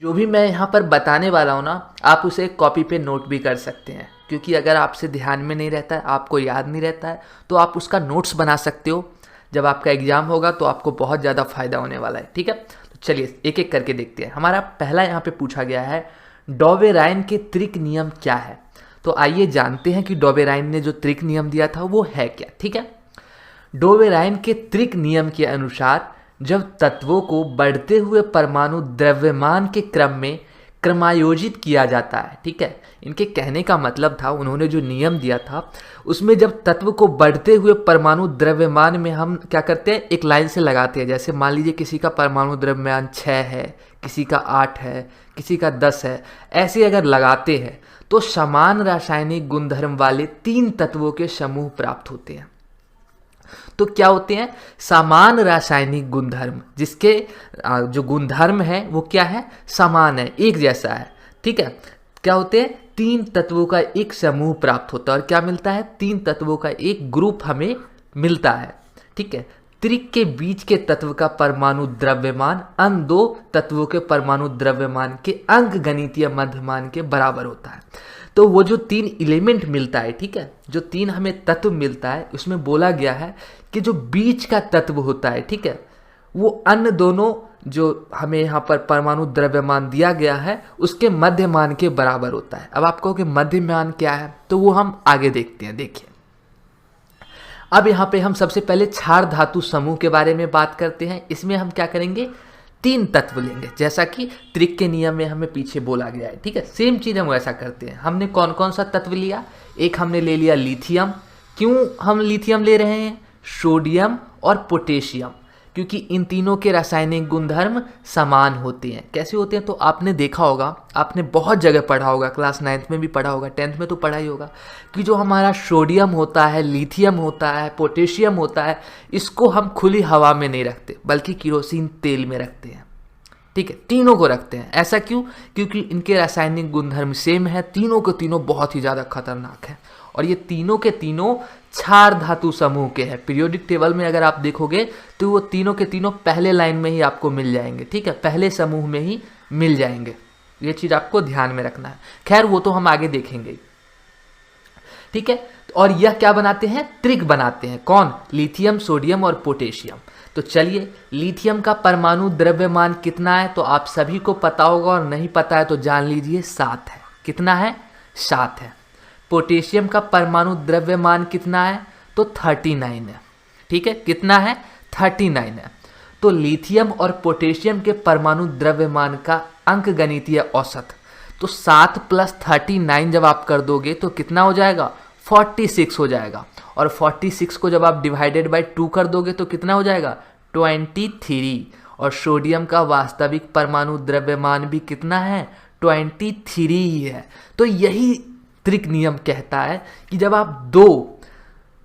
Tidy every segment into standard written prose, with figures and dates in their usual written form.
जो भी मैं यहाँ पर बताने वाला हूँ ना, आप उसे कॉपी पे नोट भी कर सकते हैं, क्योंकि अगर आपसे ध्यान में नहीं रहता है, आपको याद नहीं रहता है, तो आप उसका नोट्स बना सकते हो। जब आपका एग्जाम होगा तो आपको बहुत ज़्यादा फायदा होने वाला है। ठीक है, तो चलिए एक एक करके देखते हैं। हमारा पहला यहाँ पे पूछा गया है, डॉबेराइन के त्रिक नियम क्या है। तो आइए जानते हैं कि डॉबेराइन ने जो त्रिक नियम दिया था वो है क्या। ठीक है, डोबेराइन के त्रिक नियम के अनुसार जब तत्वों को बढ़ते हुए परमाणु द्रव्यमान के क्रम में क्रमायोजित किया जाता है, ठीक है, इनके कहने का मतलब था, उन्होंने जो नियम दिया था उसमें जब तत्व को बढ़ते हुए परमाणु द्रव्यमान में हम क्या करते हैं, एक लाइन से लगाते हैं। जैसे मान लीजिए किसी का परमाणु द्रव्यमान 6 है, किसी का 8 है, किसी का 10 है, ऐसे अगर लगाते हैं तो समान रासायनिक गुणधर्म वाले 3 तत्वों के समूह प्राप्त होते हैं। तो क्या होते हैं, समान रासायनिक गुणधर्म, जिसके जो गुणधर्म है वो क्या है, समान है, एक जैसा है। ठीक है, क्या होते हैं, 3 तत्वों का एक समूह प्राप्त होता है। और क्या मिलता है, 3 तत्वों का एक ग्रुप हमें मिलता है। ठीक है, त्रिक के बीच के तत्व का परमाणु द्रव्यमान अन्य 2 तत्वों के परमाणु द्रव्यमान के अंक गणितीय मध्यमान के बराबर होता है। तो वो जो 3 एलिमेंट मिलता है, ठीक है, जो 3 हमें तत्व मिलता है, उसमें बोला गया है कि जो बीच का तत्व होता है, ठीक है, वो अन्य दोनों जो हमें यहाँ पर परमाणु द्रव्यमान दिया गया है उसके मध्यमान के बराबर होता है। अब आप कहोगे मध्यमान क्या है, तो वो हम आगे देखते हैं। देखिए, अब यहाँ पे हम सबसे पहले क्षार धातु समूह के बारे में बात करते हैं। इसमें हम क्या करेंगे, 3 तत्व लेंगे, जैसा कि त्रिक के नियम में हमें पीछे बोला गया है। ठीक है, सेम चीज़ हम वैसा करते हैं। हमने कौन कौन सा तत्व लिया, एक हमने ले लिया लिथियम। क्यों हम लिथियम ले रहे हैं, सोडियम और पोटेशियम, क्योंकि इन तीनों के रासायनिक गुणधर्म समान होते हैं। कैसे होते हैं, तो आपने देखा होगा, आपने बहुत जगह पढ़ा होगा, क्लास 9th में भी पढ़ा होगा, 10th में तो पढ़ा ही होगा, कि जो हमारा सोडियम होता है, लिथियम होता है, पोटेशियम होता है, इसको हम खुली हवा में नहीं रखते, बल्कि केरोसिन तेल में रखते हैं। ठीक है, तीनों को रखते हैं। ऐसा क्यों, क्योंकि इनके रासायनिक गुणधर्म सेम है, तीनों के तीनों बहुत ही ज़्यादा खतरनाक है। और ये तीनों के तीनों क्षार धातु समूह के हैं। पीरियोडिक टेबल में अगर आप देखोगे तो वो तीनों के तीनों पहले लाइन में ही आपको मिल जाएंगे। ठीक है, पहले समूह में ही मिल जाएंगे, ये चीज़ आपको ध्यान में रखना है। खैर वो तो हम आगे देखेंगे। ठीक है, और यह क्या बनाते हैं, त्रिक बनाते हैं। कौन, लिथियम, सोडियम और पोटेशियम। तो चलिए, लिथियम का परमाणु द्रव्यमान कितना है, तो आप सभी को पता होगा, और नहीं पता है तो जान लीजिए, 7 है। कितना है, 7 है। पोटेशियम का परमाणु द्रव्यमान कितना है, तो 39 है। ठीक है, कितना है, 39 है। तो लिथियम और पोटेशियम के परमाणु द्रव्यमान का अंक गणितीय औसत, तो 7 + 39 जब आप कर दोगे तो कितना हो जाएगा, 46 हो जाएगा। और 46 को जब आप डिवाइडेड बाय 2 कर दोगे तो कितना हो जाएगा, 23। और सोडियम का वास्तविक परमाणु द्रव्यमान भी कितना है, 23 ही है। तो यही त्रिक नियम कहता है कि जब आप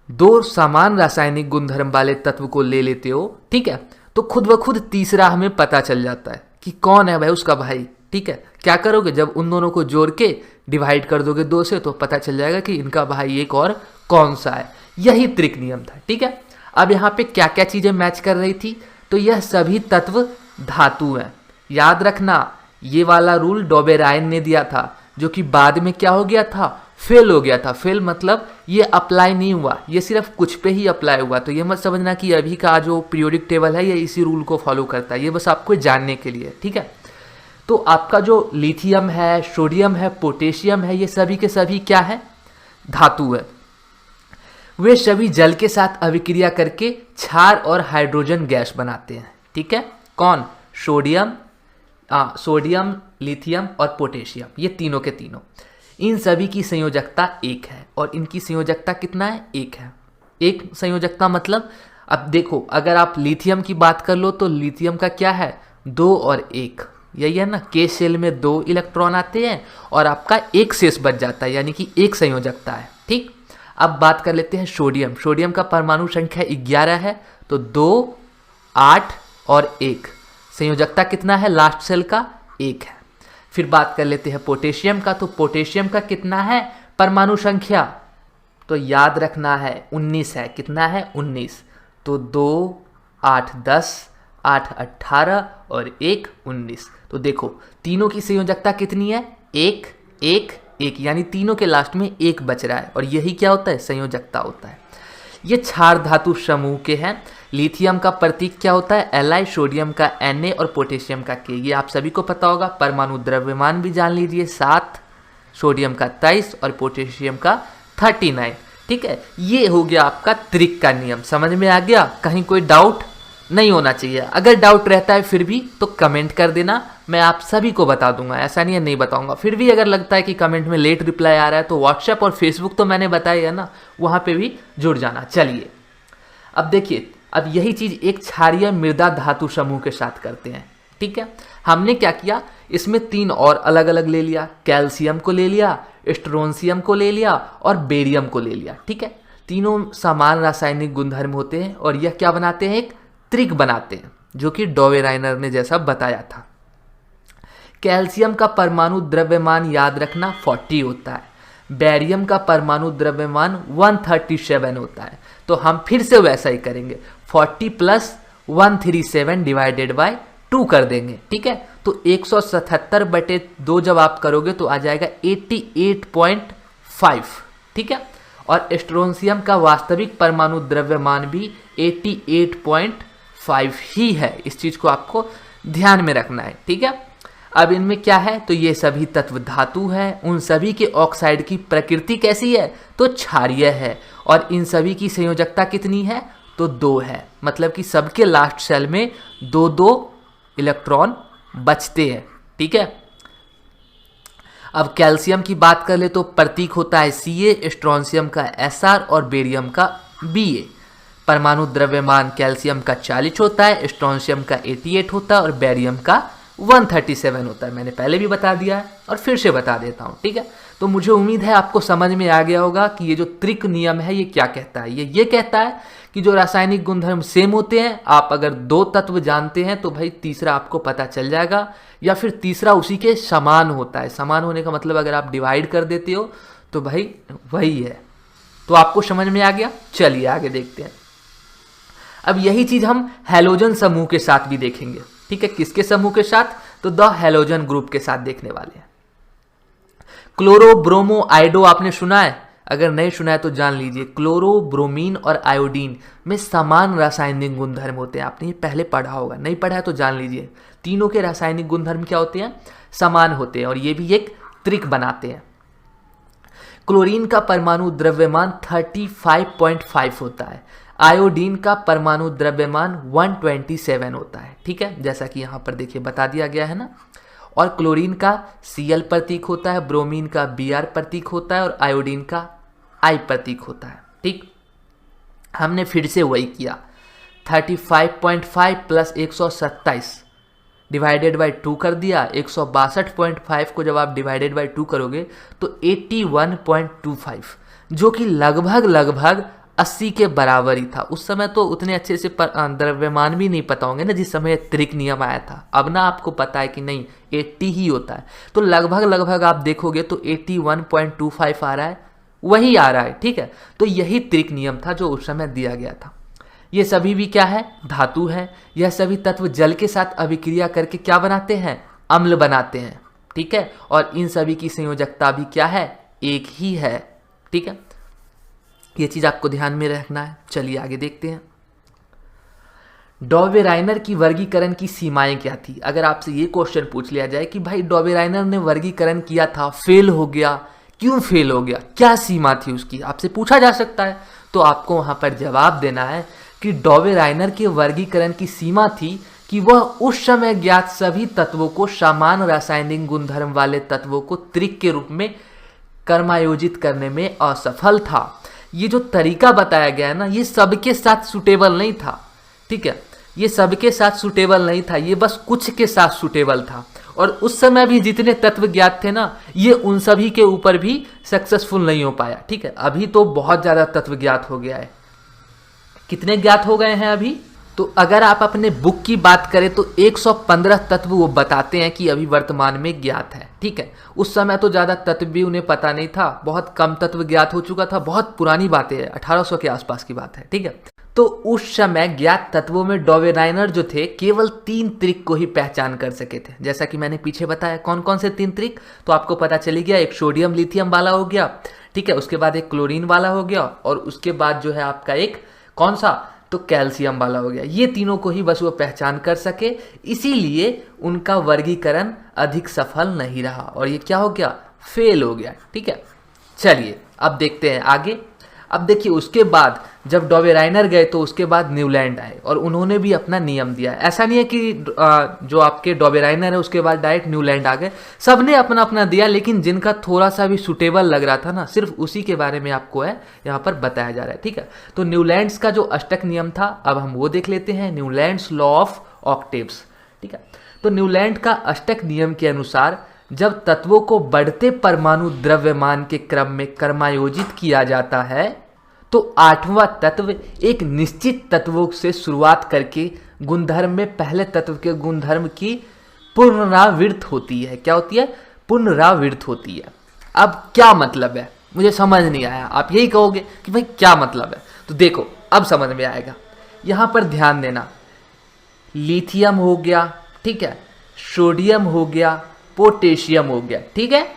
दो समान रासायनिक गुणधर्म वाले तत्व को ले लेते हो, ठीक है, तो खुद ब खुद तीसरा हमें पता चल जाता है कि कौन है भाई उसका भाई। ठीक है, क्या करोगे, जब उन दोनों को जोड़ के डिवाइड कर दोगे 2 से, तो पता चल जाएगा कि इनका भाई एक और कौन सा है। यही त्रिक नियम था। ठीक है, अब यहाँ पे क्या क्या चीज़ें मैच कर रही थी, तो यह सभी तत्व धातु हैं। याद रखना, ये वाला रूल डॉबेराइन ने दिया था, जो कि बाद में क्या हो गया था, फेल हो गया था। फेल मतलब ये अप्लाई नहीं हुआ, ये सिर्फ कुछ पे ही अप्लाई हुआ। तो ये मत समझना कि अभी का जो पीरियोडिक टेबल है ये इसी रूल को फॉलो करता है, ये बस आपको जानने के लिए। ठीक है, तो आपका जो लिथियम है, सोडियम है, पोटेशियम है, ये सभी के सभी क्या है, धातु है। वे सभी जल के साथ अभिक्रिया करके क्षार और हाइड्रोजन गैस बनाते हैं। ठीक है, कौन, सोडियम, लिथियम और पोटेशियम, ये तीनों के तीनों। इन सभी की संयोजकता 1 है, और इनकी संयोजकता कितना है, 1 है। एक संयोजकता मतलब, अब देखो, अगर आप लिथियम की बात कर लो तो लिथियम का क्या है, 2 और 1, यही है ना। के शेल में 2 इलेक्ट्रॉन आते हैं और आपका 1 शेष बच जाता है, यानी कि 1 संयोजकता है। ठीक, अब बात कर लेते हैं सोडियम। सोडियम का परमाणु संख्या 11 है, तो 2, 8 और 1, संयोजकता कितना है, लास्ट सेल का 1 है। फिर बात कर लेते हैं पोटेशियम का, तो पोटेशियम का कितना है परमाणु संख्या, तो याद रखना है 19 है। कितना है, 19। तो 2, 8, 10 8 18 और 1 19। तो देखो तीनों की संयोजकता कितनी है, 1 1 1, यानी तीनों के लास्ट में 1 बच रहा है, और यही क्या होता है, संयोजकता होता है। ये क्षार धातु समूह के हैं। लिथियम का प्रतीक क्या होता है, Li, सोडियम का Na और पोटेशियम का K। ये आप सभी को पता होगा। परमाणु द्रव्यमान भी जान लीजिए, 7, सोडियम का 23 और पोटेशियम का 39। ठीक है, ये हो गया आपका त्रिक का नियम। समझ में आ गया, कहीं कोई डाउट नहीं होना चाहिए। अगर डाउट रहता है फिर भी तो कमेंट कर देना, मैं आप सभी को बता दूंगा, ऐसा नहीं है नहीं बताऊंगा। फिर भी अगर लगता है कि कमेंट में लेट रिप्लाई आ रहा है तो व्हाट्सएप और फेसबुक तो मैंने बताया है ना, वहां पे भी जुड़ जाना। चलिए अब देखिए, अब यही चीज एक क्षारीय मृदा धातु समूह के साथ करते हैं। ठीक है, हमने क्या किया, इसमें 3 और अलग अलग ले लिया, कैल्शियम को ले लिया, स्ट्रोंशियम को ले लिया और बेरियम को ले लिया। ठीक है, तीनों समान रासायनिक गुणधर्म होते हैं और यह क्या बनाते हैं, एक त्रिक बनाते हैं, जो कि डॉवेराइनर ने जैसा बताया था। कैल्शियम का परमाणु द्रव्यमान याद रखना 40 होता है, बेरियम का परमाणु द्रव्यमान 137 होता है। तो हम फिर से वैसा ही करेंगे, 40 + 137 डिवाइडेड बाय 2 कर देंगे। ठीक है, तो 177/2 जब आप करोगे तो आ जाएगा 88.5। ठीक है, और स्ट्रोंशियम का वास्तविक परमाणु द्रव्यमान भी 88.5 ही है। इस चीज को आपको ध्यान में रखना है। ठीक है, अब इनमें क्या है, तो ये सभी तत्व धातु है। उन सभी के ऑक्साइड की प्रकृति कैसी है, तो क्षारीय है। और इन सभी की संयोजकता कितनी है, तो 2 है। मतलब कि सबके लास्ट सेल में 2-2 इलेक्ट्रॉन बचते हैं। ठीक है, अब कैल्शियम की बात कर ले तो प्रतीक होता है Ca, स्ट्रोंशियम का Sr और बेरियम का Ba। परमाणु द्रव्यमान कैल्शियम का 40 होता है, स्ट्रोंशियम का 88 होता है और बेरियम का 137 होता है। मैंने पहले भी बता दिया है और फिर से बता देता हूँ। ठीक है, तो मुझे उम्मीद है आपको समझ में आ गया होगा कि ये जो त्रिक नियम है ये क्या कहता है। ये कहता है कि जो रासायनिक गुणधर्म सेम होते हैं, आप अगर 2 तत्व जानते हैं तो भाई तीसरा आपको पता चल जाएगा, या फिर तीसरा उसी के समान होता है। समान होने का मतलब अगर आप डिवाइड कर देते हो तो भाई वही है। तो आपको समझ में आ गया। चलिए आगे देखते हैं। अब यही चीज हम हैलोजन समूह के साथ भी देखेंगे। ठीक है, किसके समूह के साथ, तो द हैलोजन ग्रुप के साथ देखने वाले हैं। क्लोरो, ब्रोमो, आयोडो आपने सुना है, अगर नहीं सुना है तो जान लीजिए। क्लोरो, ब्रोमीन और आयोडीन में समान रासायनिक गुणधर्म होते हैं। आपने ये पहले पढ़ा होगा, नहीं पढ़ा है तो जान लीजिए। तीनों के रासायनिक गुणधर्म क्या होते हैं, समान होते हैं, और ये भी एक त्रिक बनाते हैं। क्लोरीन का परमाणु द्रव्यमान 35.5 होता है, आयोडीन का परमाणु द्रव्यमान 127 होता है। ठीक है, जैसा कि यहां पर देखिए बता दिया गया है ना। और क्लोरीन का Cl प्रतीक होता है, ब्रोमीन का Br प्रतीक होता है और आयोडीन का I प्रतीक होता है। ठीक, हमने फिर से वही किया, 35.5 + 127 डिवाइडेड बाय 2 कर दिया। 162.5 को जब आप डिवाइडेड बाय 2 करोगे तो 81.25, जो कि लगभग 80 के बराबर ही था। उस समय तो उतने अच्छे से द्रव्यमान भी नहीं पता होंगे ना, जिस समय त्रिक नियम आया था। अब ना आपको पता है कि नहीं 80 ही होता है, तो लगभग आप देखोगे तो 81.25 आ रहा है, वही आ रहा है। ठीक है, तो यही त्रिक नियम था जो उस समय दिया गया था। ये सभी भी क्या है, धातु है। यह सभी तत्व जल के साथ अभिक्रिया करके क्या बनाते हैं, अम्ल बनाते हैं। ठीक है, और इन सभी की संयोजकता भी क्या है, एक ही है। ठीक है, ये चीज आपको ध्यान में रखना है। चलिए आगे देखते हैं। डॉवेराइनर की वर्गीकरण की सीमाएं क्या थी। अगर आपसे ये क्वेश्चन पूछ लिया जाए कि भाई डॉवेराइनर ने वर्गीकरण किया था, फेल हो गया, क्यों फेल हो गया, क्या सीमा थी उसकी, आपसे पूछा जा सकता है। तो आपको वहां पर जवाब देना है कि डॉवेराइनर के वर्गीकरण की सीमा थी कि वह उस समय ज्ञात सभी तत्वों को समान रासायनिक गुणधर्म वाले तत्वों को त्रिक के रूप में कर्मायोजित करने में असफल था। ये जो तरीका बताया गया है ना, ये सबके साथ सूटेबल नहीं था। ठीक है, ये सबके साथ सूटेबल नहीं था, ये बस कुछ के साथ सूटेबल था। और उस समय भी जितने तत्व ज्ञात थे ना, ये उन सभी के ऊपर भी सक्सेसफुल नहीं हो पाया। ठीक है, अभी तो बहुत ज्यादा तत्व ज्ञात हो गया है। कितने ज्ञात हो गए हैं अभी, तो अगर आप अपने बुक की बात करें तो 115 तत्व वो बताते हैं कि अभी वर्तमान में ज्ञात है। ठीक है, उस समय तो ज़्यादा तत्व भी उन्हें पता नहीं था, बहुत कम तत्व ज्ञात हो चुका था। बहुत पुरानी बातें है, 1800 के आसपास की बात है। ठीक है, तो उस समय ज्ञात तत्वों में डॉवेराइनर जो थे केवल 3 त्रिक को ही पहचान कर सके थे। जैसा कि मैंने पीछे बताया कौन कौन से 3 त्रिक, तो आपको पता चली गया। एक सोडियम लिथियम वाला हो गया, ठीक है, उसके बाद एक क्लोरीन वाला हो गया, और उसके बाद जो है आपका एक कौन सा, तो कैल्शियम वाला हो गया। ये तीनों को ही बस वो पहचान कर सके, इसीलिए उनका वर्गीकरण अधिक सफल नहीं रहा और ये क्या हो गया, फेल हो गया। ठीक है, चलिए अब देखते हैं आगे। अब देखिए उसके बाद जब डॉवेराइनर गए तो उसके बाद न्यूलैंड आए और उन्होंने भी अपना नियम दिया। ऐसा नहीं है कि जो आपके डॉवेराइनर है उसके बाद डायरेक्ट न्यूलैंड आ गए, सबने अपना अपना दिया, लेकिन जिनका थोड़ा सा भी सुटेबल लग रहा था ना, सिर्फ उसी के बारे में आपको है यहाँ पर बताया जा रहा है। ठीक है, तो न्यूलैंड्स का जो अष्टक नियम था अब हम वो देख लेते हैं, न्यूलैंड्स लॉ ऑफ ऑक्टेव्स। ठीक है, तो न्यूलैंड का अष्टक नियम के अनुसार जब तत्वों को बढ़ते परमाणु द्रव्यमान के क्रम में क्रमायोजित किया जाता है तो 8वां तत्व एक निश्चित तत्वों से शुरुआत करके गुणधर्म में पहले तत्व के गुणधर्म की पुनरावृत्ति होती है। क्या होती है, पुनरावृत्ति होती है। अब क्या मतलब है, मुझे समझ नहीं आया। आप यही कहोगे कि भाई क्या मतलब है, तो देखो अब समझ में आएगा। यहां पर ध्यान देना, लिथियम हो गया, ठीक है, सोडियम हो गया, पोटेशियम हो गया। ठीक है,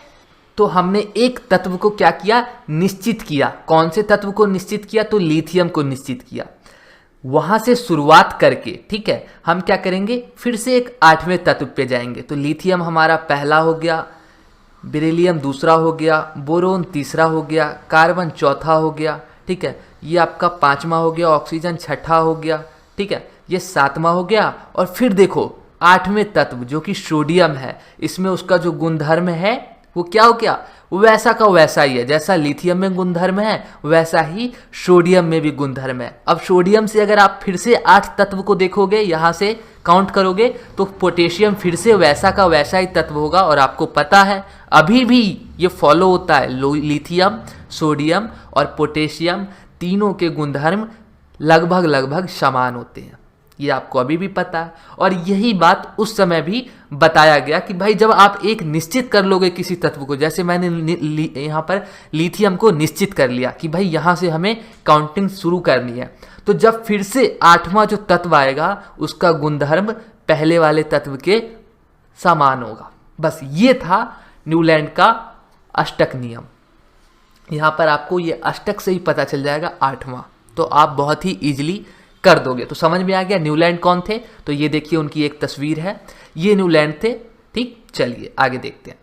तो हमने एक तत्व को क्या किया, निश्चित किया। कौन से तत्व को निश्चित किया, तो लिथियम को निश्चित किया। वहां से शुरुआत करके, ठीक है, हम क्या करेंगे, फिर से एक 8वें तत्व पे जाएंगे। तो लिथियम हमारा पहला हो गया, बेरिलियम दूसरा हो गया, बोरोन तीसरा हो गया, कार्बन चौथा हो गया। ठीक है, ये आपका 5वां हो गया, ऑक्सीजन 6ठा हो गया। ठीक है, ये 7वां हो गया, और फिर देखो 8वें तत्व जो कि सोडियम है, इसमें उसका जो गुणधर्म है वो क्या हो गया, वैसा का वैसा ही है। जैसा लिथियम में गुणधर्म है वैसा ही सोडियम में भी गुणधर्म है। अब सोडियम से अगर आप फिर से 8 तत्व को देखोगे, यहां से काउंट करोगे, तो पोटेशियम फिर से वैसा का वैसा ही तत्व होगा। और आपको पता है अभी भी ये फॉलो होता है, लिथियम, सोडियम और पोटेशियम तीनों के गुणधर्म लगभग लगभग समान होते हैं, ये आपको अभी भी पता है। और यही बात उस समय भी बताया गया कि भाई जब आप एक निश्चित कर लोगे किसी तत्व को, जैसे मैंने यहाँ पर लिथियम को निश्चित कर लिया कि भाई यहाँ से हमें काउंटिंग शुरू करनी है, तो जब फिर से 8वां जो तत्व आएगा उसका गुणधर्म पहले वाले तत्व के समान होगा। बस ये था न्यूलैंड का अष्टक नियम। यहाँ पर आपको ये अष्टक से ही पता चल जाएगा 8वां, तो आप बहुत ही ईजिली कर दोगे। तो समझ में आ गया न्यूलैंड कौन थे। तो ये देखिए उनकी एक तस्वीर है, ये न्यूलैंड थे। ठीक, चलिए आगे देखते हैं।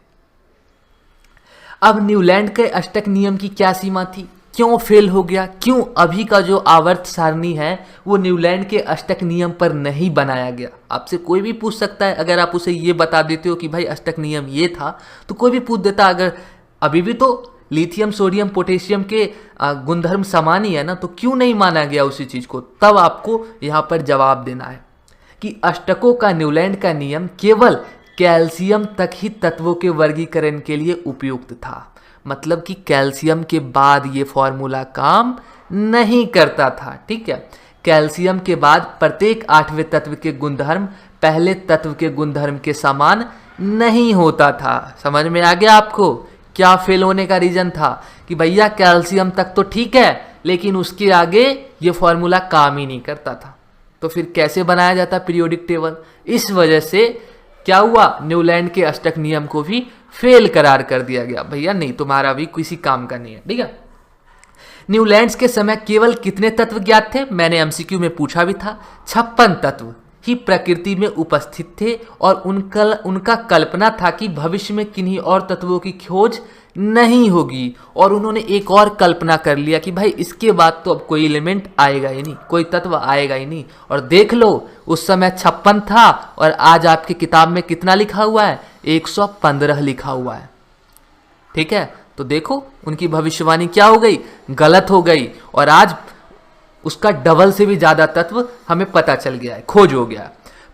अब न्यूलैंड के अष्टक नियम की क्या सीमा थी, क्यों फेल हो गया, क्यों अभी का जो आवर्त सारणी है वो न्यूलैंड के अष्टक नियम पर नहीं बनाया गया। आपसे कोई भी पूछ सकता है, अगर आप उसे ये बता देते हो कि भाई अष्टक नियम ये था, तो कोई भी पूछ देता अगर अभी भी तो लिथियम, सोडियम, पोटेशियम के गुणधर्म समान ही है ना, तो क्यों नहीं माना गया उसी चीज को। तब आपको यहां पर जवाब देना है कि अष्टकों का न्यूलैंड का नियम केवल कैल्शियम तक ही तत्वों के वर्गीकरण के लिए उपयुक्त था। मतलब कि कैल्शियम के बाद ये फॉर्मूला काम नहीं करता था। ठीक है, कैल्शियम के बाद प्रत्येक 8वें तत्व के गुणधर्म पहले तत्व के गुणधर्म के समान नहीं होता था। समझ में आ गया आपको क्या फेल होने का रीजन था, कि भैया कैल्शियम तक तो ठीक है लेकिन उसके आगे ये फॉर्मूला काम ही नहीं करता था। तो फिर कैसे बनाया जाता पीरियोडिक टेबल। इस वजह से क्या हुआ, न्यूलैंड के अष्टक नियम को भी फेल करार कर दिया गया, भैया नहीं तुम्हारा भी किसी काम का नहीं है। ठीक है, न्यूलैंड्स के समय केवल कितने तत्व ज्ञात थे, मैंने एमसीक्यू में पूछा भी था, 56 तत्व ही प्रकृति में उपस्थित थे और उनका कल्पना था कि भविष्य में किन्हीं और तत्वों की खोज नहीं होगी। और उन्होंने एक और कल्पना कर लिया कि भाई इसके बाद तो अब कोई एलिमेंट आएगा ही नहीं, कोई तत्व आएगा ही नहीं। और देख लो उस समय 56 था और आज आपकी किताब में कितना लिखा हुआ है, 115 लिखा हुआ है। ठीक है, तो देखो उनकी भविष्यवाणी क्या हो गई, गलत हो गई, और आज उसका डबल से भी ज्यादा तत्व हमें पता चल गया है, खोज हो गया।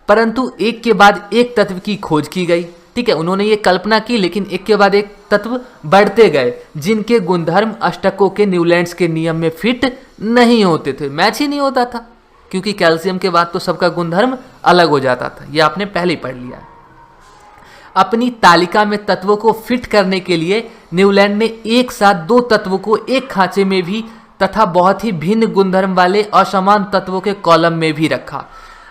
परंतु एक के बाद एक तत्व की खोज की गई। ठीक है, उन्होंने ये कल्पना की, लेकिन एक के बाद एक तत्व बढ़ते गए जिनके गुणधर्म अष्टकों के न्यूलैंड्स के नियम में फिट नहीं होते थे, मैच ही नहीं होता था, क्योंकि कैल्शियम के बाद तो सबका गुणधर्म अलग हो जाता था। ये आपने पहले ही पढ़ लिया है। अपनी तालिका में तत्वों को फिट करने के लिए न्यूलैंड ने एक साथ 2 तत्वों को एक खांचे में भी तथा बहुत ही भिन्न गुणधर्म वाले असमान तत्वों के कॉलम में भी रखा।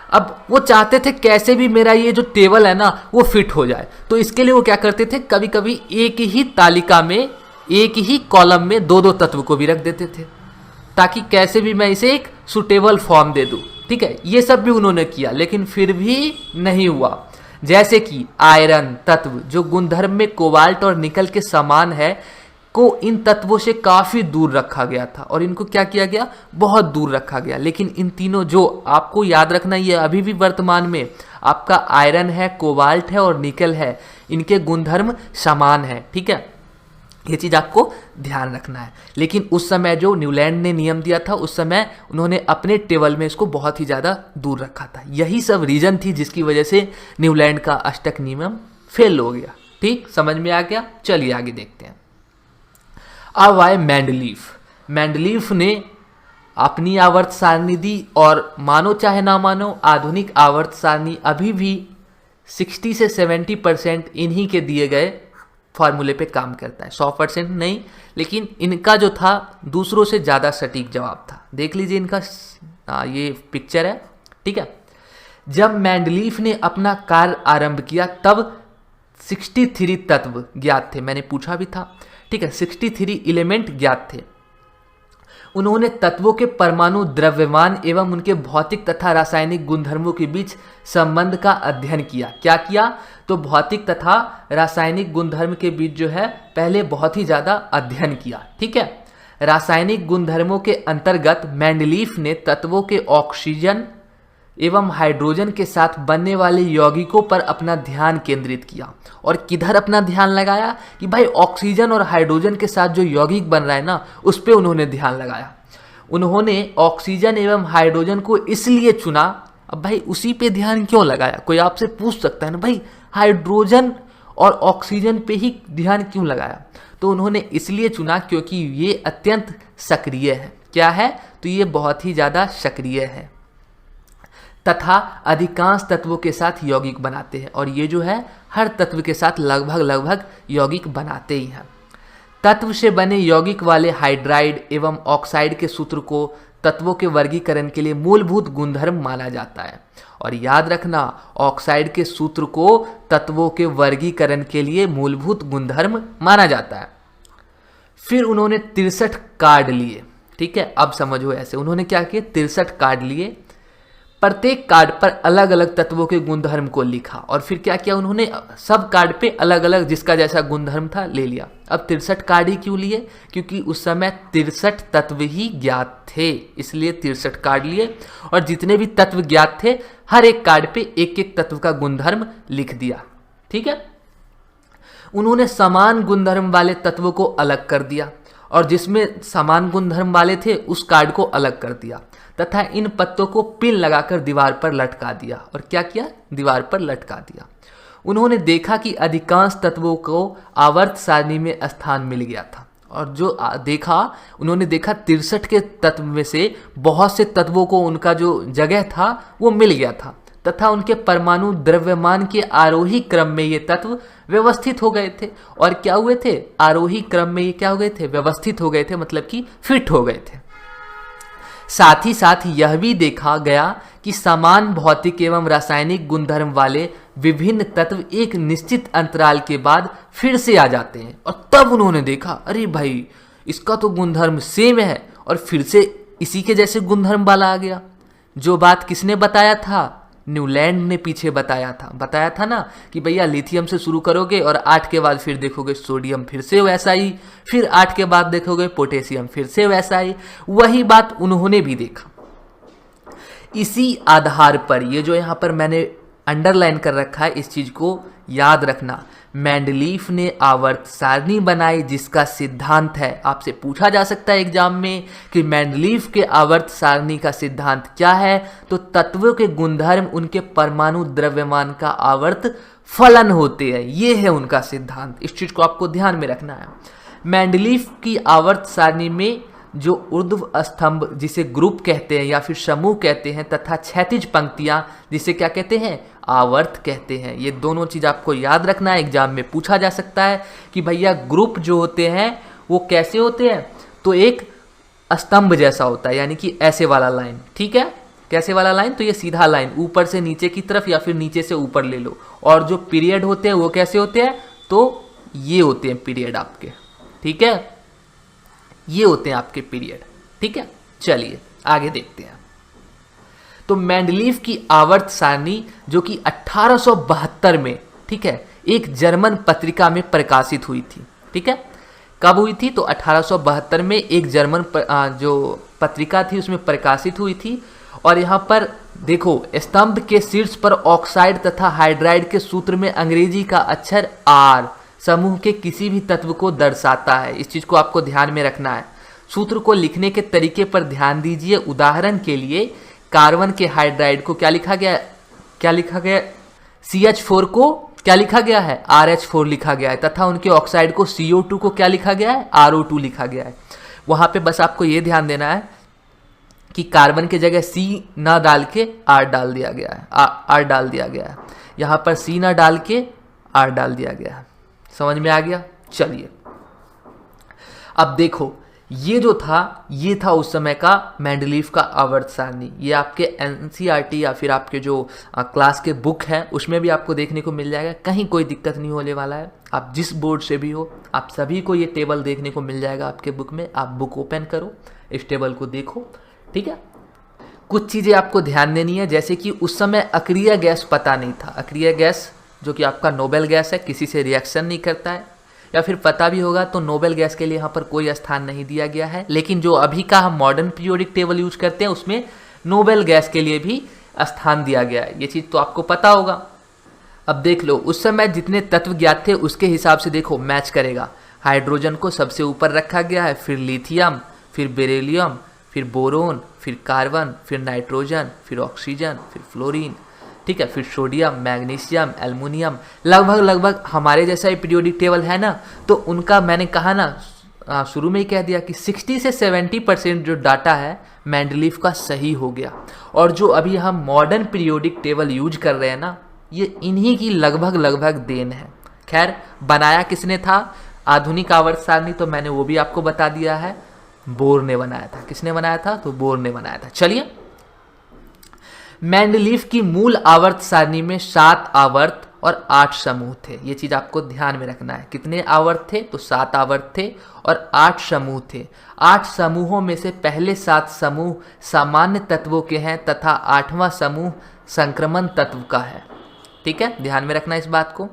अब वो चाहते थे कैसे भी मेरा ये जो टेबल है ना वो फिट हो जाए, तो इसके लिए वो क्या करते थे, कभी कभी एक ही तालिका में एक ही कॉलम में दो दो तत्व को भी रख देते थे, ताकि कैसे भी मैं इसे एक सुटेबल फॉर्म दे दूं। ठीक है, ये सब भी उन्होंने किया, लेकिन फिर भी नहीं हुआ। जैसे कि आयरन तत्व जो गुणधर्म में कोबाल्ट और निकल के समान है को इन तत्वों से काफी दूर रखा गया था, और इनको क्या किया गया, बहुत दूर रखा गया। लेकिन इन तीनों जो आपको याद रखना, ये अभी भी वर्तमान में आपका आयरन है, कोबाल्ट है और निकल है, इनके गुणधर्म समान है। ठीक है, ये चीज आपको ध्यान रखना है। लेकिन उस समय जो न्यूलैंड ने नियम दिया था, उस समय उन्होंने अपने टेबल में इसको बहुत ही ज्यादा दूर रखा था। यही सब रीजन थी जिसकी वजह से न्यूलैंड का अष्टक नियम फेल हो गया। ठीक, समझ में आ गया। चलिए आगे देखते हैं। अब आए मेंडलीफ। मेंडलीफ ने अपनी आवर्त सारणी दी, और मानो चाहे ना मानो आधुनिक आवर्त सारणी अभी भी 60 से 70% इन्हीं के दिए गए फॉर्मूले पे काम करता है, 100% नहीं, लेकिन इनका जो था दूसरों से ज़्यादा सटीक जवाब था। देख लीजिए इनका ये पिक्चर है। ठीक है, जब मेंडलीफ ने अपना कार्य आरंभ किया तब 63 तत्व ज्ञात थे, मैंने पूछा भी था। ठीक है, 63 एलिमेंट ज्ञात थे। उन्होंने तत्वों के परमाणु द्रव्यमान एवं उनके भौतिक तथा रासायनिक गुणधर्मों के बीच संबंध का अध्ययन किया। क्या किया, तो भौतिक तथा रासायनिक गुणधर्म के बीच जो है पहले बहुत ही ज्यादा अध्ययन किया। ठीक है, रासायनिक गुणधर्मों के अंतर्गत मेंडलीफ ने तत्वों के ऑक्सीजन एवं हाइड्रोजन के साथ बनने वाले यौगिकों पर अपना ध्यान केंद्रित किया। और किधर अपना ध्यान लगाया कि भाई ऑक्सीजन और हाइड्रोजन के साथ जो यौगिक बन रहा है ना, उस पर उन्होंने ध्यान लगाया। उन्होंने ऑक्सीजन एवं हाइड्रोजन को इसलिए चुना। अब भाई उसी पे ध्यान क्यों लगाया, कोई आपसे पूछ सकता है ना, भाई हाइड्रोजन और ऑक्सीजन पे ही ध्यान क्यों लगाया, तो उन्होंने इसलिए चुना क्योंकि ये अत्यंत सक्रिय है। क्या है, तो ये बहुत ही ज़्यादा सक्रिय है तथा अधिकांश तत्वों के साथ यौगिक बनाते हैं, और ये जो है हर तत्व के साथ लगभग यौगिक बनाते ही हैं। तत्व से बने यौगिक वाले हाइड्राइड एवं ऑक्साइड के सूत्र को तत्वों के वर्गीकरण के लिए मूलभूत गुणधर्म माना जाता है। और याद रखना, ऑक्साइड के सूत्र को तत्वों के वर्गीकरण के लिए मूलभूत गुणधर्म माना जाता है। फिर उन्होंने 63 कार्ड लिए। ठीक है, अब समझो ऐसे उन्होंने क्या किए, 63 कार्ड लिए, प्रत्येक कार्ड पर अलग अलग तत्वों के गुणधर्म को लिखा, और फिर क्या किया, उन्होंने सब कार्ड पे अलग अलग जिसका जैसा गुणधर्म था ले लिया। अब 63 कार्ड ही क्यों लिए, क्योंकि उस समय 63 तत्व ही ज्ञात थे, इसलिए 63 कार्ड लिए, और जितने भी तत्व ज्ञात थे हर एक कार्ड पे एक एक तत्व का गुणधर्म लिख दिया। ठीक है, उन्होंने समान गुणधर्म वाले तत्वों को अलग कर दिया, और जिसमें समान गुणधर्म वाले थे उस कार्ड को अलग कर दिया, तथा इन पत्तों को पिन लगाकर दीवार पर लटका दिया। और क्या किया, दीवार पर लटका दिया। उन्होंने देखा कि अधिकांश तत्वों को आवर्त सारणी में स्थान मिल गया था, और जो देखा उन्होंने देखा 63 के तत्व में से बहुत से तत्वों को उनका जो जगह था वो मिल गया था, तथा उनके परमाणु द्रव्यमान के आरोही क्रम में ये तत्व व्यवस्थित हो गए थे। और क्या हुए थे, आरोही क्रम में ये क्या हो गए थे, व्यवस्थित हो गए थे, मतलब कि फिट हो गए थे। साथ ही साथ यह भी देखा गया कि समान भौतिक एवं रासायनिक गुणधर्म वाले विभिन्न तत्व एक निश्चित अंतराल के बाद फिर से आ जाते हैं। और तब उन्होंने देखा, अरे भाई इसका तो गुणधर्म सेम है, और फिर से इसी के जैसे गुणधर्म वाला आ गया। जो बात किसने बताया था, न्यूलैंड ने पीछे बताया था ना कि भैया लिथियम से शुरू करोगे और 8 के बाद फिर देखोगे सोडियम फिर से वैसा ही, फिर 8 के बाद देखोगे पोटेशियम फिर से वैसा ही। वही बात उन्होंने भी देखा। इसी आधार पर ये जो यहाँ पर मैंने अंडरलाइन कर रखा है, इस चीज को याद रखना, मेंडलीफ ने आवर्त सारणी बनाई जिसका सिद्धांत है, आपसे पूछा जा सकता है एग्जाम में कि मेंडलीफ के आवर्त सारणी का सिद्धांत क्या है, तो तत्वों के गुणधर्म उनके परमाणु द्रव्यमान का आवर्त फलन होते हैं, ये है उनका सिद्धांत। इस चीज को आपको ध्यान में रखना है। मेंडलीफ की आवर्त सारणी में जो ऊर्ध्व स्तंभ जिसे ग्रुप कहते हैं या फिर समूह कहते हैं, तथा क्षैतिज पंक्तियां जिसे क्या कहते हैं, आवर्त कहते हैं, ये दोनों चीज आपको याद रखना है। एग्जाम में पूछा जा सकता है कि भैया ग्रुप जो होते हैं वो कैसे होते हैं, तो एक स्तंभ जैसा होता है, यानी कि ऐसे वाला लाइन, ठीक है, कैसे वाला लाइन, तो ये सीधा लाइन ऊपर से नीचे की तरफ या फिर नीचे से ऊपर ले लो। और जो पीरियड होते हैं वो कैसे होते हैं, तो ये होते हैं पीरियड आपके, ठीक है, ये होते हैं आपके पीरियड, ठीक है। चलिए आगे देखते हैं। तो मेंडलीव की आवर्त सारणी जो कि 1872 में, ठीक है, एक जर्मन पत्रिका में प्रकाशित हुई थी, ठीक है। कब हुई थी, तो 1872 में एक जर्मन जो पत्रिका थी उसमें प्रकाशित हुई थी। और यहाँ पर देखो, स्तंभ के शीर्ष पर ऑक्साइड तथा हाइड्राइड के सूत्र में अंग्रेजी का अक्षर आर समूह के किसी भी तत्व को दर्शाता है। इस चीज को आपको ध्यान में रखना है। सूत्र को लिखने के तरीके पर ध्यान दीजिए। उदाहरण के लिए कार्बन के हाइड्राइड को क्या लिखा गया, क्या लिखा गया, CH4 को क्या लिखा गया है, RH4 लिखा गया है, तथा उनके ऑक्साइड को CO2 को क्या लिखा गया है, RO2 लिखा गया है। वहां पे बस आपको यह ध्यान देना है कि कार्बन की जगह C ना डाल के R डाल दिया गया है, R डाल दिया गया है। यहां पर C ना डाल के R डाल दिया गया है। समझ में आ गया। चलिए अब देखो, ये जो था, ये था उस समय का मेंडलीव का आवर्त सारणी। ये आपके NCERT या फिर आपके जो क्लास के बुक है उसमें भी आपको देखने को मिल जाएगा। कहीं कोई दिक्कत नहीं होने वाला है। आप जिस बोर्ड से भी हो, आप सभी को ये टेबल देखने को मिल जाएगा आपके बुक में। आप बुक ओपन करो, इस टेबल को देखो, ठीक है। कुछ चीज़ें आपको ध्यान देनी है, जैसे कि उस समय अक्रिय गैस पता नहीं था। अक्रिय गैस जो कि आपका नोबेल गैस है, किसी से रिएक्शन नहीं करता है, या फिर पता भी होगा तो नोबेल गैस के लिए यहाँ पर कोई स्थान नहीं दिया गया है। लेकिन जो अभी का हम मॉडर्न पीरियोडिक टेबल यूज करते हैं उसमें नोबेल गैस के लिए भी स्थान दिया गया है। ये चीज़ तो आपको पता होगा। अब देख लो, उस समय जितने तत्व ज्ञात थे उसके हिसाब से देखो मैच करेगा। हाइड्रोजन को सबसे ऊपर रखा गया है, फिर लिथियम, फिर बेरिलियम, फिर बोरोन, फिर कार्बन, फिर नाइट्रोजन, फिर ऑक्सीजन, फिर फ्लोरीन, ठीक है, फिर सोडियम, मैग्नीशियम, एल्युमिनियम। लगभग हमारे जैसा ही पीरियोडिक टेबल है ना, तो उनका मैंने कहा ना, शुरू में ही कह दिया कि 60 से 70% जो डाटा है मेंडलीव का सही हो गया। और जो अभी हम मॉडर्न पीरियोडिक टेबल यूज कर रहे हैं ना, ये इन्हीं की लगभग देन है। खैर, बनाया किसने था आधुनिक आवर्त सारणी, तो मैंने वो भी आपको बता दिया है, बोर ने बनाया था। किसने बनाया था, तो बोर ने बनाया था। चलिए, मेंडलीव की मूल आवर्त सारणी में 7 आवर्त और 8 समूह थे। ये चीज आपको ध्यान में रखना है। कितने आवर्त थे, तो 7 आवर्त थे और 8 समूह थे। 8 समूहों में से पहले 7 समूह सामान्य तत्वों के हैं तथा 8वां समूह संक्रमण तत्व का है, ठीक है, ध्यान में रखना इस बात को।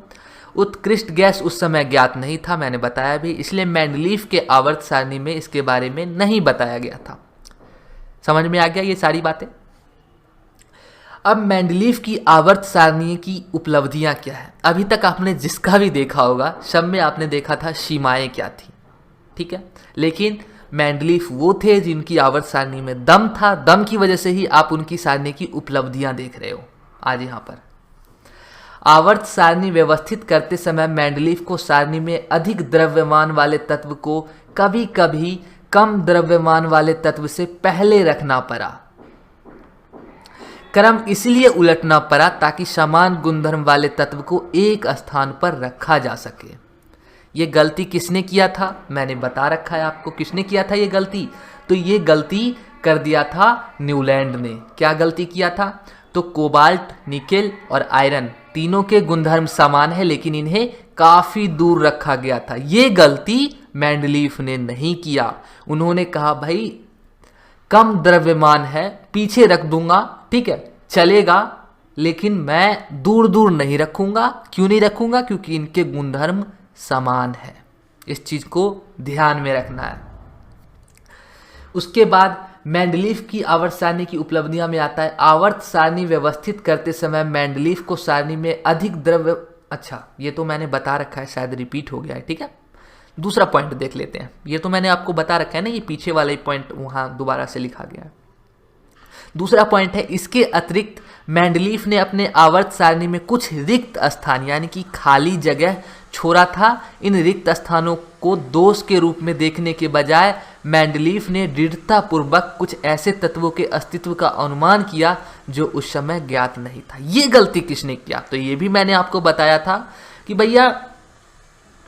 उत्कृष्ट गैस उस समय ज्ञात नहीं था, मैंने बताया भी, इसलिए मेंडलीव के आवर्त सारणी में इसके बारे में नहीं बताया गया था। समझ में आ गया ये सारी बातें। अब मेंडलीव की आवर्त सारणी की उपलब्धियां क्या है। अभी तक आपने जिसका भी देखा होगा, सब में आपने देखा था सीमाएं क्या थी, ठीक है, लेकिन मेंडलीव वो थे जिनकी आवर्त सारणी में दम था। दम की वजह से ही आप उनकी सारणी की उपलब्धियां देख रहे हो आज यहाँ पर। आवर्त सारणी व्यवस्थित करते समय मेंडलीव को सारणी में अधिक द्रव्यमान वाले तत्व को कभी कभी कम द्रव्यमान वाले तत्व से पहले रखना पड़ा। क्रम इसलिए उलटना पड़ा ताकि समान गुणधर्म वाले तत्व को एक स्थान पर रखा जा सके। ये गलती किसने किया था, मैंने बता रखा है आपको किसने किया था ये गलती। तो ये गलती कर दिया था न्यूलैंड ने। क्या गलती किया था, तो कोबाल्ट, निकेल और आयरन तीनों के गुणधर्म समान है, लेकिन इन्हें काफी दूर रखा गया था। ये गलती मेंडलीव ने नहीं किया। उन्होंने कहा भाई कम द्रव्यमान है, पीछे रख दूंगा, ठीक है, चलेगा, लेकिन मैं दूर दूर नहीं रखूंगा। क्यों नहीं रखूंगा, क्योंकि इनके गुणधर्म समान है। इस चीज को ध्यान में रखना है। उसके बाद मेंडलीव की आवर्त सारणी की उपलब्धियां में आता है, आवर्त सारणी व्यवस्थित करते समय मेंडलीव को सारणी में अधिक द्रव्य, अच्छा ये तो मैंने बता रखा है, शायद रिपीट हो गया है, ठीक है। दूसरा पॉइंट देख लेते हैं। ये तो मैंने आपको बता रखा है ना, ये पीछे वाला ही पॉइंट वहां दोबारा से लिखा गया है। दूसरा पॉइंट है, इसके अतिरिक्त मेंडलीव ने अपने आवर्त सारणी में कुछ रिक्त स्थान यानी कि खाली जगह छोड़ा था। इन रिक्त स्थानों को दोष के रूप में देखने के बजाय मेंडलीव ने दृढ़तापूर्वक कुछ ऐसे तत्वों के अस्तित्व का अनुमान किया जो उस समय ज्ञात नहीं था। ये गलती किसने किया, तो ये भी मैंने आपको बताया था कि भैया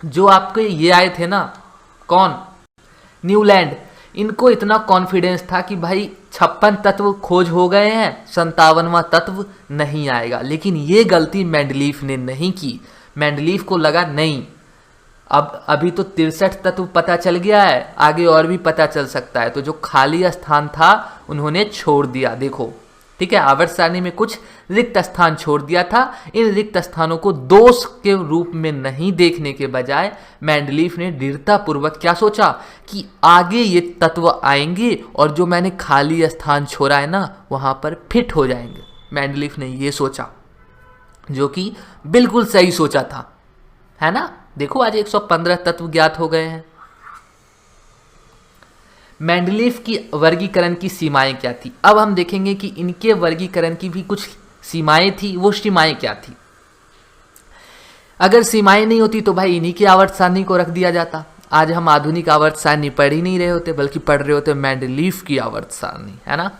जो आपके ये आए थे ना, कौन, न्यूलैंड, इनको इतना कॉन्फिडेंस था कि भाई 56 तत्व खोज हो गए हैं, 57वां तत्व नहीं आएगा। लेकिन ये गलती मेंडलीफ ने नहीं की। मेंडलीफ को लगा नहीं, अब अभी तो 63 तत्व पता चल गया है, आगे और भी पता चल सकता है। तो जो खाली स्थान था उन्होंने छोड़ दिया। देखो, ठीक है, आवर्त सारणी में कुछ रिक्त स्थान छोड़ दिया था। इन रिक्त स्थानों को दोष के रूप में नहीं देखने के बजाय मेंडलीफ ने दृढ़तापूर्वक क्या सोचा कि आगे ये तत्व आएंगे और जो मैंने खाली स्थान छोड़ा है ना वहां पर फिट हो जाएंगे। मेंडलीफ ने ये सोचा, जो कि बिल्कुल सही सोचा था, है ना। देखो आज 115 तत्व ज्ञात हो गए हैं। मेंडलीफ की वर्गीकरण की सीमाएं क्या थी। अब हम देखेंगे कि इनके वर्गीकरण की भी कुछ सीमाएं थी। वो सीमाएं क्या थी? अगर सीमाएं नहीं होती तो भाई इन्हीं की आवर्त सारणी को रख दिया जाता। आज हम आधुनिक आवर्त सारणी पढ़ ही नहीं रहे होते, बल्कि पढ़ रहे होते मेंडलीफ की आवर्त सारणी, है ना।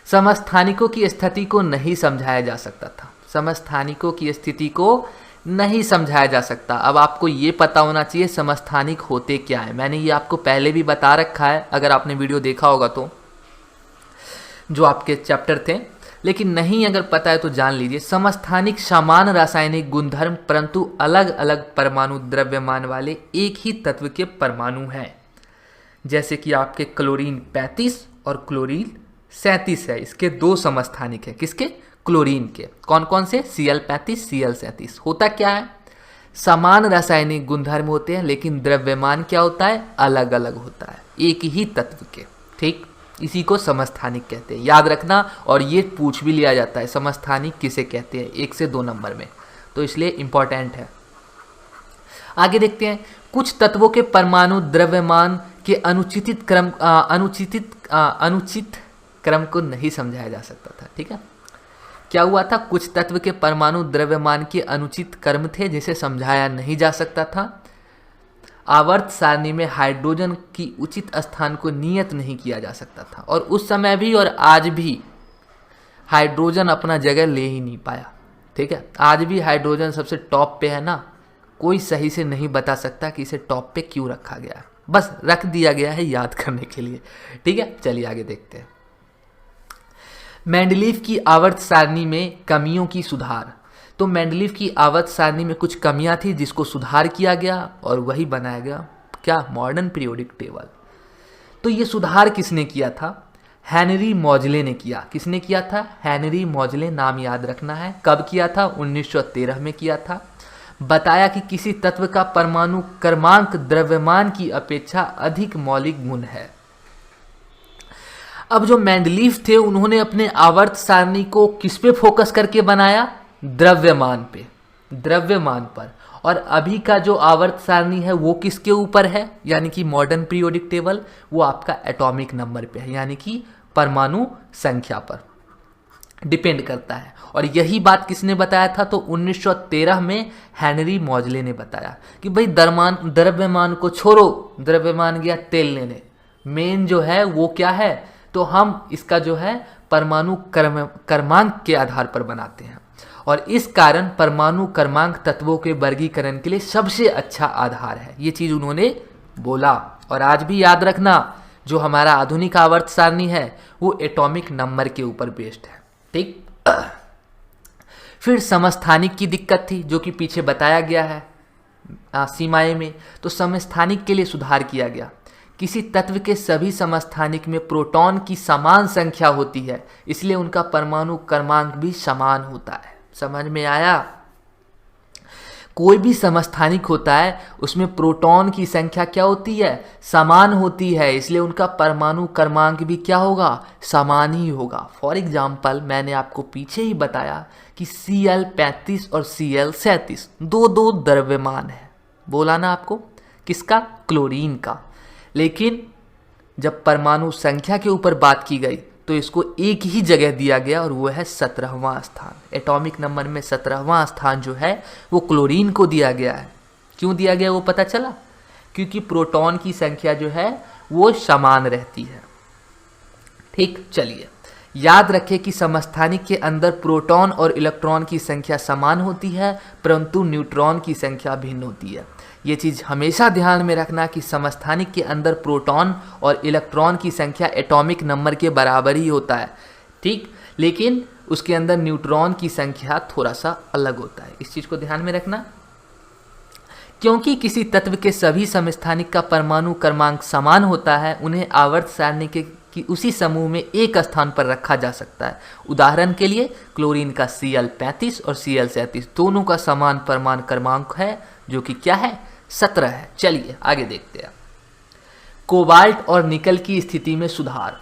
समस्थानिकों की स्थिति को नहीं समझाया जा सकता था। समस्थानिकों की स्थिति को नहीं समझाया जा सकता। अब आपको ये पता होना चाहिए समस्थानिक होते क्या है। मैंने ये आपको पहले भी बता रखा है, अगर आपने वीडियो देखा होगा तो, जो आपके चैप्टर थे। लेकिन नहीं अगर पता है तो जान लीजिए। समस्थानिक समान रासायनिक गुणधर्म परंतु अलग अलग परमाणु द्रव्यमान वाले एक ही तत्व के परमाणु हैं। जैसे कि आपके क्लोरीन 35 और क्लोरीन 37 है, इसके दो समस्थानिक है। किसके? क्लोरीन के। कौन कौन से? Cl35 Cl37। होता क्या है? समान रासायनिक गुणधर्म होते हैं, लेकिन द्रव्यमान क्या होता है? अलग अलग होता है, एक ही तत्व के। ठीक, इसी को समस्थानिक कहते हैं, याद रखना। और ये पूछ भी लिया जाता है, समस्थानिक किसे कहते हैं, 1 से 2 नंबर में, तो इसलिए इंपॉर्टेंट है। आगे देखते हैं। कुछ तत्वों के परमाणु द्रव्यमान के अनुचित क्रम को नहीं समझाया जा सकता था। ठीक है, क्या हुआ था? कुछ तत्व के परमाणु द्रव्यमान के अनुचित क्रम थे जिसे समझाया नहीं जा सकता था। आवर्त सारणी में हाइड्रोजन की उचित स्थान को नियत नहीं किया जा सकता था। और उस समय भी और आज भी हाइड्रोजन अपना जगह ले ही नहीं पाया। ठीक है, आज भी हाइड्रोजन सबसे टॉप पे है ना। कोई सही से नहीं बता सकता कि इसे टॉप पे क्यों रखा गया है, बस रख दिया गया है याद करने के लिए। ठीक है, चलिए आगे देखते हैं। मेंडलीफ की आवर्त सारणी में कमियों की सुधार। तो मेंडलीफ की आवर्त सारणी में कुछ कमियां थी जिसको सुधार किया गया और वही बनाया गया क्या? Modern periodic table. तो ये सुधार किसने किया था? हेनरी मॉजले ने किया। किसने किया था? हेनरी मॉजले, नाम याद रखना है। कब किया था? 1913 में किया था। बताया कि किसी तत्व का परमाणु क्रमांक द्रव्यमान की अपेक्षा अधिक मौलिक गुण है। अब जो मेंडलीफ थे उन्होंने अपने आवर्त सारणी को किस पे फोकस करके बनाया? द्रव्यमान पे, द्रव्यमान पर। और अभी का जो आवर्त सारणी है वो किसके ऊपर है? यानी कि मॉडर्न पीरियोडिक टेबल, वो आपका एटॉमिक नंबर पे है, यानी कि परमाणु संख्या पर डिपेंड करता है। और यही बात किसने बताया था? तो 1913 में हेनरी मॉजले ने बताया कि भाई द्रव्यमान को छोड़ो, द्रव्यमान गया तेल लेने, मेन जो है वो क्या है? तो हम इसका जो है परमाणु क्रमांक के आधार पर बनाते हैं। और इस कारण परमाणु क्रमांक तत्वों के वर्गीकरण के लिए सबसे अच्छा आधार है। ये चीज उन्होंने बोला। और आज भी याद रखना, जो हमारा आधुनिक आवर्त सारणी है वो एटॉमिक नंबर के ऊपर बेस्ड है। ठीक, फिर समस्थानिक की दिक्कत थी, जो कि पीछे बताया गया है सीमाएं में। तो समस्थानिक के लिए सुधार किया गया। किसी तत्व के सभी समस्थानिक में प्रोटॉन की समान संख्या होती है, इसलिए उनका परमाणु क्रमांक भी समान होता है। समझ में आया? कोई भी समस्थानिक होता है उसमें प्रोटॉन की संख्या क्या होती है? समान होती है, इसलिए उनका परमाणु क्रमांक भी क्या होगा? समान ही होगा। फॉर एग्जाम्पल मैंने आपको पीछे ही बताया कि Cl35 और Cl37 दो द्रव्यमान है। बोला ना आपको? किसका? क्लोरीन का। लेकिन जब परमाणु संख्या के ऊपर बात की गई तो इसको एक ही जगह दिया गया और वो है 17वां स्थान। एटॉमिक नंबर में 17वां स्थान जो है वो क्लोरीन को दिया गया है। क्यों दिया गया वो पता चला? क्योंकि प्रोटॉन की संख्या जो है वो समान रहती है। ठीक, चलिए याद रखें कि समस्थानिक के अंदर प्रोटॉन और इलेक्ट्रॉन की संख्या समान होती है, परंतु न्यूट्रॉन की संख्या भिन्न होती है। ये चीज़ हमेशा ध्यान में रखना कि समस्थानिक के अंदर प्रोटॉन और इलेक्ट्रॉन की संख्या एटॉमिक नंबर के बराबर ही होता है, ठीक, लेकिन उसके अंदर न्यूट्रॉन की संख्या थोड़ा सा अलग होता है। इस चीज़ को ध्यान में रखना। क्योंकि किसी तत्व के सभी समस्थानिक का परमाणु क्रमांक समान होता है, उन्हें आवर्त सारणी के कि उसी समूह में एक स्थान पर रखा जा सकता है। उदाहरण के लिए क्लोरीन का Cl35 और Cl37 दोनों का समान परमाणु क्रमांक है, जो कि क्या है, 17 है। चलिए आगे देखते हैं। कोबाल्ट और निकल की स्थिति में सुधार।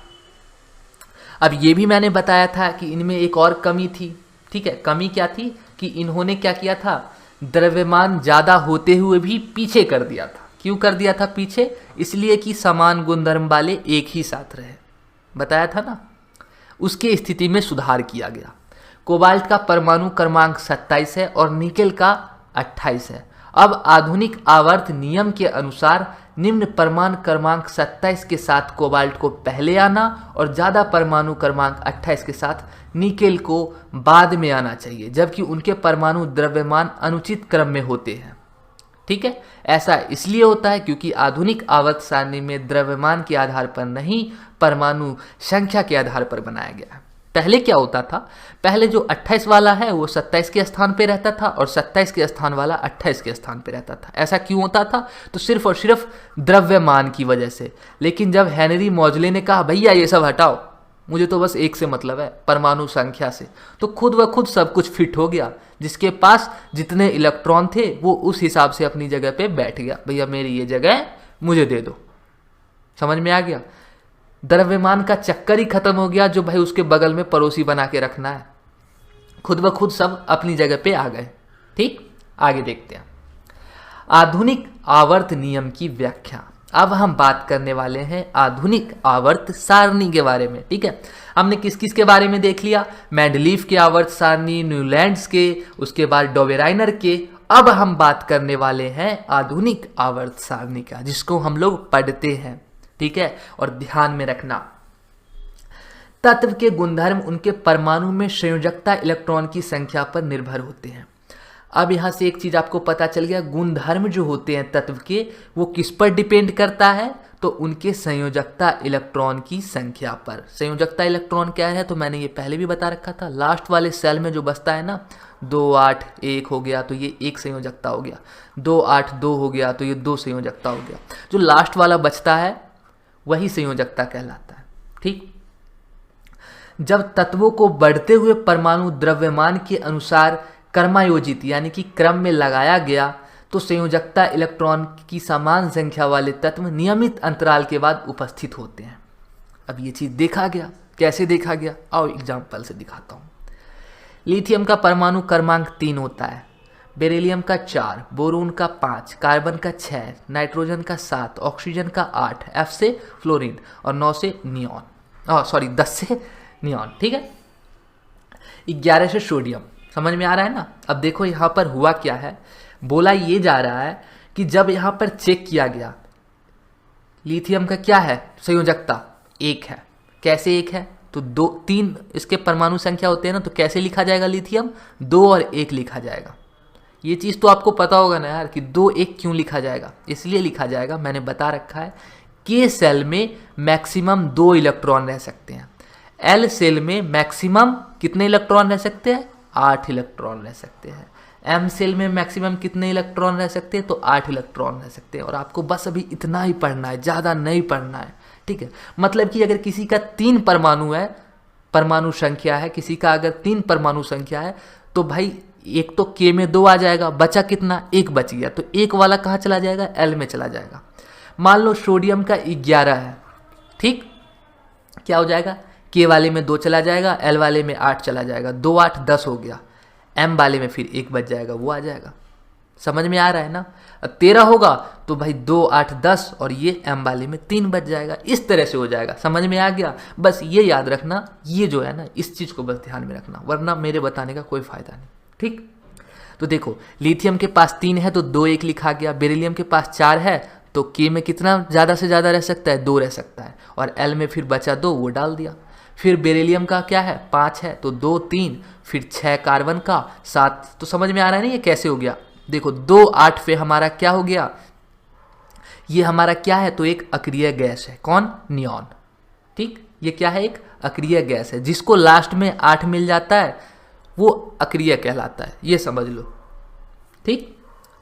अब ये भी मैंने बताया था कि इनमें एक और कमी थी, ठीक है। कमी क्या थी कि इन्होंने क्या किया था, द्रव्यमान ज़्यादा होते हुए भी पीछे कर दिया था। क्यों कर दिया था पीछे? इसलिए कि समान गुणधर्म वाले एक ही साथ रहे, बताया था ना। उसके स्थिति में सुधार किया गया। कोबाल्ट का परमाणु क्रमांक 27 है और निकेल का 28 है। अब आधुनिक आवर्त नियम के अनुसार निम्न परमाणु क्रमांक 27 के साथ कोबाल्ट को पहले आना और ज़्यादा परमाणु क्रमांक 28 के साथ निकेल को बाद में आना चाहिए, जबकि उनके परमाणु द्रव्यमान अनुचित क्रम में होते हैं, ठीक है। ऐसा इसलिए होता है क्योंकि आधुनिक आवर्त सारणी में द्रव्यमान के आधार पर नहीं, परमाणु संख्या के आधार पर बनाया गया है। पहले क्या होता था, पहले जो 28 वाला है वो 27 के स्थान पे रहता था और 27 के स्थान वाला 28 के स्थान पे रहता था। ऐसा क्यों होता था? तो सिर्फ और सिर्फ द्रव्यमान की वजह से। लेकिन जब हेनरी मौजले ने कहा भैया ये सब हटाओ, मुझे तो बस एक से मतलब है, परमाणु संख्या से, तो खुद व खुद सब कुछ फिट हो गया। जिसके पास जितने इलेक्ट्रॉन थे वो उस हिसाब से अपनी जगह पे बैठ गया, भैया मेरी ये जगह मुझे दे दो। समझ में आ गया? द्रव्यमान का चक्कर ही खत्म हो गया, जो भाई उसके बगल में पड़ोसी बना के रखना है। खुद ब खुद सब अपनी जगह पे आ गए, ठीक। आगे देखते हैं आधुनिक आवर्त नियम की व्याख्या। अब हम बात करने वाले हैं आधुनिक आवर्त सारणी के बारे में, ठीक है। हमने किस किस के बारे में देख लिया, मेंडलीफ के आवर्त सारणी, न्यूलैंड्स के, उसके बाद डोबेराइनर के। अब हम बात करने वाले हैं आधुनिक आवर्त सारणी का, जिसको हम लोग पढ़ते हैं, ठीक है। और ध्यान में रखना, तत्व के गुणधर्म उनके परमाणु में संयोजकता इलेक्ट्रॉन की संख्या पर निर्भर होते हैं। अब यहां से एक चीज आपको पता चल गया, गुणधर्म जो होते हैं तत्व के वो किस पर डिपेंड करता है, तो उनके संयोजकता इलेक्ट्रॉन की संख्या पर। संयोजकता इलेक्ट्रॉन क्या है, तो मैंने ये पहले भी बता रखा था। लास्ट वाले सेल में जो बचता है ना, 2 8 1 हो गया तो ये एक संयोजकता हो गया, 2 8 2 हो गया तो ये 2 संयोजकता हो गया। जो लास्ट वाला बचता है वही संयोजकता कहलाता है, ठीक। जब तत्वों को बढ़ते हुए परमाणु द्रव्यमान के अनुसार क्रमायोजित यानी कि क्रम में लगाया गया, तो संयोजकता इलेक्ट्रॉन की समान संख्या वाले तत्व नियमित अंतराल के बाद उपस्थित होते हैं। अब ये चीज देखा गया, कैसे देखा गया, आओ एग्जाम्पल से दिखाता हूं। लिथियम का परमाणु क्रमांक 3 होता है, बेरिलियम का 4, बोरोन का 5, कार्बन का 6, नाइट्रोजन का 7, ऑक्सीजन का 8, F से फ्लोरीन और 9 से नियॉन, 10 से नियॉन, ठीक है। 11 से सोडियम। समझ में आ रहा है ना। अब देखो यहाँ पर हुआ क्या है, बोला ये जा रहा है कि जब यहाँ पर चेक किया गया, लिथियम का क्या है संयोजकता 1 है। कैसे 1 है, तो 2 3 इसके परमाणु संख्या होते हैं ना, तो कैसे लिखा जाएगा लिथियम, 2 और 1 लिखा जाएगा। ये चीज़ तो आपको पता होगा ना यार कि 2 1 क्यों लिखा जाएगा। इसलिए लिखा जाएगा, मैंने बता रखा है, के सेल में मैक्सिमम 2 इलेक्ट्रॉन रह सकते हैं, एल सेल में मैक्सिमम कितने इलेक्ट्रॉन रह सकते हैं, 8 इलेक्ट्रॉन रह सकते हैं, एम सेल में मैक्सिमम कितने इलेक्ट्रॉन रह सकते हैं, तो 8 इलेक्ट्रॉन रह सकते हैं। और आपको बस अभी इतना ही पढ़ना है, ज़्यादा नहीं पढ़ना है, ठीक है। मतलब कि अगर किसी का 3 परमाणु है, परमाणु संख्या है, किसी का अगर 3 परमाणु संख्या है, तो भाई एक तो के में 2 आ जाएगा, बचा कितना, 1 बच गया, तो 1 वाला कहाँ चला जाएगा, एल में चला जाएगा। मान लो सोडियम का 11 है, ठीक, क्या हो जाएगा, के वाले में 2 चला जाएगा, एल वाले में 8 चला जाएगा, 2 8 10 हो गया, एम वाले में फिर 1 बच जाएगा, वो आ जाएगा। समझ में आ रहा है ना। 13 होगा तो भाई 2 8 10 और ये एम वाले में 3 बच जाएगा। इस तरह से हो जाएगा। समझ में आ गया। बस ये याद रखना, ये जो है ना, इस चीज़ को बस ध्यान में रखना, वरना मेरे बताने का कोई फायदा नहीं, ठीक। तो देखो लिथियम के पास 3 है तो 2 1 लिखा गया, बेरिलियम के पास 4 है तो के में कितना ज़्यादा से ज़्यादा रह सकता है, 2 रह सकता है, और एल में फिर बचा 2, वो डाल दिया। फिर बेरिलियम का क्या है, 5 है तो 2 3, फिर 6 कार्बन का 7, तो समझ में आ रहा है ना ये कैसे हो गया। देखो 2 8 पे हमारा क्या हो गया, ये हमारा क्या है, तो एक अक्रिय गैस है, कौन, नियॉन। ठीक, ये क्या है, एक अक्रिय गैस है, जिसको लास्ट में 8 मिल जाता है वो अक्रिय कहलाता है, ये समझ लो। ठीक,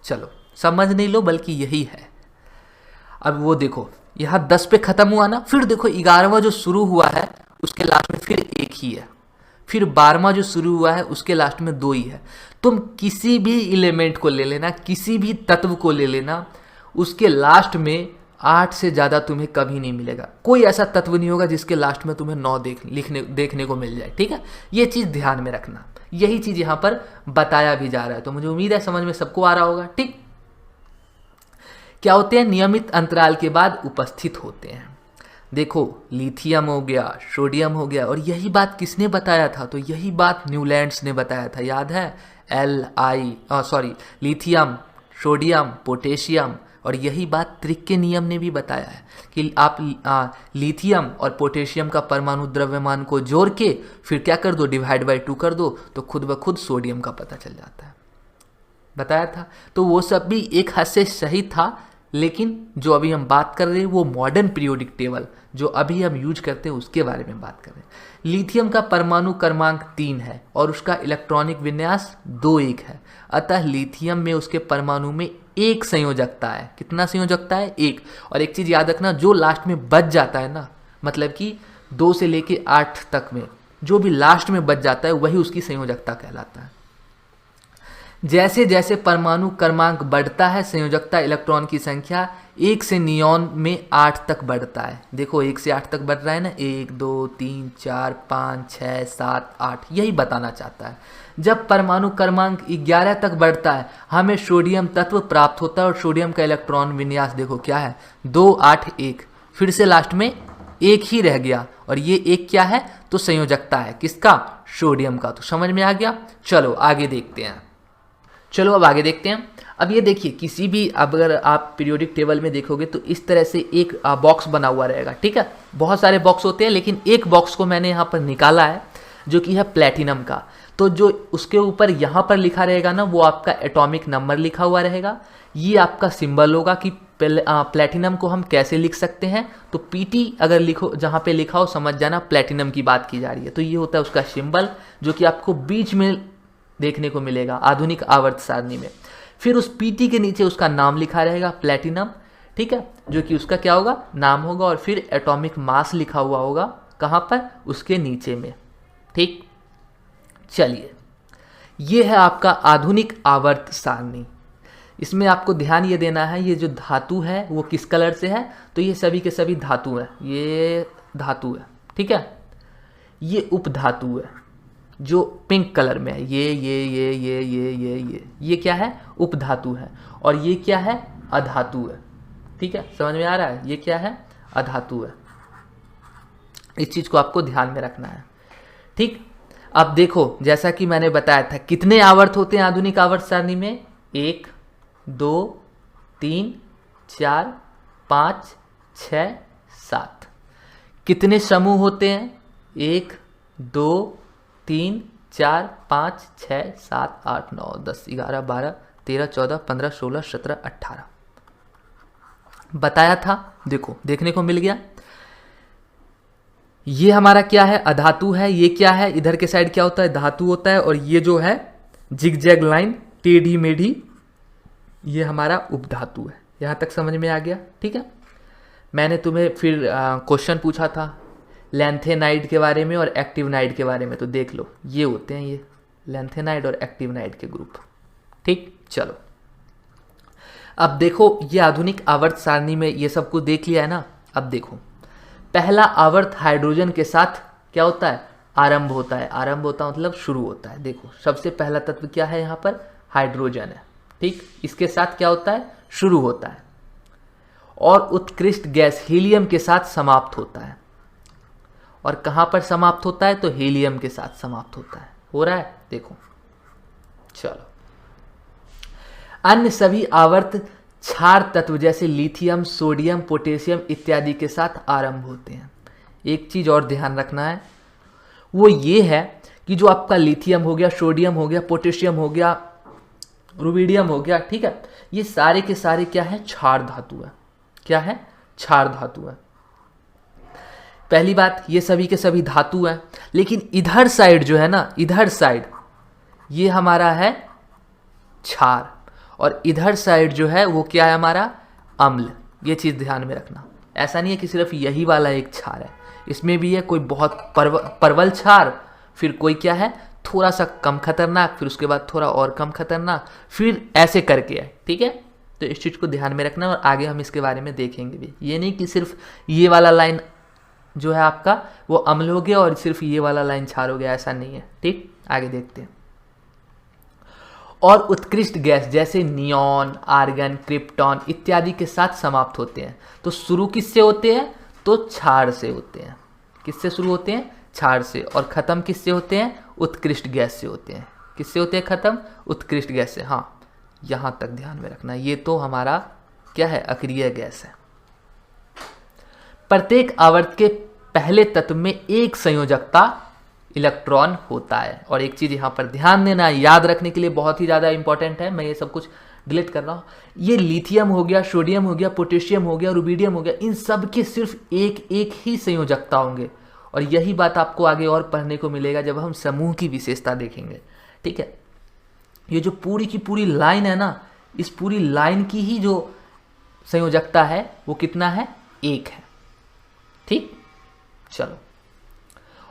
चलो समझ नहीं लो बल्कि यही है। अब वो देखो यहाँ 10 पे खत्म हुआ ना, फिर देखो 11वां जो शुरू हुआ है उसके लास्ट में फिर एक ही है, फिर 12वां जो शुरू हुआ है उसके लास्ट में 2 ही है। तुम किसी भी एलिमेंट को ले लेना, किसी भी तत्व को ले लेना, उसके लास्ट में 8 से ज़्यादा तुम्हें कभी नहीं मिलेगा। कोई ऐसा तत्व नहीं होगा जिसके लास्ट में तुम्हें 9 देखने को मिल जाए। ठीक है, ये चीज़ ध्यान में रखना, यही चीज़ यहाँ पर बताया भी जा रहा है। तो मुझे उम्मीद है समझ में सबको आ रहा होगा। ठीक, क्या होते हैं, नियमित अंतराल के बाद उपस्थित होते हैं। देखो लिथियम हो गया, सोडियम हो गया, और यही बात किसने बताया था, तो यही बात न्यूलैंड्स ने बताया था, याद है, लिथियम, सोडियम, पोटेशियम, और यही बात त्रिक के नियम ने भी बताया है कि आप लिथियम और पोटेशियम का परमाणु द्रव्यमान को जोड़ के फिर क्या कर दो, डिवाइड बाई 2 कर दो, तो खुद ब खुद सोडियम का पता चल जाता है, बताया था। तो वो सब भी एक हद से सही था, लेकिन जो अभी हम बात कर रहे हैं वो मॉडर्न पीरियोडिक टेबल जो अभी हम यूज करते हैं उसके बारे में बात कर रहे हैं। लिथियम का परमाणु क्रमांक 3 है और उसका इलेक्ट्रॉनिक विन्यास 2 1 है, अतः लिथियम में उसके परमाणु में 1 संयोजकता है। कितना संयोजकता है, 1। और एक चीज़ याद रखना, जो लास्ट में बच जाता है ना, मतलब कि 2 से लेके 8 तक में जो भी लास्ट में बच जाता है वही उसकी संयोजकता कहलाता है। जैसे जैसे परमाणु क्रमांक बढ़ता है, संयोजकता इलेक्ट्रॉन की संख्या 1 से नियॉन में 8 तक बढ़ता है। देखो 1 से 8 तक बढ़ रहा है ना, 1 2 3 4 5 6 7 8, यही बताना चाहता है। जब परमाणु क्रमांक 11 तक बढ़ता है हमें सोडियम तत्व प्राप्त होता है, और सोडियम का इलेक्ट्रॉन विन्यास देखो क्या है, 2 8 1, फिर से लास्ट में 1 ही रह गया, और ये 1 क्या है, तो संयोजकता है, किसका, सोडियम का। तो समझ में आ गया। चलो आगे देखते हैं। चलो अब आगे देखते हैं। अब ये देखिए, किसी भी अगर आप पीरियोडिक टेबल में देखोगे तो इस तरह से एक बॉक्स बना हुआ रहेगा। ठीक है, बहुत सारे बॉक्स होते हैं, लेकिन एक बॉक्स को मैंने यहाँ पर निकाला है जो कि है प्लेटिनम का। तो जो उसके ऊपर यहाँ पर लिखा रहेगा ना, वो आपका एटॉमिक नंबर लिखा हुआ रहेगा। ये आपका सिंबल होगा कि प्लेटिनम को हम कैसे लिख सकते हैं। तो पीटी अगर लिखो, जहाँ पे लिखा हो समझ जाना प्लेटिनम की बात की जा रही है। तो ये होता है उसका सिंबल, जो कि आपको बीच में देखने को मिलेगा आधुनिक आवर्त सारणी में। फिर उस पीटी के नीचे उसका नाम लिखा रहेगा प्लेटिनम, ठीक है, जो कि उसका क्या होगा, नाम होगा, और फिर एटॉमिक मास लिखा हुआ होगा कहाँ पर, उसके नीचे में। ठीक, चलिए ये है आपका आधुनिक आवर्त सारणी। इसमें आपको ध्यान ये देना है, ये जो धातु है वो किस कलर से है, तो ये सभी के सभी धातु है, ये धातु है। ठीक है, ये उपधातु है जो पिंक कलर में है, ये क्या है, उपधातु है, और ये क्या है, अधातु है। ठीक है, समझ में आ रहा है, ये क्या है, अधातु है। इस चीज को आपको ध्यान में रखना है। ठीक, अब देखो जैसा कि मैंने बताया था, कितने आवर्त होते हैं आधुनिक आवर्त सारणी में, 1 2 3 4 5 6 7। कितने समूह होते हैं, 1 2 3 4 5 6 7 8 9 10 11 12 13 14 15 16 17 18 बताया था। देखो देखने को मिल गया। ये हमारा क्या है, अधातु है। ये क्या है, इधर के साइड क्या होता है, धातु होता है। और ये जो है जिगजैग लाइन, टेढ़ी मेढ़ी, ये हमारा उपधातु है। यहां तक समझ में आ गया। ठीक है, मैंने तुम्हें फिर क्वेश्चन पूछा था लैंथेनाइड के बारे में और एक्टिवनाइड के बारे में, तो देख लो ये होते हैं ये लैंथेनाइड और एक्टिवनाइड के ग्रुप। ठीक, चलो अब देखो, ये आधुनिक आवर्त सारणी में ये सब कुछ देख लिया है ना। अब देखो, पहला आवर्त हाइड्रोजन के साथ क्या होता है, आरंभ होता है। आरंभ होता मतलब शुरू होता है। देखो सबसे पहला तत्व क्या है, यहाँ पर हाइड्रोजन है। ठीक, इसके साथ क्या होता है, शुरू होता है, और उत्कृष्ट गैस हीलियम के साथ समाप्त होता है। और कहां पर समाप्त होता है, तो हीलियम के साथ समाप्त होता है। हो रहा है, देखो। चलो, अन्य सभी आवर्त क्षार तत्व जैसे लिथियम, सोडियम, पोटेशियम इत्यादि के साथ आरंभ होते हैं। एक चीज और ध्यान रखना है, वो ये है कि जो आपका लिथियम हो गया, सोडियम हो गया, पोटेशियम हो गया, रुबिडियम हो गया, ठीक है। ये सारे के सारे क्या है, क्षार धातु है। क्या है, क्षार धातु है। पहली बात, ये सभी के सभी धातु हैं, लेकिन इधर साइड जो है ना, इधर साइड ये हमारा है क्षार, और इधर साइड जो है वो क्या है हमारा, अम्ल। ये चीज़ ध्यान में रखना। ऐसा नहीं है कि सिर्फ यही वाला एक क्षार है, इसमें भी है कोई बहुत प्रबल क्षार, फिर कोई क्या है थोड़ा सा कम खतरनाक, फिर उसके बाद थोड़ा और कम खतरनाक, फिर ऐसे करके है, ठीक है। तो इस चीज़ को ध्यान में रखना, और आगे हम इसके बारे में देखेंगे भी। ये नहीं कि सिर्फ ये वाला लाइन जो है आपका वो अम्ल हो गया और सिर्फ ये वाला लाइन क्षार हो गया, ऐसा नहीं है, ठीक। आगे देखते हैं। और उत्कृष्ट गैस जैसे नियॉन, आर्गन, क्रिप्टॉन इत्यादि के साथ समाप्त होते हैं। तो शुरू किससे होते हैं, तो क्षार से होते हैं। किससे शुरू होते हैं, क्षार से, और खत्म किससे होते हैं, उत्कृष्ट गैस से होते हैं। किससे होते हैं खत्म, उत्कृष्ट गैस से। हाँ, यहाँ तक ध्यान में रखना। ये तो हमारा क्या है, अक्रिय गैस है। प्रत्येक आवर्त के पहले तत्व में एक संयोजकता इलेक्ट्रॉन होता है। और एक चीज़ यहाँ पर ध्यान देना, याद रखने के लिए बहुत ही ज़्यादा इंपॉर्टेंट है, मैं ये सब कुछ डिलीट कर रहा हूँ। ये लिथियम हो गया, सोडियम हो गया, पोटेशियम हो गया, रुबिडियम हो गया, इन सब के सिर्फ एक एक ही संयोजकता होंगे। और यही बात आपको आगे और पढ़ने को मिलेगा जब हम समूह की विशेषता देखेंगे, ठीक है। ये जो पूरी की पूरी लाइन है ना, इस पूरी लाइन की ही जो संयोजकता है वो कितना है, एक है, ठीक। चलो,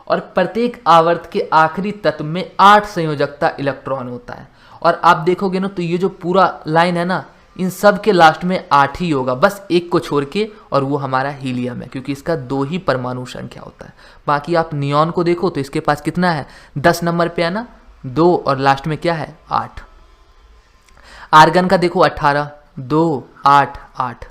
और प्रत्येक आवर्त के आखिरी तत्व में 8 संयोजकता इलेक्ट्रॉन होता है। और आप देखोगे ना, तो ये जो पूरा लाइन है ना, इन सब के लास्ट में 8 ही होगा, बस एक को छोड़ के, और वो हमारा हीलियम है, क्योंकि इसका 2 ही परमाणु संख्या होता है। बाकी आप नियॉन को देखो तो इसके पास कितना है, 10 नंबर पे है ना, 2, और लास्ट में क्या है, 8। आर्गन का देखो 18, 2, 8, 8,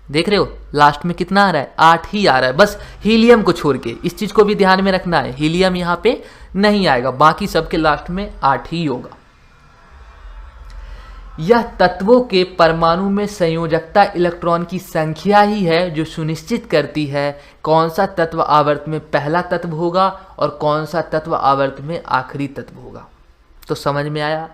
देख रहे हो, लास्ट में कितना आ रहा है, 8 ही आ रहा है, बस हीलियम को छोड़ के। इस चीज को भी ध्यान में रखना है, हीलियम यहाँ पे नहीं आएगा, बाकी सबके लास्ट में 8 ही होगा। यह तत्वों के परमाणु में संयोजकता इलेक्ट्रॉन की संख्या ही है जो सुनिश्चित करती है कौन सा तत्व आवर्त में पहला तत्व होगा और कौन सा तत्व आवर्त में आखिरी तत्व होगा। तो समझ में आया,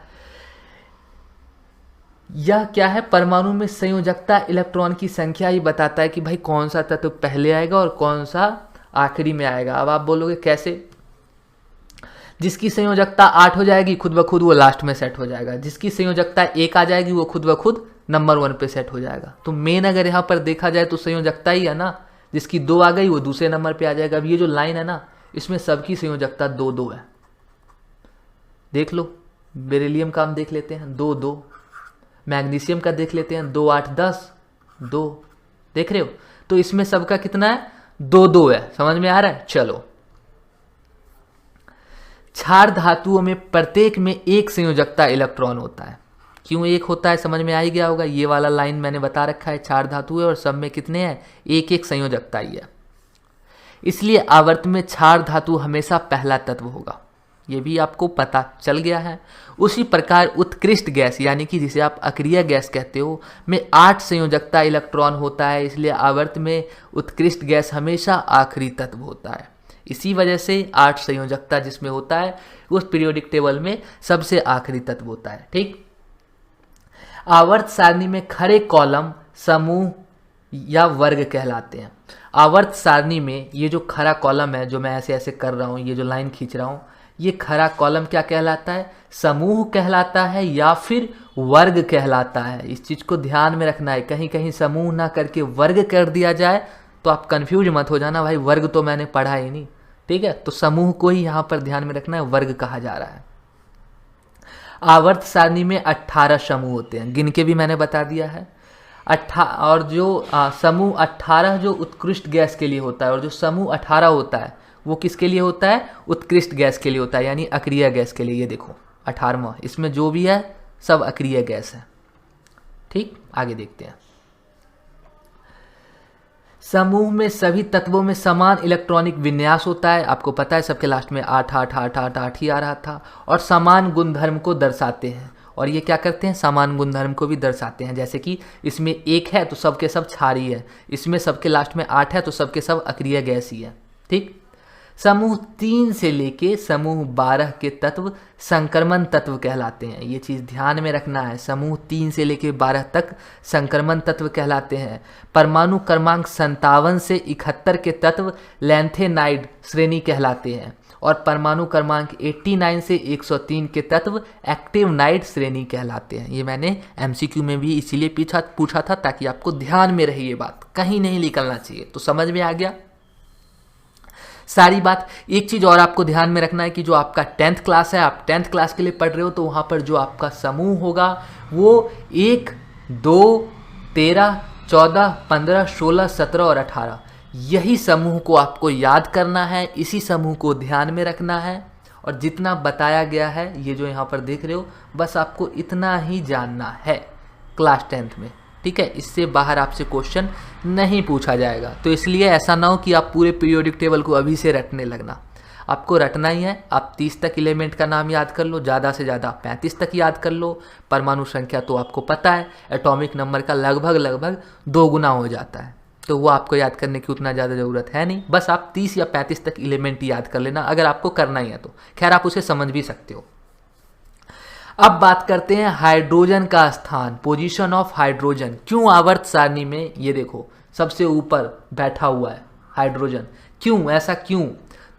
यह क्या है, परमाणु में संयोजकता इलेक्ट्रॉन की संख्या ही बताता है कि भाई कौन सा तत्व पहले आएगा और कौन सा आखिरी में आएगा। अब आप बोलोगे कैसे, जिसकी संयोजकता 8 हो जाएगी खुद ब खुद वो लास्ट में सेट हो जाएगा, जिसकी संयोजकता 1 आ जाएगी वो खुद ब खुद नंबर 1 पे सेट हो जाएगा। तो मेन अगर यहाँ पर देखा जाए तो संयोजकता ही है ना, जिसकी 2 आ गई वो दूसरे नंबर पे आ जाएगा। अब ये जो लाइन है ना, इसमें सबकी संयोजकता 2-2 है। देख लो, बेरिलियम का हम देख लेते हैं 2-2, मैग्नीशियम का देख लेते हैं 2, 8, 10, 2, देख रहे हो। तो इसमें सबका कितना है, 2-2 है। समझ में आ रहा है। चलो, क्षार धातुओं में प्रत्येक में एक संयोजकता इलेक्ट्रॉन होता है। क्यों एक होता है समझ में आ ही गया होगा, ये वाला लाइन मैंने बता रखा है, क्षार धातु है और सब में कितने हैं, एक एक संयोजकता ही है। इसलिए आवर्त में क्षार धातु हमेशा पहला तत्व होगा, ये भी आपको पता चल गया है। उसी प्रकार उत्कृष्ट गैस यानी कि जिसे आप अक्रिय गैस कहते हो में 8 संयोजकता इलेक्ट्रॉन होता है, इसलिए आवर्त में उत्कृष्ट गैस हमेशा आखिरी तत्व होता है। इसी वजह से 8 संयोजकता जिसमें होता है उस पीरियोडिक टेबल में सबसे आखिरी तत्व होता है, ठीक। आवर्त सारणी में खड़े कॉलम समूह या वर्ग कहलाते हैं। आवर्त सारणी में ये जो खड़ा कॉलम है, जो मैं ऐसे ऐसे कर रहा हूँ, ये जो लाइन खींच रहा हूँ, ये खड़ा कॉलम क्या कहलाता है, समूह कहलाता है या फिर वर्ग कहलाता है। इस चीज को ध्यान में रखना है, कहीं कहीं समूह ना करके वर्ग कर दिया जाए तो आप कंफ्यूज मत हो जाना, भाई वर्ग तो मैंने पढ़ा ही नहीं, ठीक है। तो समूह को ही यहाँ पर ध्यान में रखना है, वर्ग कहा जा रहा है। आवर्त सारणी में 18 समूह होते हैं, गिन के भी मैंने बता दिया है। और जो समूह 18 जो उत्कृष्ट गैस के लिए होता है, और जो समूह 18 होता है वो किसके लिए होता है, उत्कृष्ट गैस के लिए होता है, यानी अक्रिय गैस के लिए। ये देखो 18वां, इसमें जो भी है सब अक्रिय गैस है, ठीक। आगे देखते हैं। समूह में सभी तत्वों में समान इलेक्ट्रॉनिक विन्यास होता है, आपको पता है सबके लास्ट में 8 8 8 8 8 ही आ रहा था, और समान गुणधर्म को दर्शाते हैं। और ये क्या करते हैं, समान गुणधर्म को भी दर्शाते हैं। जैसे कि इसमें 1 है तो सबके सब क्षारीय है, इसमें सबके लास्ट में 8 है तो सबके सब अक्रिय गैस ही है, ठीक। समूह 3 से लेके समूह 12 के तत्व संक्रमण तत्व कहलाते हैं। ये चीज़ ध्यान में रखना है, समूह 3 से लेके 12 तक संक्रमण तत्व कहलाते हैं। परमाणु क्रमांक 57 से 71 के तत्व लैंथेनाइड श्रेणी कहलाते हैं और परमाणु क्रमांक 89 से 103 के तत्व एक्टिवनाइड श्रेणी कहलाते हैं। ये मैंने MCQ में भी इसीलिए पूछा था ताकि आपको ध्यान में रहे, ये बात कहीं नहीं निकलना चाहिए। तो समझ में आ गया सारी बात। एक चीज़ और आपको ध्यान में रखना है कि जो आपका 10th क्लास है, आप 10th क्लास के लिए पढ़ रहे हो, तो वहाँ पर जो आपका समूह होगा वो 1, 2, 13, 14, 15, 16, 17 और 18, यही समूह को आपको याद करना है, इसी समूह को ध्यान में रखना है। और जितना बताया गया है, ये जो यहाँ पर देख रहे हो, बस आपको इतना ही जानना है क्लास 10th में, ठीक है। इससे बाहर आपसे क्वेश्चन नहीं पूछा जाएगा। तो इसलिए ऐसा ना हो कि आप पूरे पीरियोडिक टेबल को अभी से रटने लगना, आपको रटना ही है। आप 30 तक एलिमेंट का नाम याद कर लो, ज़्यादा से ज़्यादा 35 तक याद कर लो। परमाणु संख्या तो आपको पता है, एटॉमिक नंबर का लगभग 2 गुना हो जाता है, तो वो आपको याद करने की उतना ज़्यादा ज़रूरत है नहीं। बस आप 30 या 35 तक एलिमेंट याद कर लेना अगर आपको करना ही है तो। खैर आप उसे समझ भी सकते हो। अब बात करते हैं हाइड्रोजन का स्थान, पोजीशन ऑफ हाइड्रोजन। क्यों आवर्त सारणी में ये देखो सबसे ऊपर बैठा हुआ है हाइड्रोजन, क्यों, ऐसा क्यों?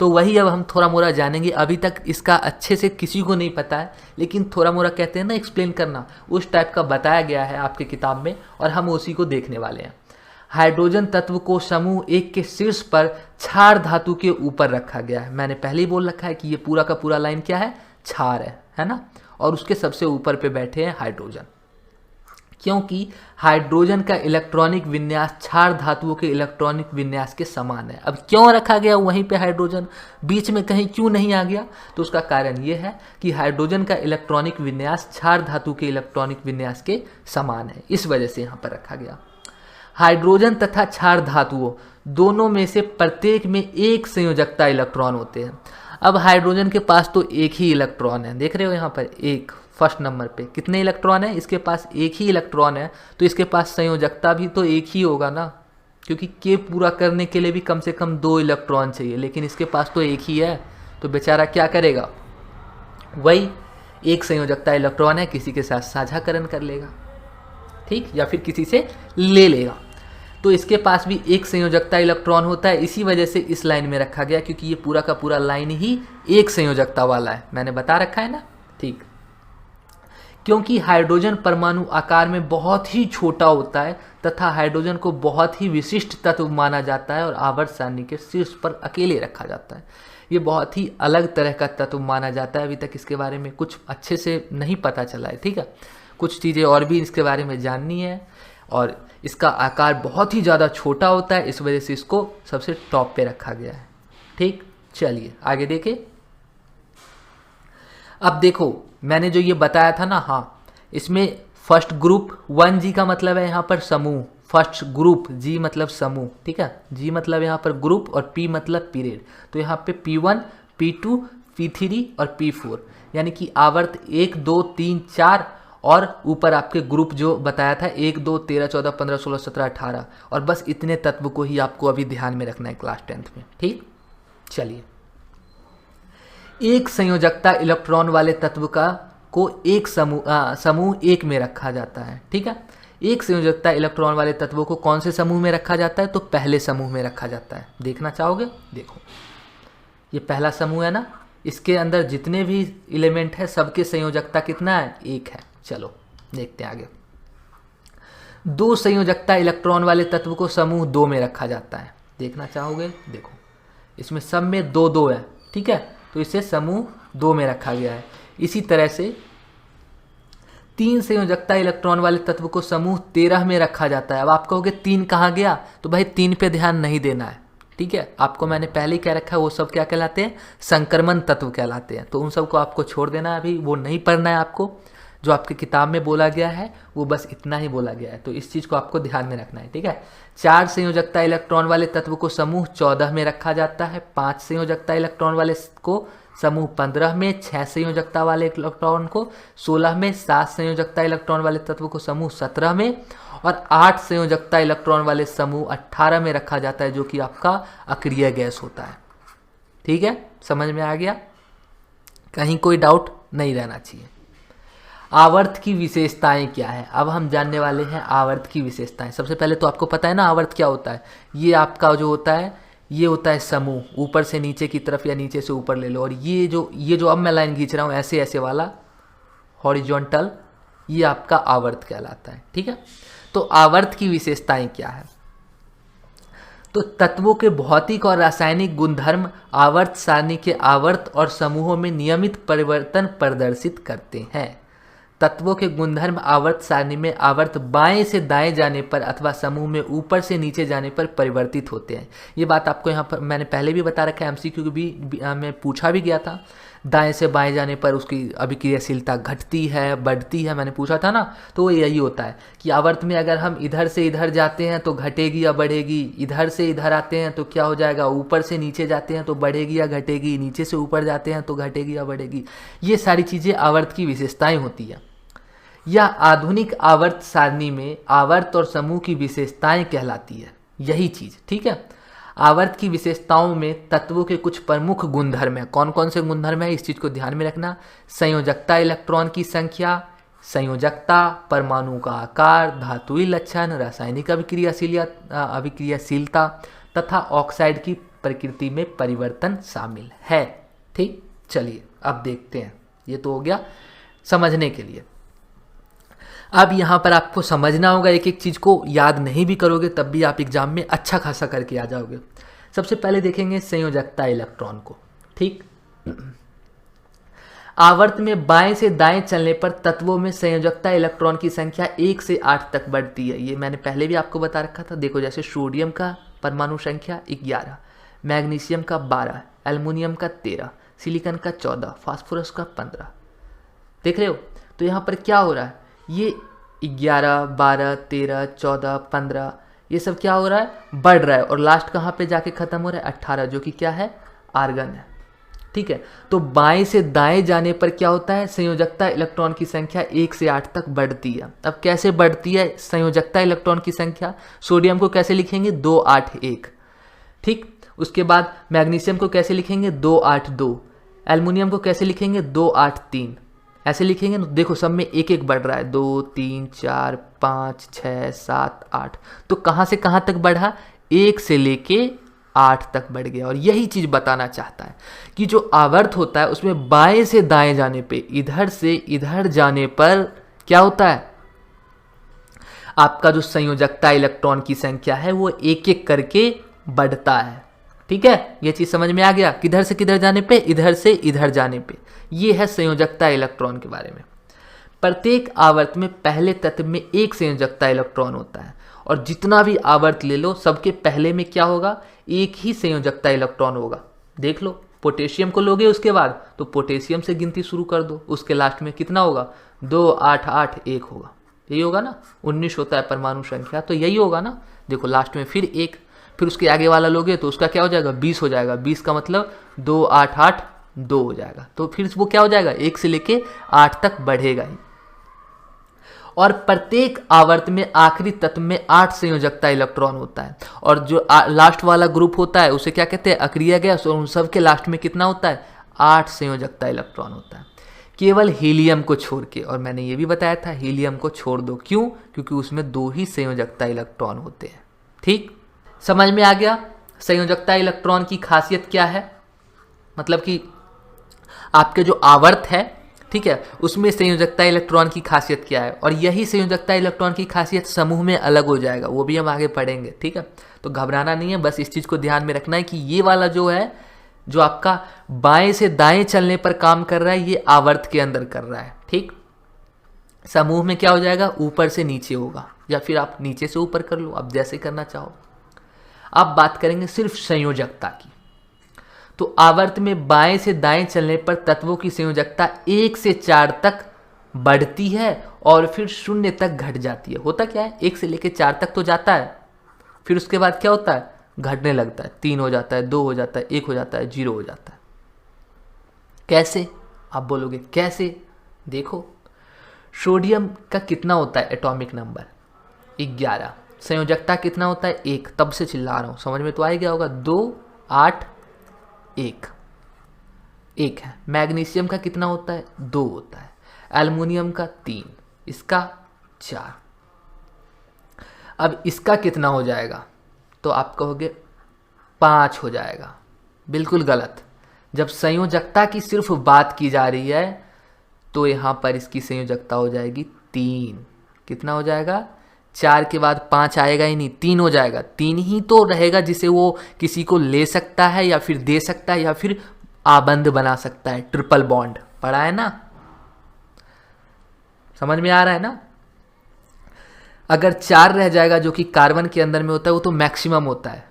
तो वही अब हम थोड़ा मोड़ा जानेंगे। अभी तक इसका अच्छे से किसी को नहीं पता है, लेकिन थोड़ा मोड़ा कहते हैं ना एक्सप्लेन करना, उस टाइप का बताया गया है आपके किताब में और हम उसी को देखने वाले हैं। हाइड्रोजन तत्व को समूह 1 के शीर्ष पर क्षार धातु के ऊपर रखा गया है। मैंने पहले ही बोल रखा है कि ये पूरा का पूरा लाइन क्या है, क्षार है ना, और उसके सबसे ऊपर पे बैठे हैं हाइड्रोजन, क्योंकि हाइड्रोजन का इलेक्ट्रॉनिक विन्यास क्षार धातुओं के इलेक्ट्रॉनिक विन्यास के समान है। अब क्यों रखा गया वहीं पे हाइड्रोजन, बीच में कहीं क्यों नहीं आ गया? तो उसका कारण ये है कि हाइड्रोजन का इलेक्ट्रॉनिक विन्यास क्षार धातु के इलेक्ट्रॉनिक विन्यास के समान है, इस वजह से यहाँ पर रखा गया। हाइड्रोजन तथा क्षार धातुओं दोनों में से प्रत्येक में एक संयोजकता इलेक्ट्रॉन होते हैं। अब हाइड्रोजन के पास तो एक ही इलेक्ट्रॉन है, देख रहे हो यहाँ पर एक, फर्स्ट नंबर पे कितने इलेक्ट्रॉन है, इसके पास एक ही इलेक्ट्रॉन है, तो इसके पास संयोजकता भी तो एक ही होगा ना, क्योंकि के पूरा करने के लिए भी कम से कम 2 इलेक्ट्रॉन चाहिए, लेकिन इसके पास तो एक ही है, तो बेचारा क्या करेगा, वही एक संयोजकता इलेक्ट्रॉन है, किसी के साथ साझाकरण कर लेगा, ठीक, या फिर किसी से ले लेगा। तो इसके पास भी एक संयोजकता इलेक्ट्रॉन होता है, इसी वजह से इस लाइन में रखा गया, क्योंकि ये पूरा का पूरा लाइन ही एक संयोजकता वाला है, मैंने बता रखा है ना, ठीक। क्योंकि हाइड्रोजन परमाणु आकार में बहुत ही छोटा होता है तथा हाइड्रोजन को बहुत ही विशिष्ट तत्व माना जाता है और आवर्त सारणी के शीर्ष पर अकेले रखा जाता है। ये बहुत ही अलग तरह का तत्व माना जाता है, अभी तक इसके बारे में कुछ अच्छे से नहीं पता चला है, ठीक है। कुछ चीज़ें और भी इसके बारे में जाननी है, और इसका आकार बहुत ही ज़्यादा छोटा होता है, इस वजह से इसको सबसे टॉप पे रखा गया है, ठीक। चलिए आगे देखें। अब देखो मैंने जो ये बताया था ना, हाँ, इसमें फर्स्ट ग्रुप 1G का मतलब है यहाँ पर समूह, फर्स्ट ग्रुप, G मतलब समूह, ठीक है, G मतलब यहाँ पर ग्रुप और P मतलब पीरियड। तो यहाँ पे P1, P2, P3 और P4, यानी कि आवर्त 1, 2, 3, 4 और ऊपर आपके ग्रुप जो बताया था 1, 2, 13, 14, 15, 16, 17, 18, और बस इतने तत्व को ही आपको अभी ध्यान में रखना है क्लास 10th में, ठीक। चलिए, एक संयोजकता इलेक्ट्रॉन वाले तत्व का को एक समूह 1 में रखा जाता है, ठीक है। एक संयोजकता इलेक्ट्रॉन वाले तत्वों को कौन से समूह में रखा जाता है? तो पहले समूह में रखा जाता है। देखना चाहोगे? देखो ये पहला समूह है ना, इसके अंदर जितने भी एलिमेंट है सबके संयोजकता कितना है? 1 है। चलो देखते हैं आगे। 2 संयोजकता इलेक्ट्रॉन वाले तत्व को समूह 2 में रखा जाता है। देखना चाहोगे? देखो इसमें सब में 2-2 है, ठीक है, तो इसे समूह 2 में रखा गया है। इसी तरह से 3 संयोजकता इलेक्ट्रॉन वाले तत्व को समूह 13 में रखा जाता है। अब आप कहोगे 3 कहाँ गया? तो भाई 3 पे ध्यान नहीं देना है, ठीक है। आपको मैंने पहले ही कह रखा है वो सब क्या कहलाते हैं? संक्रमण तत्व कहलाते हैं। तो उन सब को आपको छोड़ देना है, अभी वो नहीं पढ़ना है आपको। जो आपकी किताब में बोला गया है वो बस इतना ही बोला गया है, तो इस चीज़ को आपको ध्यान में रखना है, ठीक है। 4 संयोजकता इलेक्ट्रॉन वाले तत्व को समूह 14 में रखा जाता है। 5 संयोजकता इलेक्ट्रॉन वाले को समूह 15 में, 6 संयोजकता वाले इलेक्ट्रॉन को 16 में, 7 संयोजकता इलेक्ट्रॉन वाले तत्व को समूह 17 में और 8 संयोजकता इलेक्ट्रॉन वाले समूह 18 में रखा जाता है, जो कि आपका अक्रिय गैस होता है, ठीक है, समझ में आ गया, कहीं कोई डाउट नहीं रहना चाहिए। आवर्त की विशेषताएं क्या है, अब हम जानने वाले हैं आवर्त की विशेषताएं। सबसे पहले तो आपको पता है ना आवर्त क्या होता है, ये आपका जो होता है ये होता है समूह, ऊपर से नीचे की तरफ या नीचे से ऊपर ले लो, और ये जो अब मैं लाइन खींच रहा हूँ ऐसे ऐसे वाला हॉरिजॉन्टल, ये आपका आवर्त कहलाता है। ठीक है, तो आवर्त की विशेषताएं क्या है, तो तत्वों के भौतिक और रासायनिक गुणधर्म आवर्त सारणी के आवर्त और समूहों में नियमित परिवर्तन प्रदर्शित करते हैं। तत्वों के गुणधर्म आवर्त सारणी में आवर्त बाएं से दाएं जाने पर अथवा समूह में ऊपर से नीचे जाने पर परिवर्तित होते हैं। ये बात आपको यहाँ पर मैंने पहले भी बता रखा है, एमसीक्यू भी में पूछा भी गया था। दाएं से बाएं जाने पर उसकी अभिक्रियाशीलता घटती है, बढ़ती है, मैंने पूछा था ना। तो वो यही होता है कि आवर्त में अगर हम इधर से इधर जाते हैं तो घटेगी या बढ़ेगी, इधर से इधर आते हैं तो क्या हो जाएगा, ऊपर से नीचे जाते हैं तो बढ़ेगी या घटेगी, नीचे से ऊपर जाते हैं तो घटेगी या बढ़ेगी। ये सारी चीज़ें आवर्त की विशेषताएं होती है। यह आधुनिक आवर्त सारणी में आवर्त और समूह की विशेषताएं कहलाती है, यही चीज़। ठीक है, आवर्त की विशेषताओं में तत्वों के कुछ प्रमुख गुणधर्म हैं। कौन कौन से गुणधर्म है, इस चीज़ को ध्यान में रखना। संयोजकता, इलेक्ट्रॉन की संख्या, संयोजकता, परमाणु का आकार, धातुई लक्षण, रासायनिक अभिक्रियाशीलता तथा ऑक्साइड की प्रकृति में परिवर्तन शामिल है। ठीक, चलिए अब देखते हैं। ये तो हो गया समझने के लिए। अब यहाँ पर आपको समझना होगा, एक एक चीज़ को याद नहीं भी करोगे तब भी आप एग्जाम में अच्छा खासा करके आ जाओगे। सबसे पहले देखेंगे संयोजकता इलेक्ट्रॉन को। ठीक, आवर्त में बाएं से दाएं चलने पर तत्वों में संयोजकता इलेक्ट्रॉन की संख्या 1 से 8 तक बढ़ती है। ये मैंने पहले भी आपको बता रखा था। देखो, जैसे सोडियम का परमाणु संख्या 11, मैग्नीशियम का 12, एल्युमिनियम का 13, सिलिकॉन का 14, फास्फोरस का 15। देख रहे हो, तो यहाँ पर क्या हो रहा है, ये 11, 12, 13, 14, 15 ये सब क्या हो रहा है, बढ़ रहा है, और लास्ट कहाँ पे जाके ख़त्म हो रहा है, 18, जो कि क्या है, आर्गन है। ठीक है, तो बाएं से दाएं जाने पर क्या होता है, संयोजकता इलेक्ट्रॉन की संख्या 1 से 8 तक बढ़ती है। अब कैसे बढ़ती है संयोजकता इलेक्ट्रॉन की संख्या, सोडियम को कैसे लिखेंगे, 2, 8, 1। ठीक, उसके बाद मैग्नीशियम को कैसे लिखेंगे, 2, 8, 2। एल्युमिनियम को कैसे लिखेंगे, 2, 8, 3। ऐसे लिखेंगे ना, देखो सब में एक एक बढ़ रहा है, 2, 3, 4, 5, 6, 7, 8। तो कहाँ से कहाँ तक बढ़ा, 1 से लेके 8 तक बढ़ गया। और यही चीज़ बताना चाहता है कि जो आवर्त होता है उसमें बाएं से दाएं जाने पे, इधर से इधर जाने पर क्या होता है, आपका जो संयोजकता इलेक्ट्रॉन की संख्या है वो एक एक करके बढ़ता है। ठीक है, ये चीज़ समझ में आ गया, किधर से किधर जाने पे, इधर से इधर जाने पे। ये है संयोजकता इलेक्ट्रॉन के बारे में। प्रत्येक आवर्त में पहले तत्व में एक संयोजकता इलेक्ट्रॉन होता है, और जितना भी आवर्त ले लो सबके पहले में क्या होगा, एक ही संयोजकता इलेक्ट्रॉन होगा। देख लो, पोटेशियम को लोगे उसके बाद तो पोटेशियम से गिनती शुरू कर दो, उसके लास्ट में कितना होगा, 2, 8, 8, 1 होगा। यही होगा ना, 19 होता है परमाणु संख्या, तो यही होगा ना। देखो लास्ट में फिर 1, फिर उसके आगे वाला लोगे तो उसका क्या हो जाएगा, 20 हो जाएगा। 20 का मतलब 2, 8, 8, 2 हो जाएगा। तो फिर वो क्या हो जाएगा, 1 से लेके 8 तक बढ़ेगा ही। और प्रत्येक आवर्त में आखिरी तत्व में 8 संयोजकता इलेक्ट्रॉन होता है, और जो लास्ट वाला ग्रुप होता है उसे क्या कहते हैं, अक्रिय गैस। और उन सब के लास्ट में कितना होता है, 8 संयोजकता इलेक्ट्रॉन होता है, केवल हीलियम को छोड़ के। और मैंने ये भी बताया था हीलियम को छोड़ दो, क्यों, क्योंकि उसमें 2 ही संयोजकता इलेक्ट्रॉन होते हैं। ठीक, समझ में आ गया संयोजकता इलेक्ट्रॉन की खासियत क्या है, मतलब कि आपके जो आवर्त है, ठीक है, उसमें संयोजकता इलेक्ट्रॉन की खासियत क्या है। और यही संयोजकता इलेक्ट्रॉन की खासियत समूह में अलग हो जाएगा, वो भी हम आगे पढ़ेंगे। ठीक है, तो घबराना नहीं है, बस इस चीज़ को ध्यान में रखना है कि ये वाला जो है, जो आपका बाएं से दाएं चलने पर काम कर रहा है, ये आवर्त के अंदर कर रहा है। ठीक, समूह में क्या हो जाएगा, ऊपर से नीचे होगा, या फिर आप नीचे से ऊपर कर लो, आप जैसे करना चाहो। अब बात करेंगे सिर्फ संयोजकता की। तो आवर्त में बाएं से दाएं चलने पर तत्वों की संयोजकता 1 से 4 तक बढ़ती है और फिर 0 तक घट जाती है। होता क्या है, 1 से लेकर 4 तक तो जाता है, फिर उसके बाद क्या होता है, घटने लगता है, 3 हो जाता है, 2 हो जाता है, 1 हो जाता है, 0 हो जाता है। कैसे, आप बोलोगे कैसे, देखो सोडियम का कितना होता है एटॉमिक नंबर, 11। संयोजकता कितना होता है, 1। तब से चिल्ला रहा हूँ, समझ में तो आ ही गया होगा, 2, 8, 1। 1 है। मैग्नीशियम का कितना होता है? 2 होता है। एल्युमिनियम का 3, इसका 4। अब इसका कितना हो जाएगा? तो आप कहोगे 5 हो जाएगा। बिल्कुल गलत। जब संयोजकता की सिर्फ बात की जा रही है तो यहाँ पर इसकी संयोजकता हो जाएगी 3। कितना हो जाएगा? 4 के बाद 5 आएगा ही नहीं, 3 हो जाएगा। 3 ही तो रहेगा जिसे वो किसी को ले सकता है या फिर दे सकता है या फिर आबंध बना सकता है। ट्रिपल बॉन्ड पढ़ा है ना? समझ में आ रहा है ना? अगर 4 रह जाएगा जो कि कार्बन के अंदर में होता है, वो तो मैक्सिमम होता है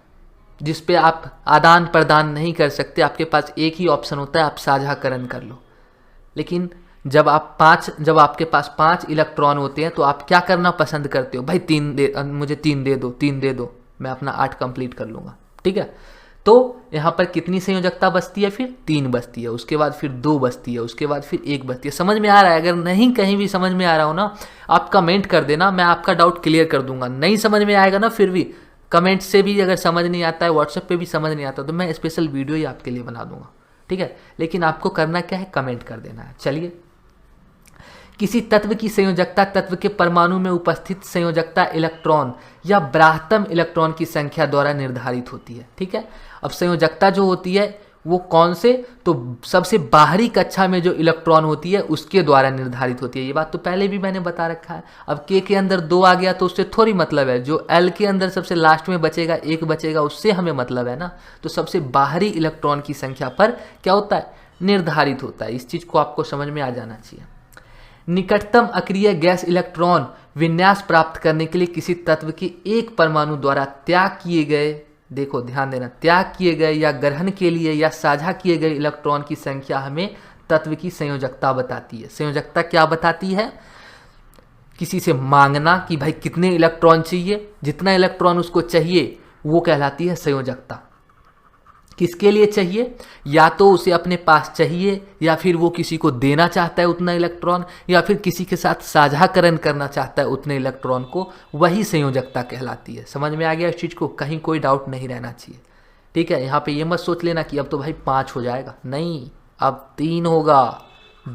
जिस पे आप आदान प्रदान नहीं कर सकते। आपके पास एक ही ऑप्शन होता है, आप साझाकरण कर लो। लेकिन जब आपके पास 5 इलेक्ट्रॉन होते हैं तो आप क्या करना पसंद करते हो? भाई मुझे 3 दे दो, मैं अपना 8 कंप्लीट कर लूँगा। ठीक है, तो यहाँ पर कितनी संयोजकता बचती है? फिर 3 बचती है, उसके बाद फिर 2 बचती है, उसके बाद फिर 1 बचती है। समझ में आ रहा है? अगर नहीं कहीं भी समझ में आ रहा हो ना, आप कमेंट कर देना, मैं आपका डाउट क्लियर कर दूंगा। नहीं समझ में आएगा ना, फिर भी कमेंट से भी अगर समझ नहीं आता है, व्हाट्सएप पे भी समझ नहीं आता, तो मैं स्पेशल वीडियो ही आपके लिए बना दूंगा। ठीक है, लेकिन आपको करना क्या है? कमेंट कर देना है। चलिए, किसी तत्व की संयोजकता तत्व के परमाणु में उपस्थित संयोजकता इलेक्ट्रॉन या ब्राह्मतम इलेक्ट्रॉन की संख्या द्वारा निर्धारित होती है। ठीक है, अब संयोजकता जो होती है वो कौन से? तो सबसे बाहरी कक्षा में जो इलेक्ट्रॉन होती है उसके द्वारा निर्धारित होती है। ये बात तो पहले भी मैंने बता रखा है। अब के अंदर 2 आ गया तो उससे थोड़ी मतलब है। जो एल के अंदर सबसे लास्ट में बचेगा, 1 बचेगा, उससे हमें मतलब है ना। तो सबसे बाहरी इलेक्ट्रॉन की संख्या पर क्या होता है? निर्धारित होता है। इस चीज को आपको समझ में आ जाना चाहिए। निकटतम अक्रिय गैस इलेक्ट्रॉन विन्यास प्राप्त करने के लिए किसी तत्व के एक परमाणु द्वारा त्याग किए गए, देखो ध्यान देना, त्याग किए गए या ग्रहण के लिए या साझा किए गए इलेक्ट्रॉन की संख्या हमें तत्व की संयोजकता बताती है। संयोजकता क्या बताती है? किसी से मांगना कि भाई कितने इलेक्ट्रॉन चाहिए, जितना इलेक्ट्रॉन उसको चाहिए वो कहलाती है संयोजकता। किसके लिए चाहिए? या तो उसे अपने पास चाहिए, या फिर वो किसी को देना चाहता है उतना इलेक्ट्रॉन, या फिर किसी के साथ साझाकरण करना चाहता है उतने इलेक्ट्रॉन को, वही संयोजकता कहलाती है। समझ में आ गया इस चीज़ को? कहीं कोई डाउट नहीं रहना चाहिए। ठीक है, यहाँ पे ये मत सोच लेना कि अब तो भाई 5 हो जाएगा। नहीं, अब 3 होगा,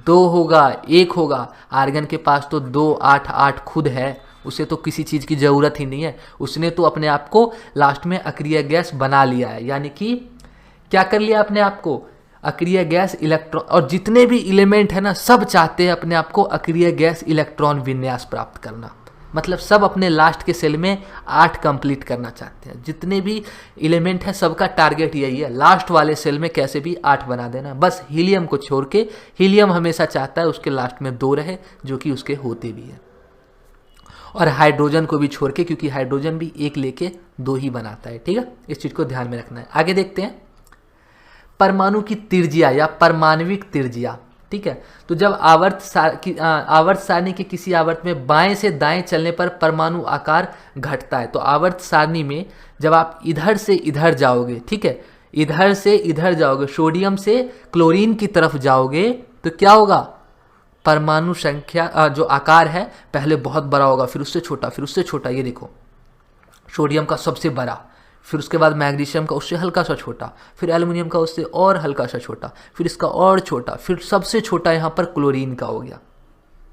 2 होगा, 1 होगा। आर्गन के पास तो 2, 8, 8 खुद है, उसे तो किसी चीज़ की ज़रूरत ही नहीं है। उसने तो अपने आप को लास्ट में अक्रिय गैस बना लिया है, यानी कि क्या कर लिया अपने आप को? अक्रिय गैस इलेक्ट्रॉन। और जितने भी एलिमेंट है ना, सब चाहते हैं अपने आप को अक्रिय गैस इलेक्ट्रॉन विन्यास प्राप्त करना। मतलब सब अपने लास्ट के सेल में 8 कंप्लीट करना चाहते हैं। जितने भी एलिमेंट है सबका टारगेट यही है, लास्ट वाले सेल में कैसे भी 8 बना देना। बस हीलियम को छोड़ के, हीलियम हमेशा चाहता है उसके लास्ट में 2 रहे, जो कि उसके होते भी है। और हाइड्रोजन को भी छोड़ के, क्योंकि हाइड्रोजन भी 1 लेके 2 ही बनाता है। ठीक है, इस चीज को ध्यान में रखना है। आगे देखते हैं परमाणु की त्रिज्या या परमाणविक त्रिज्या। ठीक है, तो जब आवर्त सारणी के किसी आवर्त में बाएं से दाएं चलने पर परमाणु आकार घटता है। तो आवर्त सारणी में जब आप इधर से इधर जाओगे, ठीक है, इधर से इधर जाओगे, सोडियम से क्लोरीन की तरफ जाओगे, तो क्या होगा? परमाणु संख्या जो आकार है पहले बहुत बड़ा होगा, फिर उससे छोटा, फिर उससे छोटा। ये देखो, सोडियम का सबसे बड़ा, फिर उसके बाद मैग्नीशियम का उससे हल्का सा छोटा, फिर एल्युमिनियम का उससे और हल्का सा छोटा, फिर इसका और छोटा, फिर सबसे छोटा यहाँ पर क्लोरीन का हो गया।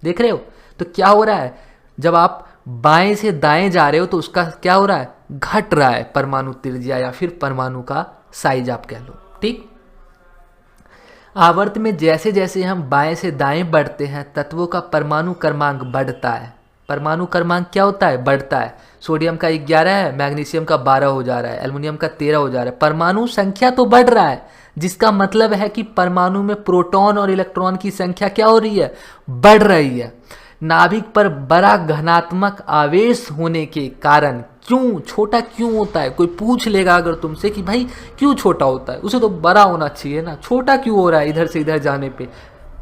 देख रहे हो? तो क्या हो रहा है? जब आप बाएं से दाएं जा रहे हो तो उसका क्या हो रहा है? घट रहा है परमाणु त्रिज्या या फिर परमाणु का साइज आप कह लो। ठीक, आवर्त में जैसे जैसे हम बाएं से दाएं बढ़ते हैं तत्वों का परमाणु क्रमांक बढ़ता है। परमाणु क्रमांक क्या होता है? बढ़ता है। सोडियम का 11 है, मैग्नीशियम का 12 हो जा रहा है, एल्युमिनियम का 13 हो जा रहा है। परमाणु संख्या तो बढ़ रहा है, जिसका मतलब है कि परमाणु में प्रोटॉन और इलेक्ट्रॉन की संख्या क्या हो रही है? बढ़ रही है। नाभिक पर बड़ा घनात्मक आवेश होने के कारण क्यों छोटा क्यों होता है? कोई पूछ लेगा अगर तुमसे कि भाई क्यों छोटा होता है, उसे तो बड़ा होना चाहिए ना, छोटा क्यों हो रहा है इधर से इधर जाने पे?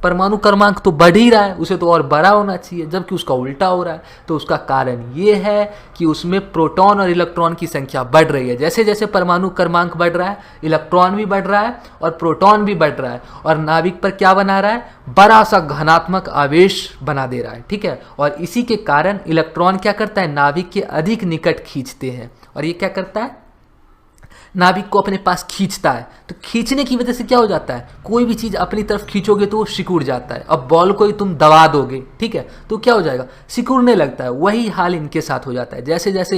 परमाणु क्रमांक तो बढ़ ही रहा है, उसे तो और बड़ा होना चाहिए, जबकि उसका उल्टा हो रहा है। तो उसका कारण ये है कि उसमें प्रोटॉन और इलेक्ट्रॉन की संख्या बढ़ रही है। जैसे जैसे परमाणु क्रमांक बढ़ रहा है, इलेक्ट्रॉन भी बढ़ रहा है और प्रोटॉन भी बढ़ रहा है, और नाभिक पर क्या बना रहा है? बड़ा सा घनात्मक आवेश बना दे रहा है। ठीक है, और इसी के कारण इलेक्ट्रॉन क्या करता है? नाभिक के अधिक निकट खींचते हैं। और ये क्या करता है? नाभिक को अपने पास खींचता है। तो खींचने की वजह से क्या हो जाता है, कोई भी चीज़ अपनी तरफ खींचोगे तो वो सिकुड़ जाता है। अब बॉल को ही तुम दबा दोगे, ठीक है, तो क्या हो जाएगा, सिकुड़ने लगता है। वही हाल इनके साथ हो जाता है। जैसे जैसे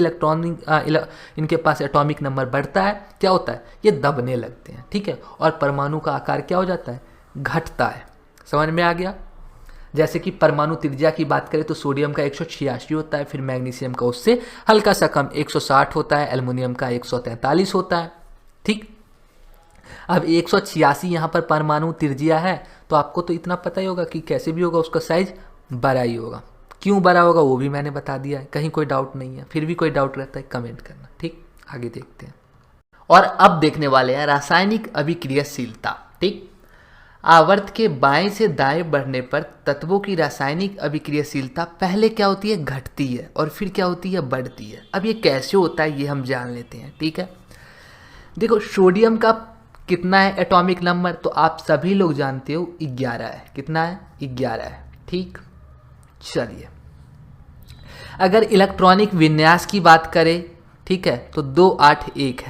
इनके पास एटॉमिक नंबर बढ़ता है, क्या होता है, ये दबने लगते हैं, ठीक है। और परमाणु का आकार क्या हो जाता है, घटता है। समझ में आ गया। जैसे कि परमाणु त्रिज्या की बात करें तो सोडियम का 186 होता है, फिर मैग्नीशियम का उससे हल्का सा कम 160 होता है, एल्युमिनियम का 143 होता है, ठीक। अब 186 यहाँ पर परमाणु त्रिज्या है, तो आपको तो इतना पता ही होगा कि कैसे भी होगा उसका साइज बड़ा ही होगा। क्यों बड़ा होगा वो भी मैंने बता दिया है, कहीं कोई डाउट नहीं है। फिर भी कोई डाउट रहता है कमेंट करना, ठीक। आगे देखते हैं। और अब देखने वाले हैं रासायनिक अभिक्रियाशीलता, ठीक। आवर्त के बाएं से दाएं बढ़ने पर तत्वों की रासायनिक अभिक्रियाशीलता पहले क्या होती है, घटती है, और फिर क्या होती है, बढ़ती है। अब ये कैसे होता है ये हम जान लेते हैं, ठीक है। देखो सोडियम का कितना है एटॉमिक नंबर, तो आप सभी लोग जानते हो 11 है। कितना है, 11 है, ठीक। चलिए अगर इलेक्ट्रॉनिक विन्यास की बात करें, ठीक है, तो 281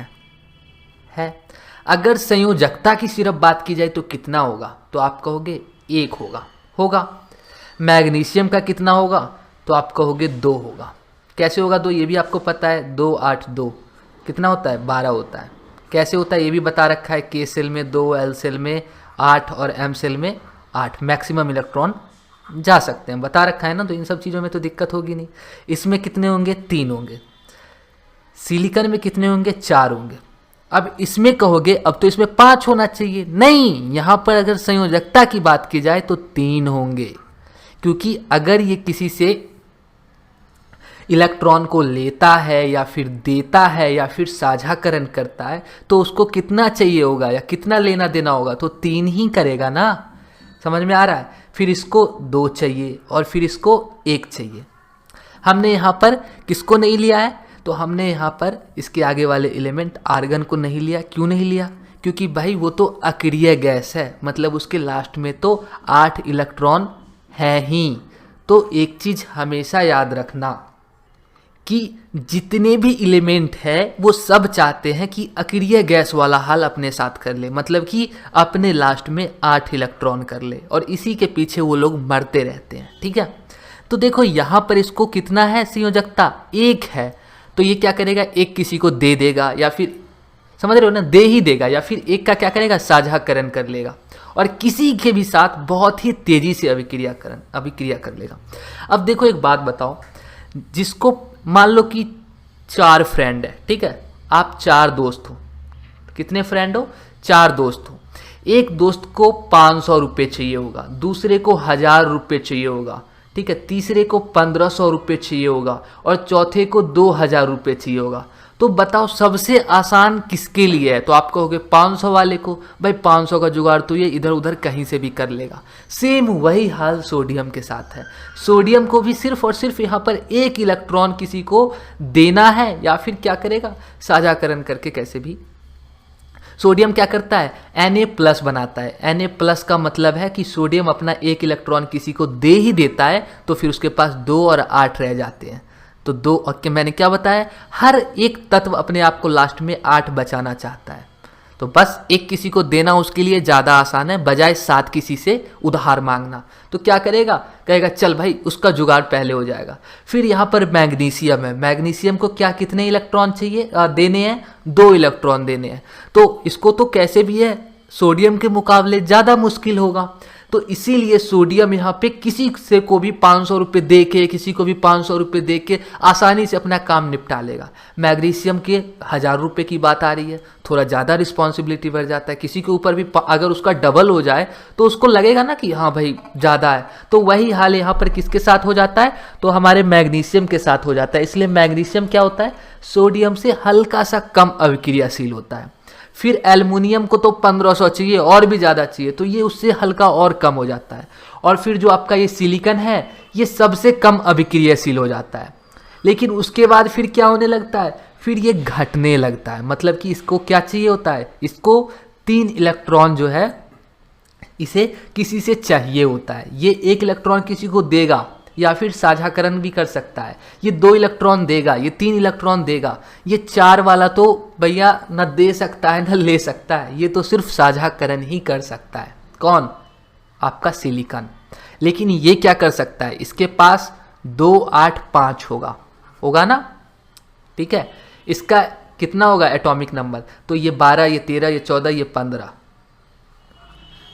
है। अगर संयोजकता की सिर्फ बात की जाए तो कितना होगा, तो आप कहोगे 1 होगा। मैग्नीशियम का कितना होगा, तो आप कहोगे 2 होगा। कैसे होगा 2, ये भी आपको पता है, 2 8 2 कितना होता है, 12 होता है। कैसे होता है ये भी बता रखा है, के सेल में 2, एल सेल में 8 और एम सेल में 8 मैक्सिमम इलेक्ट्रॉन जा सकते हैं, बता रखा है ना। तो इन सब चीज़ों में तो दिक्कत होगी नहीं। इसमें कितने होंगे, 3 होंगे। सिलिकॉन में कितने होंगे, 4 होंगे। अब इसमें कहोगे अब तो इसमें 5 होना चाहिए, नहीं, यहाँ पर अगर संयोजकता की बात की जाए तो 3 होंगे, क्योंकि अगर ये किसी से इलेक्ट्रॉन को लेता है या फिर देता है या फिर साझाकरण करता है तो उसको कितना चाहिए होगा या कितना लेना देना होगा, तो 3 ही करेगा ना। समझ में आ रहा है। फिर इसको 2 चाहिए और फिर इसको 1 चाहिए। हमने यहाँ पर किसको नहीं लिया है, तो हमने यहाँ पर इसके आगे वाले एलिमेंट आर्गन को नहीं लिया। क्यों नहीं लिया, क्योंकि भाई वो तो अक्रिय गैस है, मतलब उसके लास्ट में तो 8 इलेक्ट्रॉन है ही। तो एक चीज़ हमेशा याद रखना कि जितने भी एलिमेंट है वो सब चाहते हैं कि अक्रिय गैस वाला हाल अपने साथ कर ले, मतलब कि अपने लास्ट में 8 इलेक्ट्रॉन कर ले, और इसी के पीछे वो लोग मरते रहते हैं, ठीक है। तो देखो यहाँ पर इसको कितना है संयोजकता, 1 है, तो ये क्या करेगा, 1 किसी को दे देगा या फिर समझ रहे हो ना, दे ही देगा, या फिर 1 का क्या करेगा, साझाकरण कर लेगा, और किसी के भी साथ बहुत ही तेजी से अभिक्रिया कर लेगा। अब देखो एक बात बताओ, जिसको मान लो कि 4 फ्रेंड है, ठीक है, आप 4 दोस्त हो। कितने फ्रेंड हो, 4 दोस्त हो। एक दोस्त को 500 रुपये चाहिए होगा, दूसरे को 1000 रुपये चाहिए होगा, ठीक है, तीसरे को 1500 रुपये चाहिए होगा और चौथे को 2000 रुपये चाहिए होगा। तो बताओ सबसे आसान किसके लिए है, तो आप कहोगे 500 वाले को। भाई 500 का जुगाड़ तो ये इधर उधर कहीं से भी कर लेगा। सेम वही हाल सोडियम के साथ है। सोडियम को भी सिर्फ और सिर्फ यहाँ पर 1 इलेक्ट्रॉन किसी को देना है या फिर क्या करेगा, साझाकरण करके कैसे भी। सोडियम क्या करता है, Na+ बनाता है। Na+ का मतलब है कि सोडियम अपना 1 इलेक्ट्रॉन किसी को दे ही देता है, तो फिर उसके पास 2 और 8 रह जाते हैं। तो 2 और मैंने क्या बताया, हर एक तत्व अपने आप को लास्ट में 8 बचाना चाहता है। तो बस 1 किसी को देना उसके लिए ज़्यादा आसान है, बजाय 7 किसी से उधार मांगना। तो क्या करेगा, कहेगा चल भाई उसका जुगाड़ पहले हो जाएगा। फिर यहाँ पर मैग्नीशियम है। मैग्नीशियम को क्या कितने इलेक्ट्रॉन चाहिए देने हैं, 2 इलेक्ट्रॉन देने हैं। तो इसको तो कैसे भी है सोडियम के मुकाबले ज़्यादा मुश्किल होगा। तो इसीलिए सोडियम यहाँ पे किसी से को भी 500 रुपये दे के, किसी को भी 500 रुपये दे के आसानी से अपना काम निपटा लेगा। मैग्नीशियम के 1000 रुपये की बात आ रही है, थोड़ा ज़्यादा रिस्पॉन्सिबिलिटी बढ़ जाता है। किसी के ऊपर भी अगर उसका डबल हो जाए तो उसको लगेगा ना कि हाँ भाई ज़्यादा है। तो वही हाल यहाँ पर किसके साथ हो जाता है, तो हमारे मैग्नीशियम के साथ हो जाता है। इसलिए मैग्नीशियम क्या होता है, सोडियम से हल्का सा कम अभिक्रियाशील होता है। फिर एल्युमिनियम को तो 1500 चाहिए और भी ज़्यादा चाहिए, तो ये उससे हल्का और कम हो जाता है। और फिर जो आपका ये सिलिकॉन है ये सबसे कम अभिक्रियाशील हो जाता है। लेकिन उसके बाद फिर क्या होने लगता है, फिर ये घटने लगता है। मतलब कि इसको क्या चाहिए होता है, इसको 3 इलेक्ट्रॉन जो है इसे किसी से चाहिए होता है। ये 1 इलेक्ट्रॉन किसी को देगा, या फिर साझाकरण भी कर सकता है। ये 2 इलेक्ट्रॉन देगा, ये 3 इलेक्ट्रॉन देगा, ये 4 वाला तो भैया न दे सकता है न ले सकता है, ये तो सिर्फ साझाकरण ही कर सकता है। कौन? आपका सिलिकॉन। लेकिन ये क्या कर सकता है, इसके पास 2 8 5 होगा ना, ठीक है। इसका कितना होगा एटॉमिक नंबर, तो ये 12, ये 13, ये 14, ये 15,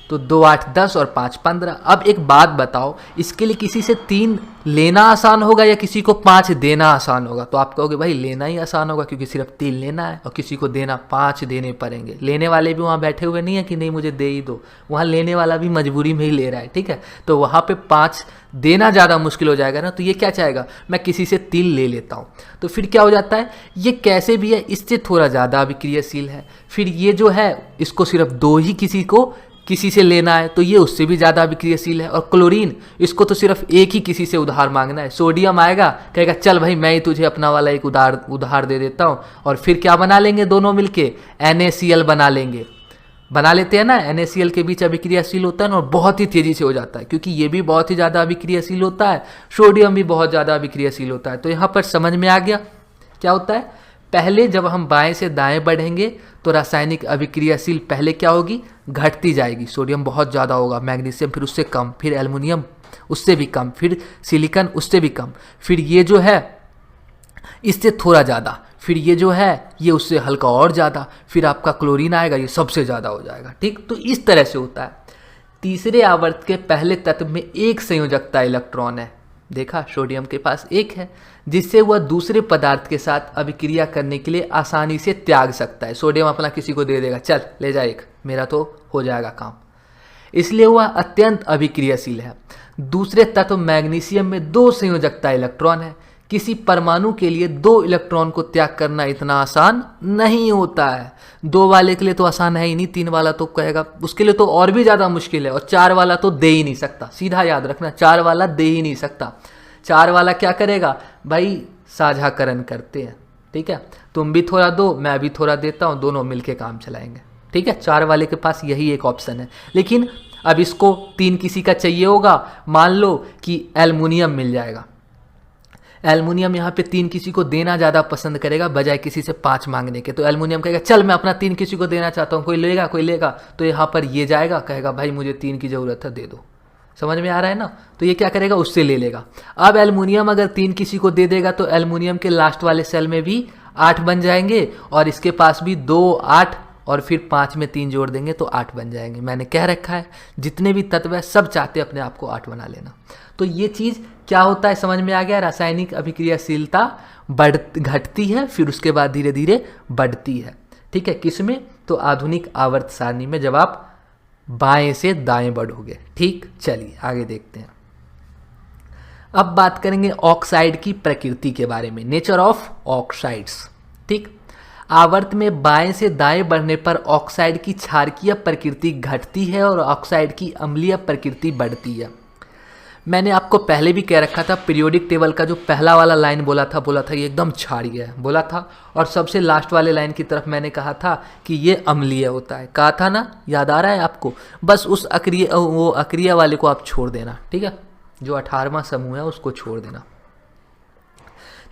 तो 2 8 10 और 5 15। अब एक बात बताओ, इसके लिए किसी से 3 लेना आसान होगा या किसी को 5 देना आसान होगा? तो आप कहोगे भाई लेना ही आसान होगा, क्योंकि सिर्फ 3 लेना है और किसी को देना 5 देने पड़ेंगे। लेने वाले भी वहाँ बैठे हुए नहीं है कि नहीं मुझे दे ही दो, वहाँ लेने वाला भी मजबूरी में ही ले रहा है, ठीक है। तो वहाँ पे 5 देना ज़्यादा मुश्किल हो जाएगा ना, तो ये क्या चाहेगा, मैं किसी से 3 ले लेता हूँ। तो फिर क्या हो जाता है, ये कैसे भी है इससे थोड़ा ज़्यादा अभिक्रियाशील है। फिर ये जो है इसको सिर्फ 2 ही किसी से लेना है, तो ये उससे भी ज़्यादा अभिक्रियाशील है। और क्लोरीन, इसको तो सिर्फ एक ही किसी से उधार मांगना है। सोडियम आएगा, कहेगा चल भाई मैं ही तुझे अपना वाला एक उधार दे देता हूँ, और फिर क्या बना लेंगे दोनों मिलके, NaCl बना लेते हैं ना। NaCl के बीच अभिक्रियाशील होता है ना, और बहुत ही तेज़ी से हो जाता है, क्योंकि ये भी बहुत ही ज़्यादा अभिक्रियाशील होता है, सोडियम भी बहुत ज़्यादा अभिक्रियाशील होता है। तो यहाँ पर समझ में आ गया क्या होता है। पहले जब हम बाएं से दाएं बढ़ेंगे तो रासायनिक अभिक्रियाशील पहले क्या होगी, घटती जाएगी। सोडियम बहुत ज़्यादा होगा, मैग्नीशियम फिर उससे कम, फिर एल्युमिनियम उससे भी कम, फिर सिलिकॉन उससे भी कम, फिर ये जो है इससे थोड़ा ज़्यादा, फिर ये जो है ये उससे हल्का और ज़्यादा, फिर आपका क्लोरीन आएगा, ये सबसे ज़्यादा हो जाएगा, ठीक। तो इस तरह से होता है। तीसरे आवर्त के पहले तत्व में एक संयोजकता इलेक्ट्रॉन है, देखा सोडियम के पास एक है, जिससे वह दूसरे पदार्थ के साथ अभिक्रिया करने के लिए आसानी से त्याग सकता है। सोडियम अपना किसी को दे देगा, चल ले जा एक, मेरा तो हो जाएगा काम, इसलिए वह अत्यंत अभिक्रियाशील है। दूसरे तत्व मैग्नीशियम में 2 संयोजकता इलेक्ट्रॉन है। किसी परमाणु के लिए 2 इलेक्ट्रॉन को त्याग करना इतना आसान नहीं होता है। 2 वाले के लिए तो आसान है ही नहीं, 3 वाला तो कहेगा उसके लिए तो और भी ज़्यादा मुश्किल है, और 4 वाला तो दे ही नहीं सकता। सीधा याद रखना, 4 वाला दे ही नहीं सकता। 4 वाला क्या करेगा भाई, साझाकरण करते हैं, ठीक है। तुम भी थोड़ा दो, मैं भी थोड़ा देता हूँ, दोनों मिलके काम चलाएंगे, ठीक है। 4 वाले के पास यही एक ऑप्शन है। लेकिन अब इसको 3 किसी का चाहिए होगा, मान लो कि एल्युमिनियम मिल जाएगा। एल्युमिनियम यहाँ पे 3 किसी को देना ज़्यादा पसंद करेगा बजाय किसी से 5 मांगने के। तो एल्युमिनियम कहेगा चल मैं अपना 3 किसी को देना चाहता हूँ, कोई लेगा, तो यहाँ पर ये जाएगा, कहेगा भाई मुझे 3 की ज़रूरत है, दे दो। समझ में आ रहा है ना। तो ये क्या करेगा, उससे ले लेगा। अब एल्युमिनियम अगर 3 किसी को दे देगा तो एल्युमिनियम के लास्ट वाले सेल में भी 8 बन जाएंगे, और इसके पास भी 2 8 और फिर 5 में 3 जोड़ देंगे तो 8 बन जाएंगे। मैंने कह रखा है जितने भी तत्व है सब चाहते हैं अपने आप को 8 बना लेना। तो ये चीज़ क्या होता है समझ में आ गया। रासायनिक अभिक्रियाशीलता घटती है, फिर उसके बाद धीरे धीरे बढ़ती है, ठीक है। किसमें, तो आधुनिक आवर्त सारणी में, जब आप बाएं से दाएं बढ़ोगे, ठीक। चलिए आगे देखते हैं। अब बात करेंगे ऑक्साइड की प्रकृति के बारे में, नेचर ऑफ ऑक्साइड्स, ठीक। आवर्त में बाएं से दाएं बढ़ने पर ऑक्साइड की क्षारकीय प्रकृति घटती है और ऑक्साइड की अम्लीय प्रकृति बढ़ती है। मैंने आपको पहले भी कह रखा था, पीरियोडिक टेबल का जो पहला वाला लाइन बोला था ये एकदम क्षारीय है बोला था, और सबसे लास्ट वाले लाइन की तरफ मैंने कहा था कि ये अम्लीय होता है, कहा था ना, याद आ रहा है आपको। बस उस अक्रिय वाले को आप छोड़ देना, ठीक है, जो 18वां समूह है उसको छोड़ देना।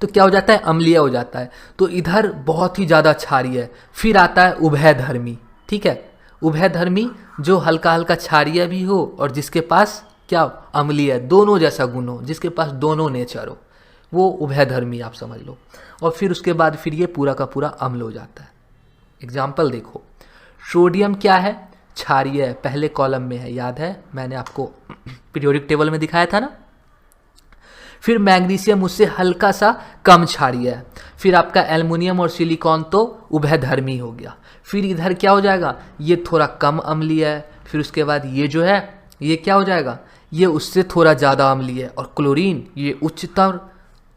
तो क्या हो जाता है, अम्लीय हो जाता है। तो इधर बहुत ही ज़्यादा क्षारीय है। फिर आता है उभयधर्मी, ठीक है। उभयधर्मी जो हल्का हल्का क्षारीय भी हो और जिसके पास क्या अम्लीय, दोनों जैसा गुण हो, जिसके पास दोनों नेचर हो, वो उभयधर्मी आप समझ लो। और फिर उसके बाद फिर ये पूरा का पूरा अम्ल हो जाता है। एग्जाम्पल देखो, सोडियम क्या है, क्षारीय है, पहले कॉलम में है, याद है मैंने आपको पीरियोडिक टेबल में दिखाया था ना। फिर मैग्नीशियम उससे हल्का सा कम क्षारीय है। फिर आपका एल्युमिनियम और सिलिकॉन तो उभयधर्मी हो गया। फिर इधर क्या हो जाएगा, ये थोड़ा कम अम्लीय है। फिर उसके बाद ये जो है ये क्या हो जाएगा, ये उससे थोड़ा ज़्यादा अम्लीय है। और क्लोरीन ये उच्चतर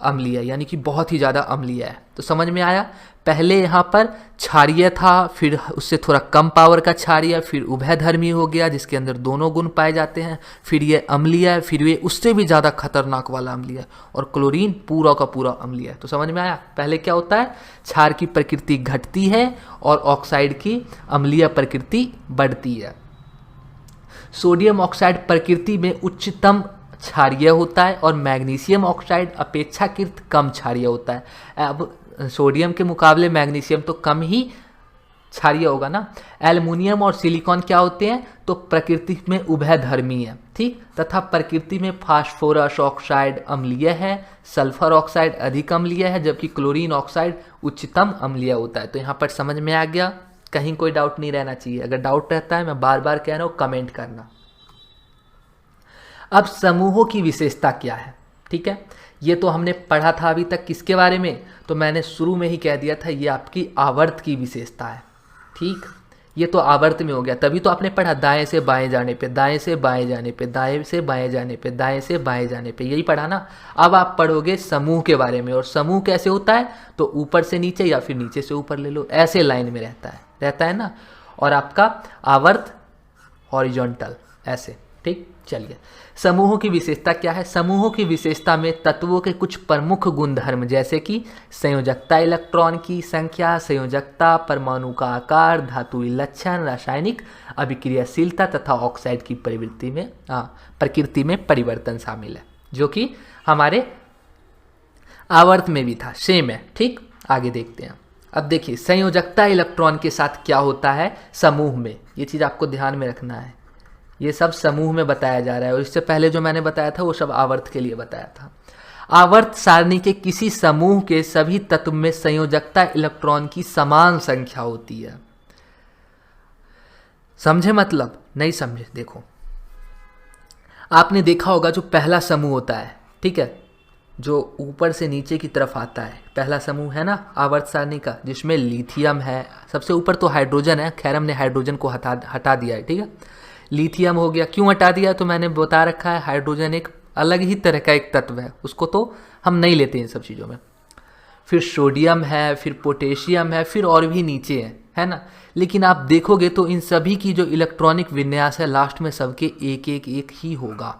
अम्लीय है, यानी कि बहुत ही ज़्यादा अम्लीय है। तो समझ में आया, पहले यहाँ पर क्षारीय था, फिर उससे थोड़ा कम पावर का क्षारीय, फिर उभयधर्मी हो गया जिसके अंदर दोनों गुण पाए जाते हैं, फिर ये अम्लीय है, फिर ये उससे भी ज़्यादा खतरनाक वाला अम्लीय है, और क्लोरीन पूरा का पूरा अम्लीय है। तो समझ में आया, पहले क्या होता है, क्षार की प्रकृति घटती है और ऑक्साइड की अम्लीय प्रकृति बढ़ती है। सोडियम ऑक्साइड प्रकृति में उच्चतम क्षारीय होता है और मैग्नीशियम ऑक्साइड अपेक्षाकृत कम क्षारीय होता है। अब सोडियम के मुकाबले मैग्नीशियम तो कम ही क्षारीय होगा ना। एल्युमिनियम और सिलिकॉन क्या होते हैं, तो प्रकृति में उभयधर्मी है, ठीक, तथा प्रकृति में फास्फोरस ऑक्साइड अम्लीय है, सल्फर ऑक्साइड अधिक अम्लीय है, जबकि क्लोरीन ऑक्साइड उच्चतम अम्लीय होता है। तो यहाँ पर समझ में आ गया, कहीं कोई डाउट नहीं रहना चाहिए। अगर डाउट रहता है, मैं बार बार कह रहा हूँ, कमेंट करना। अब समूहों की विशेषता क्या है, ठीक है, ये तो हमने पढ़ा था अभी तक। किसके बारे में, तो मैंने शुरू में ही कह दिया था, ये आपकी आवर्त की विशेषता है, ठीक। ये तो आवर्त में हो गया, तभी तो आपने पढ़ा दाएं से बाएं जाने पे, दाएं से बाएं जाने पे, दाएं से बाएं जाने पे, दाएं से बाएं जाने पे, यही पढ़ा ना। अब आप पढ़ोगे समूह के बारे में, और समूह कैसे होता है, तो ऊपर से नीचे या फिर नीचे से ऊपर ले लो, ऐसे लाइन में रहता है ना। और आपका आवर्त हॉरिजॉन्टल ऐसे, ठीक। चलिए, समूहों की विशेषता क्या है। समूहों की विशेषता में तत्वों के कुछ प्रमुख गुणधर्म, जैसे कि संयोजकता, इलेक्ट्रॉन की संख्या, संयोजकता, परमाणु का आकार, धातुई लक्षण, रासायनिक अभिक्रियाशीलता तथा ऑक्साइड की प्रकृति में परिवर्तन शामिल है, जो कि हमारे आवर्त में भी था, सेम है, ठीक। आगे देखते हैं। अब देखिए, संयोजकता इलेक्ट्रॉन के साथ क्या होता है समूह में, ये चीज़ आपको ध्यान में रखना है। ये सब समूह में बताया जा रहा है, और इससे पहले जो मैंने बताया था वो सब आवर्त के लिए बताया था। आवर्त सारणी के किसी समूह के सभी तत्व में संयोजकता इलेक्ट्रॉन की समान संख्या होती है। समझे मतलब, नहीं समझे, देखो आपने देखा होगा जो पहला समूह होता है, ठीक है, जो ऊपर से नीचे की तरफ आता है, पहला समूह है ना आवर्त सारणी का, जिसमें लिथियम है, सबसे ऊपर तो हाइड्रोजन है, खैर हमने हाइड्रोजन को हटा दिया है, ठीक है। लिथियम हो गया, क्यों हटा दिया, तो मैंने बता रखा है, हाइड्रोजन एक अलग ही तरह का एक तत्व है, उसको तो हम नहीं लेते इन सब चीज़ों में। फिर सोडियम है, फिर पोटेशियम है, फिर और भी नीचे है ना। लेकिन आप देखोगे तो इन सभी की जो इलेक्ट्रॉनिक विन्यास है, लास्ट में सबके एक ही होगा।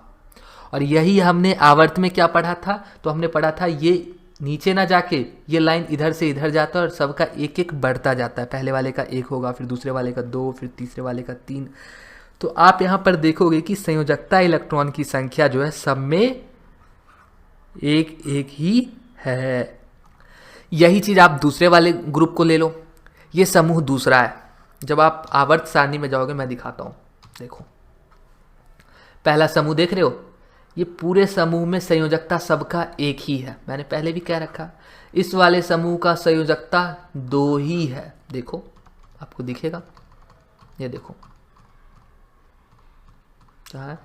और यही हमने आवर्त में क्या पढ़ा था, तो हमने पढ़ा था ये नीचे ना जाके ये लाइन इधर से इधर जाता है और सबका एक एक बढ़ता जाता है। पहले वाले का एक होगा, फिर दूसरे वाले का 2, फिर तीसरे वाले का 3। तो आप यहाँ पर देखोगे कि संयोजकता इलेक्ट्रॉन की संख्या जो है सब में एक ही है। यही चीज़ आप दूसरे वाले ग्रुप को ले लो, ये समूह दूसरा है। जब आप आवर्त सारणी में जाओगे, मैं दिखाता हूँ, देखो पहला समूह देख रहे हो, ये पूरे समूह में संयोजकता सबका एक ही है, मैंने पहले भी कह रखा। इस वाले समूह का संयोजकता 2 ही है, देखो आपको दिखेगा, ये देखो क्या है,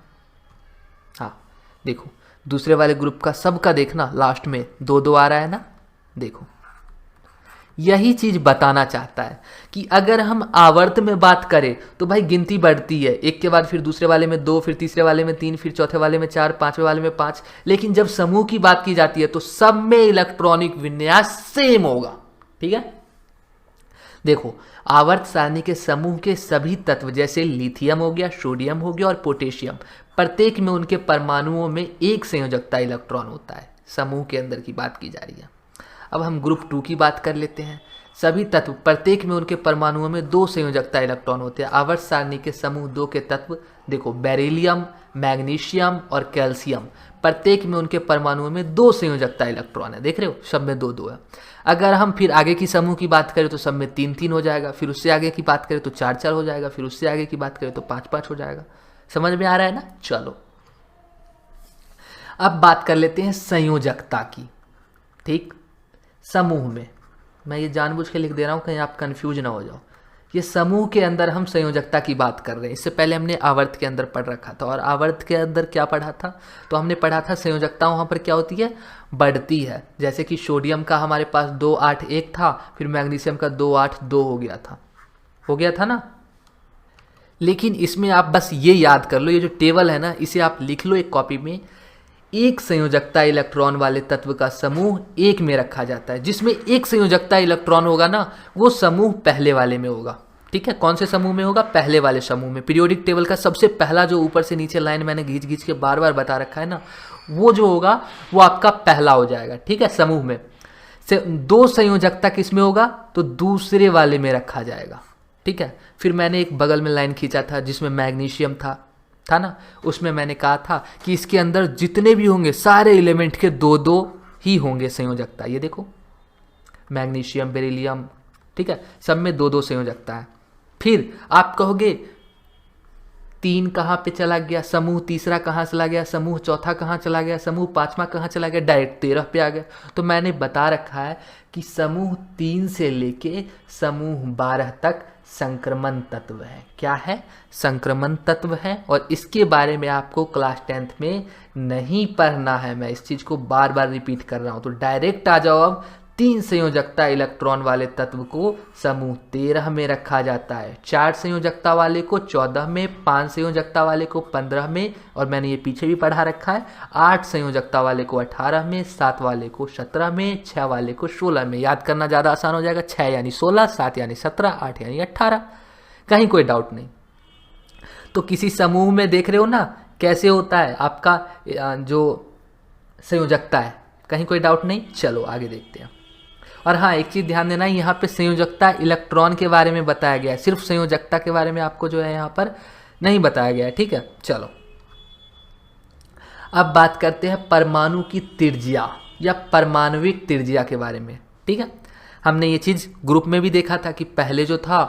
हाँ देखो दूसरे वाले ग्रुप का सबका देखना लास्ट में 2 आ रहा है ना, देखो यही चीज बताना चाहता है कि अगर हम आवर्त में बात करें तो भाई गिनती बढ़ती है, एक के बाद फिर दूसरे वाले में 2, फिर तीसरे वाले में 3, फिर चौथे वाले में 4, पांचवें वाले में 5। लेकिन जब समूह की बात की जाती है तो सब में इलेक्ट्रॉनिक विन्यास सेम होगा, ठीक है। देखो आवर्त सारणी के समूह के सभी तत्व जैसे लिथियम हो गया, सोडियम हो गया और पोटेशियम, प्रत्येक में उनके परमाणुओं में एक संयोजकता इलेक्ट्रॉन होता है। समूह के अंदर की बात की जा रही है। अब हम ग्रुप 2 की बात कर लेते हैं। सभी तत्व प्रत्येक में उनके परमाणुओं में 2 संयोजकता इलेक्ट्रॉन होते हैं। आवर्त सारणी के समूह 2 के तत्व देखो, बेरिलियम, मैग्नीशियम और कैल्शियम, प्रत्येक में उनके परमाणुओं में 2 संयोजकता इलेक्ट्रॉन है, देख रहे हो, सब में 2 है। अगर हम फिर आगे की समूह की बात करें तो सब में 3 हो जाएगा, फिर उससे आगे की बात करें तो 4 हो जाएगा, फिर उससे आगे की बात करें तो 5 हो जाएगा। समझ में आ रहा है ना। चलो अब बात कर लेते हैं संयोजकता की, ठीक। समूह में मैं ये जानबूझ के लिख दे रहा हूं कहीं आप कंफ्यूज ना हो जाओ। ये समूह के अंदर हम संयोजकता की बात कर रहे हैं। इससे पहले हमने आवर्त के अंदर पढ़ रखा था, और आवर्त के अंदर क्या पढ़ा था, तो हमने पढ़ा था संयोजकता वहाँ पर क्या होती है, बढ़ती है। जैसे कि सोडियम का हमारे पास 281 था, फिर मैग्नीशियम का 282 हो गया था ना। लेकिन इसमें आप बस ये याद कर लो, ये जो टेबल है ना, इसे आप लिख लो एक कॉपी में। एक संयोजकता इलेक्ट्रॉन वाले तत्व का समूह 1 में रखा जाता है। जिसमें एक संयोजकता इलेक्ट्रॉन होगा ना, वो समूह पहले वाले में होगा, ठीक है। कौन से समूह में होगा, पहले वाले समूह में। पीरियोडिक टेबल का सबसे पहला जो ऊपर से नीचे लाइन मैंने घींच के बार बार बता रखा है ना, वो जो होगा वो आपका पहला हो जाएगा, ठीक है। समूह में से 2 संयोजकता किस में होगा, तो दूसरे वाले में रखा जाएगा, ठीक है। फिर मैंने एक बगल में लाइन खींचा था जिसमें मैग्नीशियम था, था ना, उसमें मैंने कहा था कि इसके अंदर जितने भी होंगे सारे एलिमेंट के दो दो ही होंगे संयोजकता। ये देखो मैग्नीशियम, बेरिलियम, ठीक है, सब में दो दो संयोजकता है। फिर आप कहोगे 3 कहाँ पे चला गया, समूह तीसरा कहाँ चला गया, समूह चौथा कहाँ चला गया, समूह पांचवा कहाँ चला गया, डायरेक्ट 13 पे आ गया। तो मैंने बता रखा है कि समूह 3 से लेके समूह 12 तक संक्रमण तत्व है। क्या है? संक्रमण तत्व है। और इसके बारे में आपको क्लास 10th में नहीं पढ़ना है, मैं इस चीज़ को बार बार रिपीट कर रहा हूँ। तो डायरेक्ट आ जाओ अब, 3 संयोजकता इलेक्ट्रॉन वाले तत्व को समूह 13 में रखा जाता है, 4 संयोजकता वाले को 14 में, 5 संयोजकता वाले को 15 में, और मैंने ये पीछे भी पढ़ा रखा है, 8 संयोजकता वाले को 18 में, 7 वाले को 17 में, 6 वाले को 16 में। याद करना ज़्यादा आसान हो जाएगा। 6 यानी 16, 7 यानी 17, 8 यानी 18। कहीं कोई डाउट नहीं। तो किसी समूह में देख रहे हो ना कैसे होता है आपका जो संयोजकता है, कहीं कोई डाउट नहीं। चलो आगे देखते हैं। और हाँ, एक चीज़ ध्यान देना, यहाँ पे संयोजकता इलेक्ट्रॉन के बारे में बताया गया है, सिर्फ संयोजकता के बारे में आपको जो है यहाँ पर नहीं बताया गया है, ठीक है। चलो अब बात करते हैं परमाणु की त्रिज्या या परमाणविक त्रिज्या के बारे में, ठीक है। हमने ये चीज़ ग्रुप में भी देखा था कि पहले जो था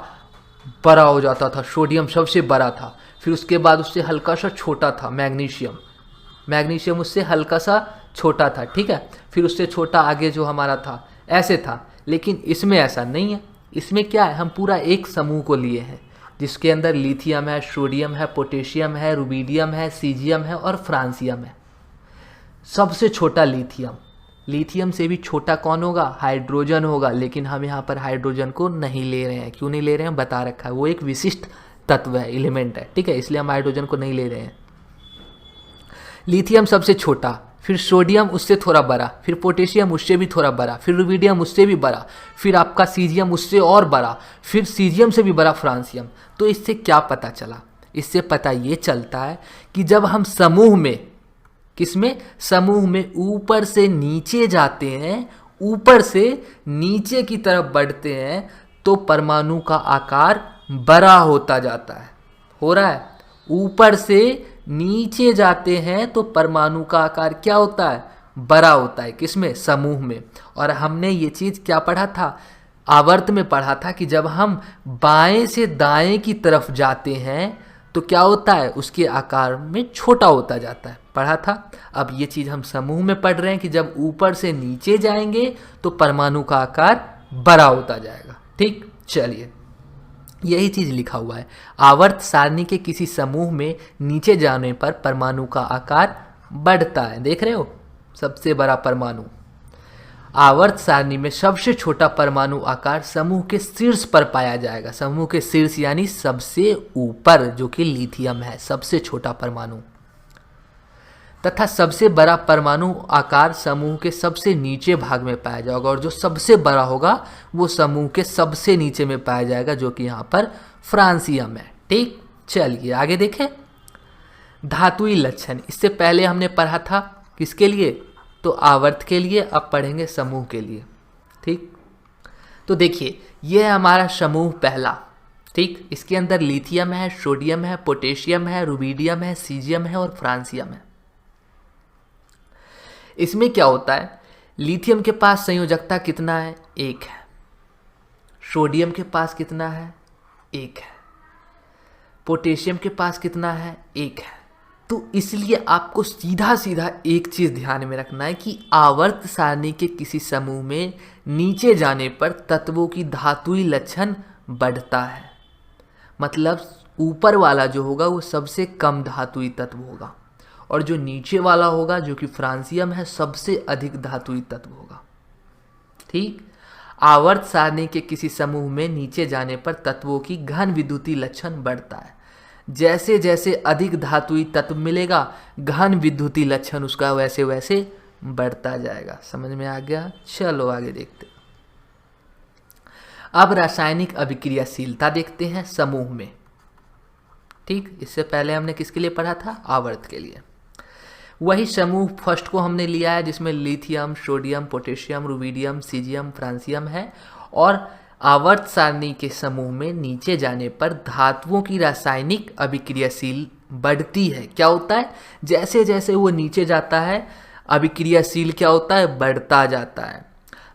बड़ा हो जाता था, सोडियम सबसे बड़ा था, फिर उसके बाद उससे हल्का सा छोटा था मैग्नीशियम, मैग्नीशियम उससे हल्का सा छोटा था, ठीक है। फिर उससे छोटा आगे जो हमारा था ऐसे था। लेकिन इसमें ऐसा नहीं है। इसमें क्या है, हम पूरा एक समूह को लिए हैं जिसके अंदर लिथियम है, सोडियम है, पोटेशियम है, रुबिडियम है, सीजियम है और फ्रांसियम है। सबसे छोटा लिथियम, लिथियम से भी छोटा कौन होगा? हाइड्रोजन होगा। लेकिन हम यहाँ पर हाइड्रोजन को नहीं ले रहे हैं। क्यों नहीं ले रहे हैं? बता रखा है, वो एक विशिष्ट तत्व है, एलिमेंट है, ठीक है, इसलिए हम हाइड्रोजन को नहीं ले रहे हैं। लिथियम सबसे छोटा, फिर सोडियम उससे थोड़ा बड़ा, फिर पोटेशियम उससे भी थोड़ा बड़ा, फिर रुबिडियम उससे भी बड़ा, फिर आपका सीजियम उससे और बड़ा, फिर सीजियम से भी बड़ा फ्रांसियम। तो इससे क्या पता चला? इससे पता ये चलता है कि जब हम समूह में, किसमें? समूह में ऊपर से नीचे जाते हैं, ऊपर से नीचे की तरफ बढ़ते हैं, तो परमाणु का आकार बड़ा होता जाता है। हो रहा है? ऊपर से नीचे जाते हैं तो परमाणु का आकार क्या होता है? बड़ा होता है। किसमें? समूह में। और हमने ये चीज़ क्या पढ़ा था? आवर्त में पढ़ा था कि जब हम बाएं से दाएं की तरफ जाते हैं तो क्या होता है? उसके आकार में छोटा होता जाता है, पढ़ा था। अब ये चीज़ हम समूह में पढ़ रहे हैं कि जब ऊपर से नीचे जाएंगे तो परमाणु का आकार बड़ा होता जाएगा, ठीक। चलिए, यही चीज़ लिखा हुआ है। आवर्त सारणी के किसी समूह में नीचे जाने पर परमाणु का आकार बढ़ता है। देख रहे हो, सबसे बड़ा परमाणु। आवर्त सारणी में सबसे छोटा परमाणु आकार समूह के शीर्ष पर पाया जाएगा। समूह के शीर्ष यानी सबसे ऊपर, जो कि लिथियम है, सबसे छोटा परमाणु। तथा सबसे बड़ा परमाणु आकार समूह के सबसे नीचे भाग में पाया जाएगा, और जो सबसे बड़ा होगा वो समूह के सबसे नीचे में पाया जाएगा, जो कि यहाँ पर फ्रांसियम है, ठीक। चलिए आगे देखें। धातुई लक्षण, इससे पहले हमने पढ़ा था किसके लिए? तो आवर्त के लिए। अब पढ़ेंगे समूह के लिए, ठीक। तो देखिए, ये है हमारा समूह पहला, ठीक। इसके अंदर लिथियम है, सोडियम है, पोटेशियम है, रुबिडियम है, सीजियम है और फ्रांसियम है। इसमें क्या होता है? लिथियम के पास संयोजकता कितना है? 1 है। सोडियम के पास कितना है? 1 है। पोटेशियम के पास कितना है? 1 है। तो इसलिए आपको सीधा सीधा एक चीज़ ध्यान में रखना है कि आवर्त सारणी के किसी समूह में नीचे जाने पर तत्वों की धातुई लक्षण बढ़ता है। मतलब ऊपर वाला जो होगा वो सबसे कम धातुई तत्व होगा, और जो नीचे वाला होगा, जो कि फ्रांसियम है, सबसे अधिक धातुई तत्व होगा, ठीक। आवर्त सारणी के किसी समूह में नीचे जाने पर तत्वों की घन विद्युतीय लक्षण बढ़ता है। जैसे जैसे अधिक धातुई तत्व मिलेगा, घन विद्युतीय लक्षण उसका वैसे वैसे बढ़ता जाएगा। समझ में आ गया? चलो आगे देखते हैं। अब रासायनिक अभिक्रियाशीलता देखते हैं समूह में, ठीक। इससे पहले हमने किसके लिए पढ़ा था? आवर्त के लिए। वही समूह फर्स्ट को हमने लिया है जिसमें lithium, sodium, potassium, rubidium, caesium, francium है। और आवर्त सारणी के समूह में नीचे जाने पर धातुओं की रासायनिक अभिक्रियाशील बढ़ती है। क्या होता है, जैसे जैसे वो नीचे जाता है अभिक्रियाशील क्या होता है, बढ़ता जाता है।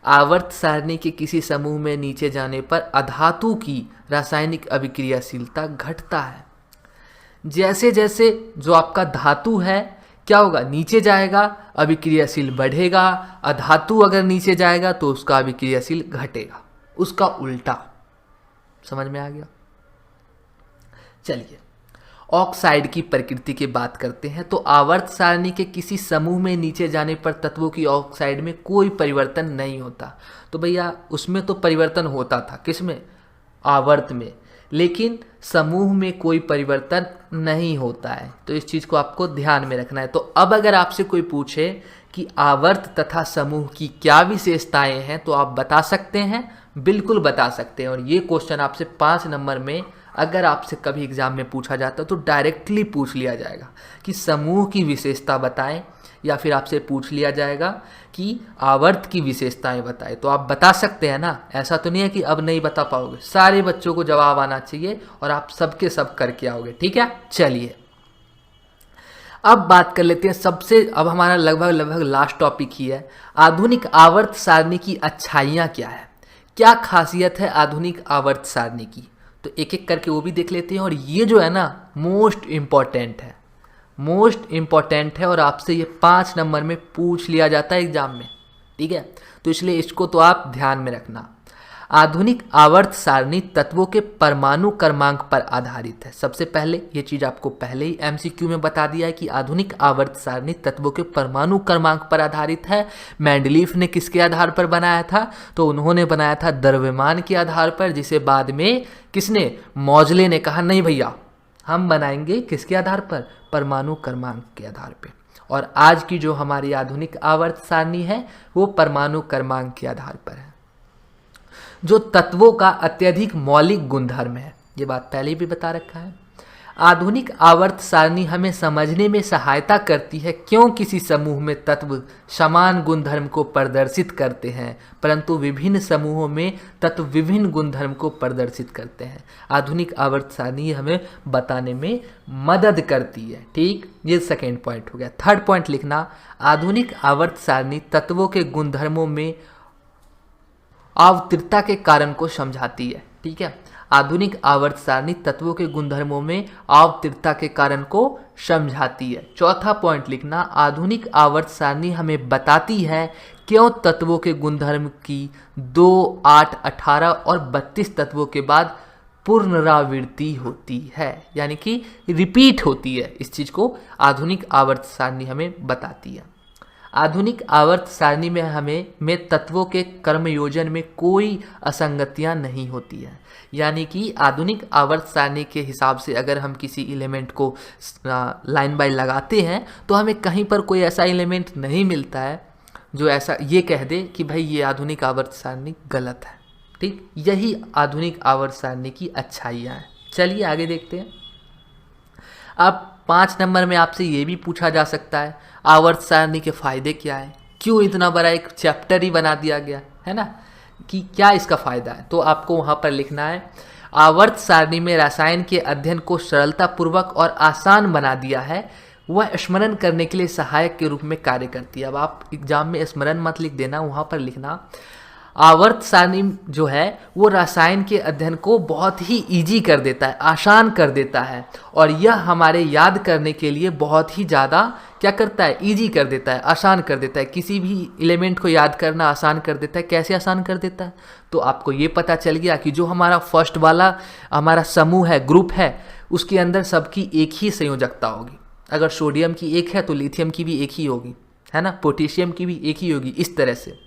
आवर्त सारणी के किसी समूह में नीचे जाने पर अधातु की रासायनिक अभिक्रियाशीलता घटता है। जैसे जैसे जो आपका धातु है क्या होगा, नीचे जाएगा, अभिक्रियाशील बढ़ेगा। अधातु अगर नीचे जाएगा तो उसका अभिक्रियाशील घटेगा, उसका उल्टा। समझ में आ गया। चलिए ऑक्साइड की प्रकृति की बात करते हैं। तो आवर्त सारणी के किसी समूह में नीचे जाने पर तत्वों की ऑक्साइड में कोई परिवर्तन नहीं होता। तो भैया उसमें तो परिवर्तन होता था, किसमें, आवर्त में, लेकिन समूह में कोई परिवर्तन नहीं होता है। तो इस चीज़ को आपको ध्यान में रखना है। तो अब अगर आपसे कोई पूछे कि आवर्त तथा समूह की क्या विशेषताएं हैं तो आप बता सकते हैं, बिल्कुल बता सकते हैं। और ये क्वेश्चन आपसे 5 नंबर में अगर आपसे कभी एग्जाम में पूछा जाता है तो डायरेक्टली पूछ लिया जाएगा कि समूह की विशेषता बताएं, या फिर आपसे पूछ लिया जाएगा कि आवर्त की विशेषताएं बताएं। तो आप बता सकते हैं ना, ऐसा तो नहीं है कि अब नहीं बता पाओगे। सारे बच्चों को जवाब आना चाहिए और आप सबके सब करके आओगे, ठीक है। चलिए अब बात कर लेते हैं सबसे, अब हमारा लगभग लास्ट टॉपिक ही है, आधुनिक आवर्त सारणी की अच्छाइयाँ क्या है, क्या खासियत है आधुनिक आवर्त सारणी की। तो एक एक करके वो भी देख लेते हैं। और ये जो है ना मोस्ट इम्पॉर्टेंट है, मोस्ट इम्पॉर्टेंट है और आपसे ये 5 नंबर में पूछ लिया जाता है एग्जाम में, ठीक है। तो इसलिए इसको तो आप ध्यान में रखना। आधुनिक आवर्त सारणी तत्वों के परमाणु क्रमांक पर आधारित है। सबसे पहले ये चीज़ आपको पहले ही एमसीक्यू में बता दिया है कि आधुनिक आवर्त सारणी तत्वों के परमाणु क्रमांक पर आधारित है। मेंडलीफ ने किसके आधार पर बनाया था, तो उन्होंने बनाया था द्रव्यमान के आधार पर, जिसे बाद में किसने, मौजले ने कहा नहीं भैया हम बनाएंगे किसके आधार पर, परमाणु क्रमांक के आधार पर। और आज की जो हमारी आधुनिक आवर्त सारणी है वो परमाणु क्रमांक के आधार पर है। जो तत्वों का अत्यधिक मौलिक गुणधर्म है, ये बात पहले भी बता रखा है। आधुनिक आवर्त सारणी हमें समझने में सहायता करती है क्यों किसी समूह में तत्व समान गुणधर्म को प्रदर्शित करते हैं परंतु विभिन्न समूहों में तत्व विभिन्न गुणधर्म को प्रदर्शित करते हैं। आधुनिक आवर्त सारणी हमें बताने में मदद करती है, ठीक। ये सेकेंड पॉइंट हो गया। थर्ड पॉइंट लिखना, आधुनिक आवर्त सारणी तत्वों के गुणधर्मों में अवतीर्णता के कारण को समझाती है, ठीक है। आधुनिक आवर्त सारणी तत्वों के गुणधर्मों में अवतीर्णता के कारण को समझाती है। चौथा पॉइंट लिखना, आधुनिक आवर्त सारणी हमें बताती है क्यों तत्वों के गुणधर्म की 2, 8, 18 और 32 तत्वों के बाद पुनरावृत्ति होती है, यानी कि रिपीट होती है। इस चीज को आधुनिक आवर्त सारणी हमें बताती है। आधुनिक आवर्त सारणी में तत्वों के कर्मयोजन में कोई असंगतियां नहीं होती है, यानी कि आधुनिक आवर्त सारणी के हिसाब से अगर हम किसी एलिमेंट को लाइन बाय लगाते हैं तो हमें कहीं पर कोई ऐसा एलिमेंट नहीं मिलता है जो ऐसा ये कह दे कि भाई ये आधुनिक आवर्त सारणी गलत है, ठीक। यही आधुनिक आवर्त सारणी की अच्छाइयाँ हैं। चलिए आगे देखते हैं। अब 5 नंबर में आपसे ये भी पूछा जा सकता है आवर्त सारणी के फायदे क्या है, क्यों इतना बड़ा एक चैप्टर ही बना दिया गया है ना, कि क्या इसका फायदा है। तो आपको वहाँ पर लिखना है, आवर्त सारणी में रसायन के अध्ययन को सरलतापूर्वक और आसान बना दिया है, वह स्मरण करने के लिए सहायक के रूप में कार्य करती है। अब आप एग्जाम में स्मरण मत लिख देना, वहाँ पर लिखना आवर्त सारणी जो है वो रसायन के अध्ययन को बहुत ही इजी कर देता है, आसान कर देता है, और यह हमारे याद करने के लिए बहुत ही ज़्यादा क्या करता है, इजी कर देता है, आसान कर देता है। किसी भी एलिमेंट को याद करना आसान कर देता है। कैसे आसान कर देता है, तो आपको ये पता चल गया कि जो हमारा फर्स्ट वाला हमारा समूह है, ग्रुप है, उसके अंदर सबकी एक ही संयोजकता होगी। अगर सोडियम की एक है तो लिथियम की भी एक ही होगी, है ना, पोटेशियम की भी एक ही होगी। इस तरह से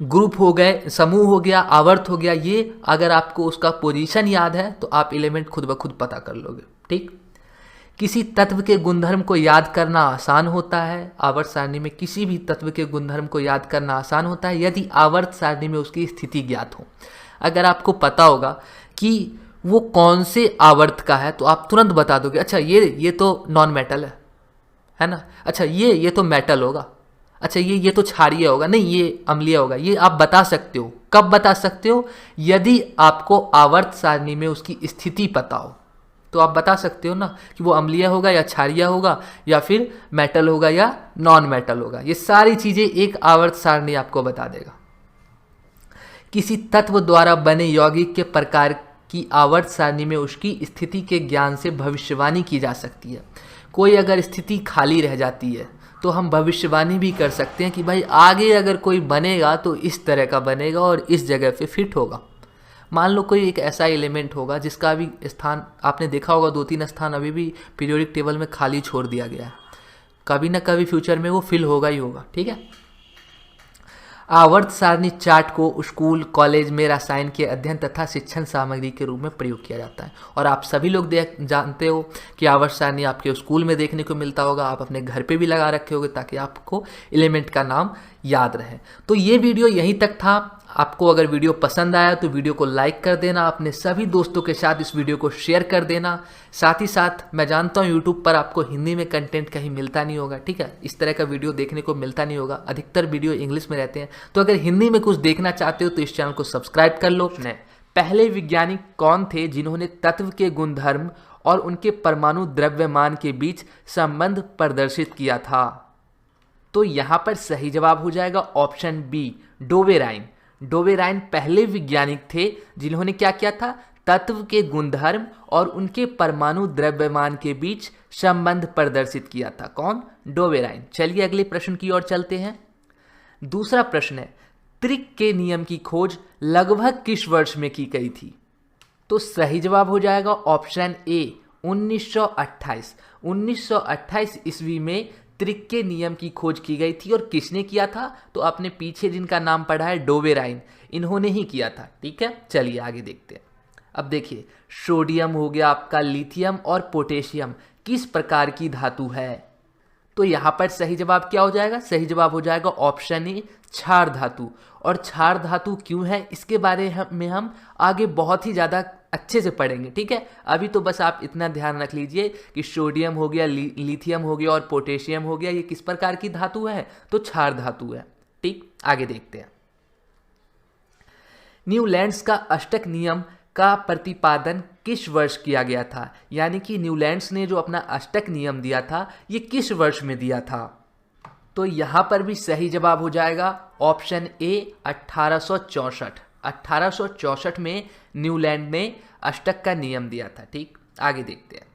ग्रुप हो गए, समूह हो गया, आवर्त हो गया। ये अगर आपको उसका पोजीशन याद है तो आप एलिमेंट खुद ब खुद पता कर लोगे, ठीक। किसी तत्व के गुणधर्म को याद करना आसान होता है। आवर्त सारणी में किसी भी तत्व के गुणधर्म को याद करना आसान होता है यदि आवर्त सारणी में उसकी स्थिति ज्ञात हो। अगर आपको पता होगा कि वो कौन से आवर्त का है तो आप तुरंत बता दोगे, अच्छा ये तो नॉन मेटल है ना, अच्छा ये तो मेटल होगा। अच्छा ये तो क्षारीय होगा, नहीं ये अम्लीय होगा। ये आप बता सकते हो, कब बता सकते हो? यदि आपको आवर्त सारणी में उसकी स्थिति पता हो तो आप बता सकते हो ना कि वो अम्लीय होगा या क्षारीय होगा या फिर मेटल होगा या नॉन मेटल होगा। ये सारी चीजें एक आवर्त सारणी आपको बता देगा। किसी तत्व द्वारा बने यौगिक के प्रकार की आवर्त सारणी में उसकी स्थिति के ज्ञान से भविष्यवाणी की जा सकती है। कोई अगर स्थिति खाली रह जाती है तो हम भविष्यवाणी भी कर सकते हैं कि भाई आगे अगर कोई बनेगा तो इस तरह का बनेगा और इस जगह पे फिट होगा। मान लो कोई एक ऐसा एलिमेंट होगा जिसका अभी स्थान आपने देखा होगा, 2-3 स्थान अभी भी पीरियोडिक टेबल में खाली छोड़ दिया गया है, कभी ना कभी फ्यूचर में वो फिल होगा ही होगा। ठीक है। आवर्त सारणी चार्ट को स्कूल कॉलेज में रसायन के अध्ययन तथा शिक्षण सामग्री के रूप में प्रयोग किया जाता है। और आप सभी लोग जानते हो कि आवर्त सारणी आपके स्कूल में देखने को मिलता होगा, आप अपने घर पे भी लगा रखे होगे ताकि आपको एलिमेंट का नाम याद रहे। तो ये वीडियो यहीं तक था। आपको अगर वीडियो पसंद आया तो वीडियो को लाइक कर देना, अपने सभी दोस्तों के साथ इस वीडियो को शेयर कर देना। साथ ही साथ मैं जानता हूँ यूट्यूब पर आपको हिंदी में कंटेंट कहीं मिलता नहीं होगा, ठीक है, इस तरह का वीडियो देखने को मिलता नहीं होगा, अधिकतर वीडियो इंग्लिश में रहते हैं। तो अगर हिंदी में कुछ देखना चाहते हो तो इस चैनल को सब्सक्राइब कर लो। पहले वैज्ञानिक कौन थे जिन्होंने तत्व के गुणधर्म और उनके परमाणु द्रव्यमान के बीच संबंध प्रदर्शित किया था? तो यहाँ पर सही जवाब हो जाएगा ऑप्शन बी, डोवेराइन। डोवेराइन पहले वैज्ञानिक थे जिन्होंने क्या किया था? तत्व के गुणधर्म और उनके परमाणु द्रव्यमान के बीच संबंध प्रदर्शित किया था। कौन? डोवेराइन। चलिए अगले प्रश्न की ओर चलते हैं। दूसरा प्रश्न है, त्रिक के नियम की खोज लगभग किस वर्ष में की गई थी? तो सही जवाब हो जाएगा ऑप्शन ए, 1928। 1928 ईस्वी में त्रिक के नियम की खोज की गई थी। और किसने किया था? तो आपने पीछे जिनका नाम पढ़ा है डोवेराइन, इन्होंने ही किया था। ठीक है, चलिए आगे देखते हैं। अब देखिए, सोडियम हो गया आपका, लिथियम और पोटेशियम किस प्रकार की धातु है? तो यहाँ पर सही जवाब क्या हो जाएगा? सही जवाब हो जाएगा ऑप्शन ए, क्षार धातु। और क्षार धातु क्यों है इसके बारे में हम आगे बहुत ही ज़्यादा अच्छे से पढ़ेंगे। ठीक है, अभी तो बस आप इतना ध्यान रख लीजिए कि सोडियम हो गया, लिथियम हो गया और पोटेशियम हो गया, ये किस प्रकार की धातु है? तो क्षार धातु है। ठीक, आगे देखते हैं। न्यूलैंड्स का अष्टक नियम का प्रतिपादन किस वर्ष किया गया था? यानी कि न्यूलैंड्स ने जो अपना अष्टक नियम दिया था ये किस वर्ष में दिया था? तो यहाँ पर भी सही जवाब हो जाएगा ऑप्शन ए, 1864। 1864 में न्यूलैंड ने अष्टक का नियम दिया था। ठीक, आगे देखते हैं।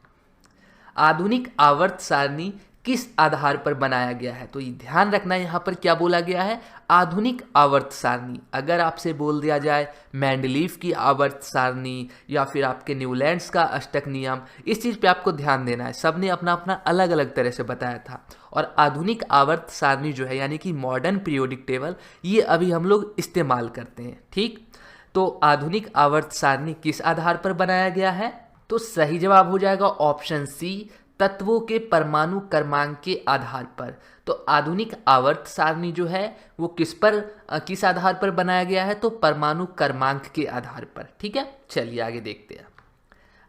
आधुनिक आवर्त सारणी किस आधार पर बनाया गया है? तो ये ध्यान रखना, यहाँ पर क्या बोला गया है? आधुनिक आवर्त सारणी। अगर आपसे बोल दिया जाए मेंडलीफ की आवर्त सारणी या फिर आपके न्यूलैंड्स का अष्टक नियम, इस चीज़ पे आपको ध्यान देना है। सबने अपना अपना अलग अलग तरह से बताया था। और आधुनिक आवर्त सारणी जो है यानी कि मॉडर्न पीरियोडिक टेबल, ये अभी हम लोग इस्तेमाल करते हैं। ठीक, तो आधुनिक आवर्त सारणी किस आधार पर बनाया गया है? तो सही जवाब हो जाएगा ऑप्शन सी, तत्वों के परमाणु क्रमांक के आधार पर। तो आधुनिक आवर्त सारणी जो है वो किस आधार पर बनाया गया है? तो परमाणु क्रमांक के आधार पर। ठीक है, चलिए आगे देखते हैं।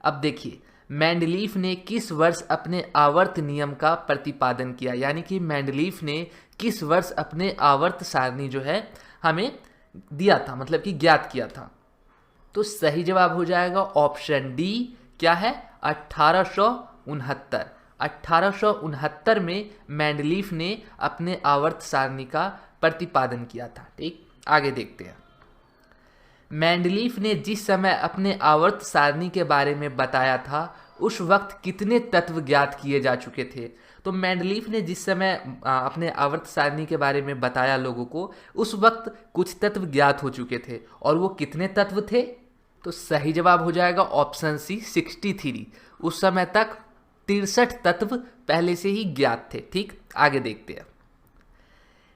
अब देखिए, मेंडलीफ ने किस वर्ष अपने आवर्त नियम का प्रतिपादन किया? यानी कि मेंडलीफ ने किस वर्ष अपने आवर्त सारणी जो है हमें दिया था, मतलब कि ज्ञात किया था? तो सही जवाब हो जाएगा ऑप्शन डी, क्या है? 1869। 1869 में मेंडलीफ ने अपने आवर्त सारणी का प्रतिपादन किया था। ठीक, आगे देखते हैं। मेंडलीफ ने जिस समय अपने आवर्त सारणी के बारे में बताया था उस वक्त कितने तत्व ज्ञात किए जा चुके थे? तो मेंडलीफ ने जिस समय अपने आवर्त सारणी के बारे में बताया लोगों को, उस वक्त कुछ तत्व ज्ञात हो चुके थे। और वो कितने तत्व थे? तो सही जवाब हो जाएगा ऑप्शन सी, 63। उस समय तक 63 तत्व पहले से ही ज्ञात थे। ठीक, आगे देखते हैं।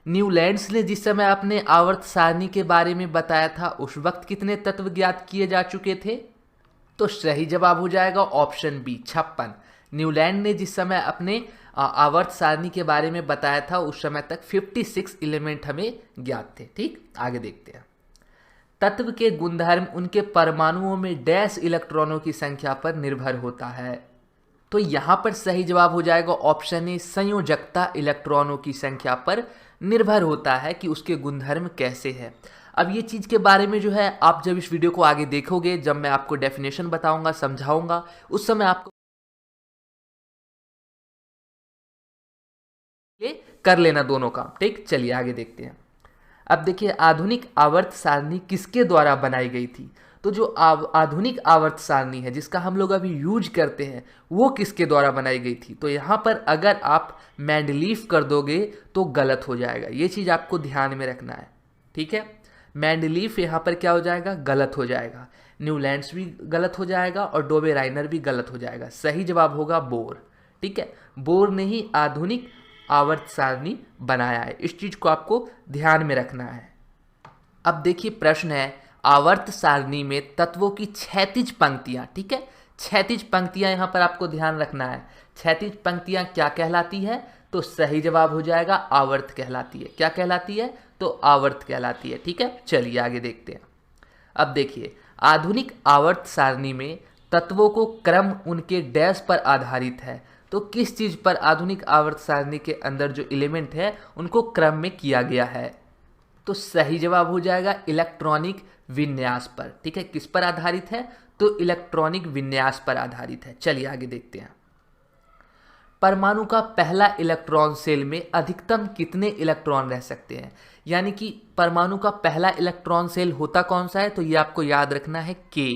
न्यूलैंड्स ने जिस समय अपने आवर्त सारणी के बारे में बताया था उस वक्त कितने तत्व ज्ञात किए जा चुके थे? तो सही जवाब हो जाएगा ऑप्शन बी, 56। न्यूलैंड ने जिस समय अपने आवर्त सारणी के बारे में बताया था उस समय तक 56 एलिमेंट हमें ज्ञात थे। ठीक, आगे देखते हैं। तत्व के गुणधर्म उनके परमाणुओं में डैश इलेक्ट्रॉनों की संख्या पर निर्भर होता है। तो यहाँ पर सही जवाब हो जाएगा ऑप्शन ए, संयोजकता इलेक्ट्रॉनों की संख्या पर निर्भर होता है कि उसके गुणधर्म कैसे है। अब ये चीज़ के बारे में जो है आप जब इस वीडियो को आगे देखोगे, जब मैं आपको डेफिनेशन बताऊंगा, समझाऊंगा, उस समय आपको ये कर लेना दोनों काम। ठीक, चलिए आगे देखते हैं। अब देखिए आधुनिक आवर्त सारणी किसके द्वारा बनाई गई थी। तो जो आधुनिक आवर्त सारणी है जिसका हम लोग अभी यूज करते हैं वो किसके द्वारा बनाई गई थी। तो यहाँ पर अगर आप मेंडलीफ कर दोगे तो गलत हो जाएगा, ये चीज़ आपको ध्यान में रखना है। ठीक है, मेंडलीफ यहाँ पर क्या हो जाएगा, गलत हो जाएगा। न्यूलैंड्स भी गलत हो जाएगा और डोबे राइनर भी गलत हो जाएगा। सही जवाब होगा बोर। ठीक है, बोर ने ही आधुनिक आवर्त सारणी बनाया है, इस चीज को आपको ध्यान में रखना है। अब देखिए प्रश्न है, आवर्त सारणी में तत्वों की क्षैतिज पंक्तियां, ठीक है, क्षैतिज पंक्तियां यहां पर आपको ध्यान रखना है। क्षैतिज पंक्तियां क्या कहलाती है। तो सही जवाब हो जाएगा आवर्त कहलाती है। क्या कहलाती है, तो आवर्त कहलाती है। ठीक है, चलिए आगे देखते हैं। अब देखिए आधुनिक आवर्त सारणी में तत्वों को क्रम उनके डैश पर आधारित है। तो किस चीज़ पर आधुनिक आवर्त सारणी के अंदर जो एलिमेंट है उनको क्रम में किया गया है। तो सही जवाब हो जाएगा इलेक्ट्रॉनिक विन्यास पर। ठीक है, किस पर आधारित है, तो इलेक्ट्रॉनिक विन्यास पर आधारित है। चलिए आगे देखते हैं। परमाणु का पहला इलेक्ट्रॉन सेल में अधिकतम कितने इलेक्ट्रॉन रह सकते हैं। यानी कि परमाणु का पहला इलेक्ट्रॉन सेल होता कौन सा है, तो ये आपको याद रखना है के।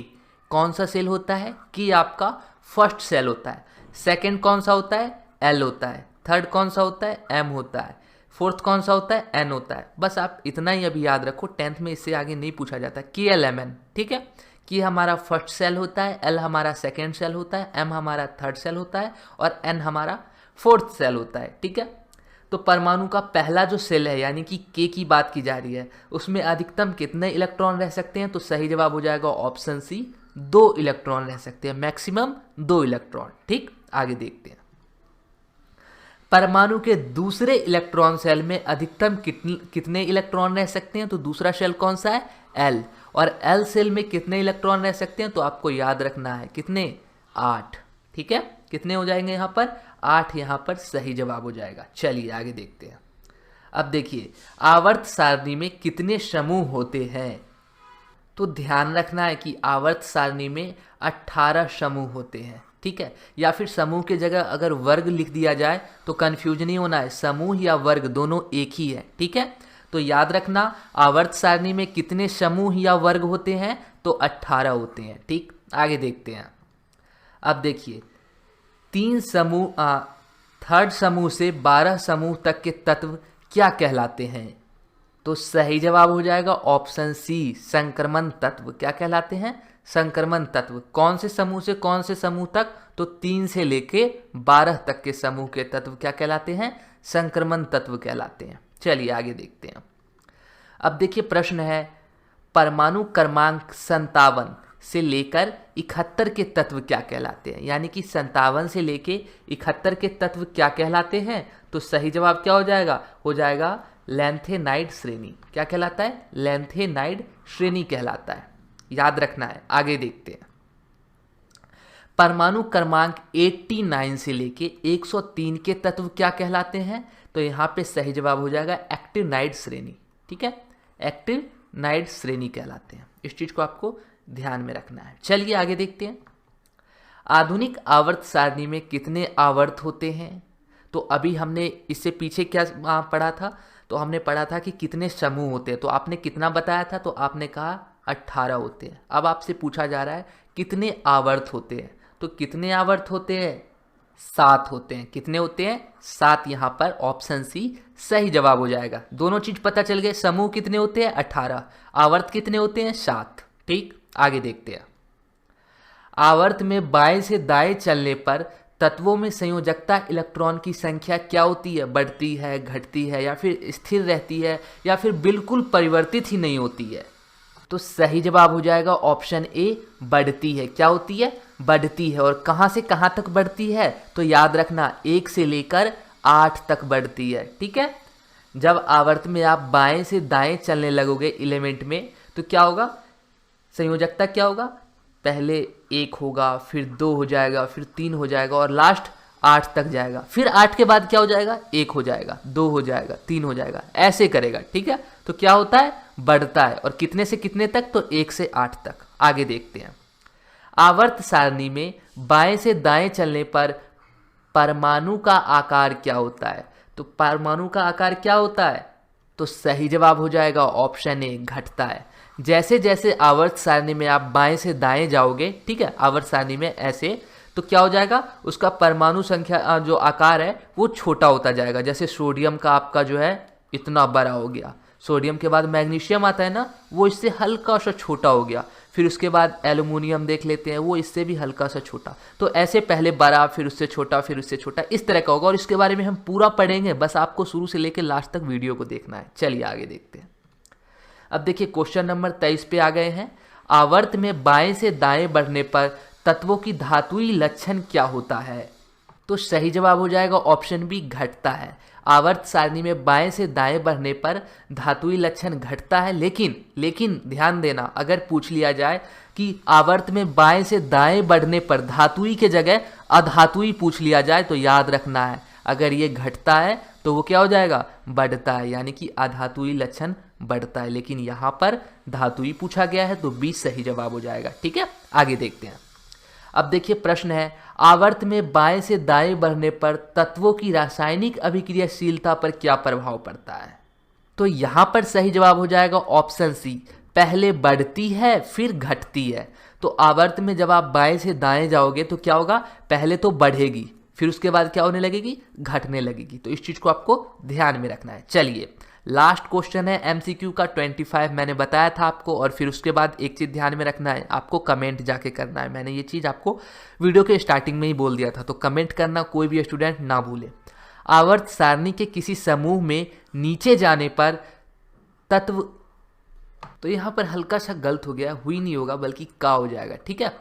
कौन सा सेल होता है, कि आपका फर्स्ट सेल होता है। सेकंड कौन सा होता है, एल होता है। थर्ड कौन सा होता है, एम होता है। फोर्थ कौन सा होता है, एन होता है। बस आप इतना ही अभी याद रखो, 10th में इससे आगे नहीं पूछा जाता। के एल एम एन, ठीक है, कि हमारा फर्स्ट सेल होता है, एल हमारा सेकेंड सेल होता है, एम हमारा थर्ड सेल होता है और एन हमारा फोर्थ सेल होता है। ठीक है, तो परमाणु का पहला जो सेल है यानी कि के की बात की जा रही है, उसमें अधिकतम कितने इलेक्ट्रॉन रह सकते हैं। तो सही जवाब हो जाएगा ऑप्शन सी, 2 इलेक्ट्रॉन रह सकते हैं, मैक्सिमम 2 इलेक्ट्रॉन। ठीक, आगे देखते हैं। परमाणु के दूसरे इलेक्ट्रॉन सेल में अधिकतम कितने इलेक्ट्रॉन रह सकते हैं। तो दूसरा सेल कौन सा है, एल। और एल सेल में कितने इलेक्ट्रॉन रह सकते हैं, तो आपको याद रखना है कितने, 8। ठीक है, कितने हो जाएंगे यहाँ पर, 8 यहाँ पर सही जवाब हो जाएगा। चलिए आगे देखते हैं। अब देखिए आवर्त सारणी में कितने समूह होते हैं। तो ध्यान रखना है कि आवर्त सारणी में 18 समूह होते हैं। ठीक है, या फिर समूह के जगह अगर वर्ग लिख दिया जाए तो कंफ्यूजन नहीं होना है, समूह या वर्ग दोनों एक ही है। ठीक है, तो याद रखना आवर्त सारणी में कितने समूह या वर्ग होते हैं, तो 18 होते हैं। ठीक, आगे देखते हैं। अब देखिए 3 समूह थर्ड समूह से 12 समूह तक के तत्व क्या कहलाते हैं। तो सही जवाब हो जाएगा ऑप्शन सी, संक्रमण तत्व। क्या कहलाते हैं, संक्रमण तत्व। कौन से समूह से कौन से समूह तक, तो 3 से लेके 12 तक के समूह के तत्व क्या कहलाते हैं, संक्रमण तत्व कहलाते हैं। चलिए आगे देखते हैं। अब देखिए प्रश्न है, परमाणु क्रमांक 57 से लेकर 71 के तत्व क्या कहलाते हैं। यानी कि 57 से लेके 71 के तत्व क्या कहलाते हैं। तो सही जवाब क्या हो जाएगा लैंथेनाइड श्रेणी। क्या कहलाता है, लैंथेनाइड श्रेणी कहलाता है, याद रखना है। आगे देखते हैं। परमाणु क्रमांक 89 से लेके 103 के तत्व क्या कहलाते हैं। तो यहाँ पे सही जवाब हो जाएगा एक्टिनाइड श्रेणी। ठीक है, एक्टिनाइड श्रेणी कहलाते हैं, इस चीज को आपको ध्यान में रखना है। चलिए आगे देखते हैं। आधुनिक आवर्त सारणी में कितने आवर्त होते हैं। तो अभी हमने इससे पीछे क्या पढ़ा था, तो हमने पढ़ा था कि कितने समूह होते हैं। तो आपने कितना बताया था, तो आपने कहा 18 होते हैं। अब आपसे पूछा जा रहा है कितने आवर्त होते हैं। तो कितने आवर्त होते हैं, 7 होते हैं। कितने होते हैं, 7। यहाँ पर ऑप्शन सी सही जवाब हो जाएगा। दोनों चीज पता चल गए, समूह कितने होते हैं 18, आवर्त कितने होते हैं 7। ठीक, आगे देखते हैं। आवर्त में बाएं से दाएं चलने पर तत्वों में संयोजकता इलेक्ट्रॉन की संख्या क्या होती है, बढ़ती है, घटती है, या फिर स्थिर रहती है, या फिर बिल्कुल परिवर्तित ही नहीं होती है। तो सही जवाब हो जाएगा ऑप्शन ए, बढ़ती है। क्या होती है, बढ़ती है। और कहाँ से कहाँ तक बढ़ती है, तो याद रखना 1 से लेकर 8 तक बढ़ती है। ठीक है, जब आवर्त में आप बाएं से दाएं चलने लगोगे एलिमेंट में, तो क्या होगा, संयोजकता क्या होगा, पहले 1 होगा, फिर 2 हो जाएगा, फिर 3 हो जाएगा और लास्ट 8 तक जाएगा, फिर 8 के बाद क्या हो जाएगा, 1 हो जाएगा, 2 हो जाएगा, 3 हो जाएगा, ऐसे करेगा। ठीक है, तो क्या होता है, बढ़ता है। और कितने से कितने तक, तो 1 से 8 तक। आगे देखते हैं। आवर्त सारणी में बाएं से दाएं चलने पर परमाणु का आकार क्या होता है। तो परमाणु का आकार क्या होता है, तो सही जवाब हो जाएगा ऑप्शन ए, घटता है। जैसे जैसे आवर्त सारणी में आप बाएं से दाएं जाओगे, ठीक है, आवर्त सारणी में ऐसे, तो क्या हो जाएगा, उसका परमाणु संख्या जो आकार है वो छोटा होता जाएगा। जैसे सोडियम का आपका जो है इतना बड़ा हो गया, सोडियम के बाद मैग्नीशियम आता है ना, वो इससे हल्का सा छोटा हो गया। फिर उसके बाद एल्युमिनियम देख लेते हैं, वो इससे भी हल्का सा छोटा। तो ऐसे पहले बड़ा, फिर उससे छोटा, फिर उससे छोटा, इस तरह का होगा। और इसके बारे में हम पूरा पढ़ेंगे, बस आपको शुरू से लेकर लास्ट तक वीडियो को देखना है। चलिए आगे देखते हैं। अब देखिए क्वेश्चन नंबर 23 पे आ गए हैं। आवर्त में बाएं से दाएं बढ़ने पर तत्वों की धातुई लक्षण क्या होता है। तो सही जवाब हो जाएगा ऑप्शन बी, घटता है। आवर्त सारणी में बाएं से दाएं बढ़ने पर धातुई लक्षण घटता है। लेकिन ध्यान देना, अगर पूछ लिया जाए कि आवर्त में बाएं से दाएं बढ़ने पर धातुई के जगह अधातुई पूछ लिया जाए, तो याद रखना है, अगर ये घटता है तो वो क्या हो जाएगा, बढ़ता है, यानी कि अधातुई लक्षण बढ़ता है। लेकिन यहाँ पर धातुई पूछा गया है, तो बी सही जवाब हो जाएगा। ठीक है, आगे देखते हैं। अब देखिए प्रश्न है, आवर्त में बाएं से दाएं बढ़ने पर तत्वों की रासायनिक अभिक्रियाशीलता पर क्या प्रभाव पड़ता है। तो यहां पर सही जवाब हो जाएगा ऑप्शन सी, पहले बढ़ती है फिर घटती है। तो आवर्त में जब आप बाएं से दाएं जाओगे तो क्या होगा, पहले तो बढ़ेगी, फिर उसके बाद क्या होने लगेगी, घटने लगेगी। तो इस चीज को आपको ध्यान में रखना है। चलिए लास्ट क्वेश्चन है एमसीक्यू का 25, मैंने बताया था आपको। और फिर उसके बाद एक चीज़ ध्यान में रखना है, आपको कमेंट जाके करना है। मैंने ये चीज़ आपको वीडियो के स्टार्टिंग में ही बोल दिया था, तो कमेंट करना कोई भी स्टूडेंट ना भूले। आवर्त सारणी के किसी समूह में नीचे जाने पर तत्व, तो यहाँ पर हल्का सा गलत हो गया, हुई नहीं होगा बल्कि का हो जाएगा। ठीक है,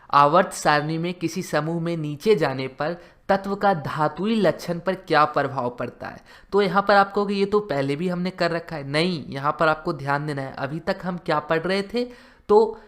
आवर्त सारणी में किसी समूह में नीचे जाने पर तत्व का धातुई लक्षण पर क्या प्रभाव पड़ता है। तो यहाँ पर आपको ये तो पहले भी हमने कर रखा है, नहीं, यहाँ पर आपको ध्यान देना है। अभी तक हम क्या पढ़ रहे थे, तो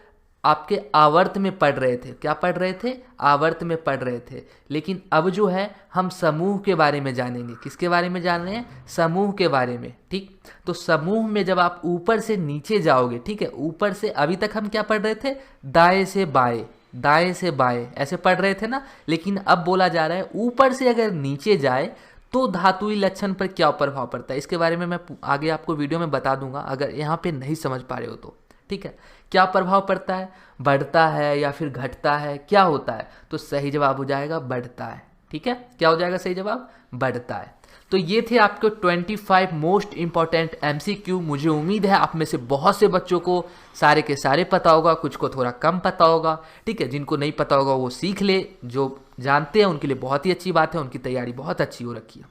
आपके आवर्त में पढ़ रहे थे, क्या पढ़ रहे थे, आवर्त में पढ़ रहे थे। लेकिन अब जो है हम समूह के बारे में जानेंगे। किसके बारे में जान रहे हैं, समूह के बारे में। ठीक, तो समूह में जब आप ऊपर से नीचे जाओगे, ठीक है, ऊपर से, अभी तक हम क्या पढ़ रहे थे, दाएं से बाएं, दाएं से बाएं, ऐसे पढ़ रहे थे ना। लेकिन अब बोला जा रहा है ऊपर से अगर नीचे जाए तो धातुई लक्षण पर क्या प्रभाव पड़ता है। इसके बारे में मैं आगे आपको वीडियो में बता दूंगा, अगर यहाँ पे नहीं समझ पा रहे हो तो। ठीक है, क्या प्रभाव पड़ता है, बढ़ता है या फिर घटता है, क्या होता है। तो सही जवाब हो जाएगा बढ़ता है। ठीक है, क्या हो जाएगा सही जवाब, बढ़ता है। तो ये थे आपके 25 मोस्ट इंपॉर्टेंट एमसीक्यू। मुझे उम्मीद है आप में से बहुत से बच्चों को सारे के सारे पता होगा, कुछ को थोड़ा कम पता होगा। ठीक है, जिनको नहीं पता होगा वो सीख ले, जो जानते हैं उनके लिए बहुत ही अच्छी बात है, उनकी तैयारी बहुत अच्छी हो रखी है।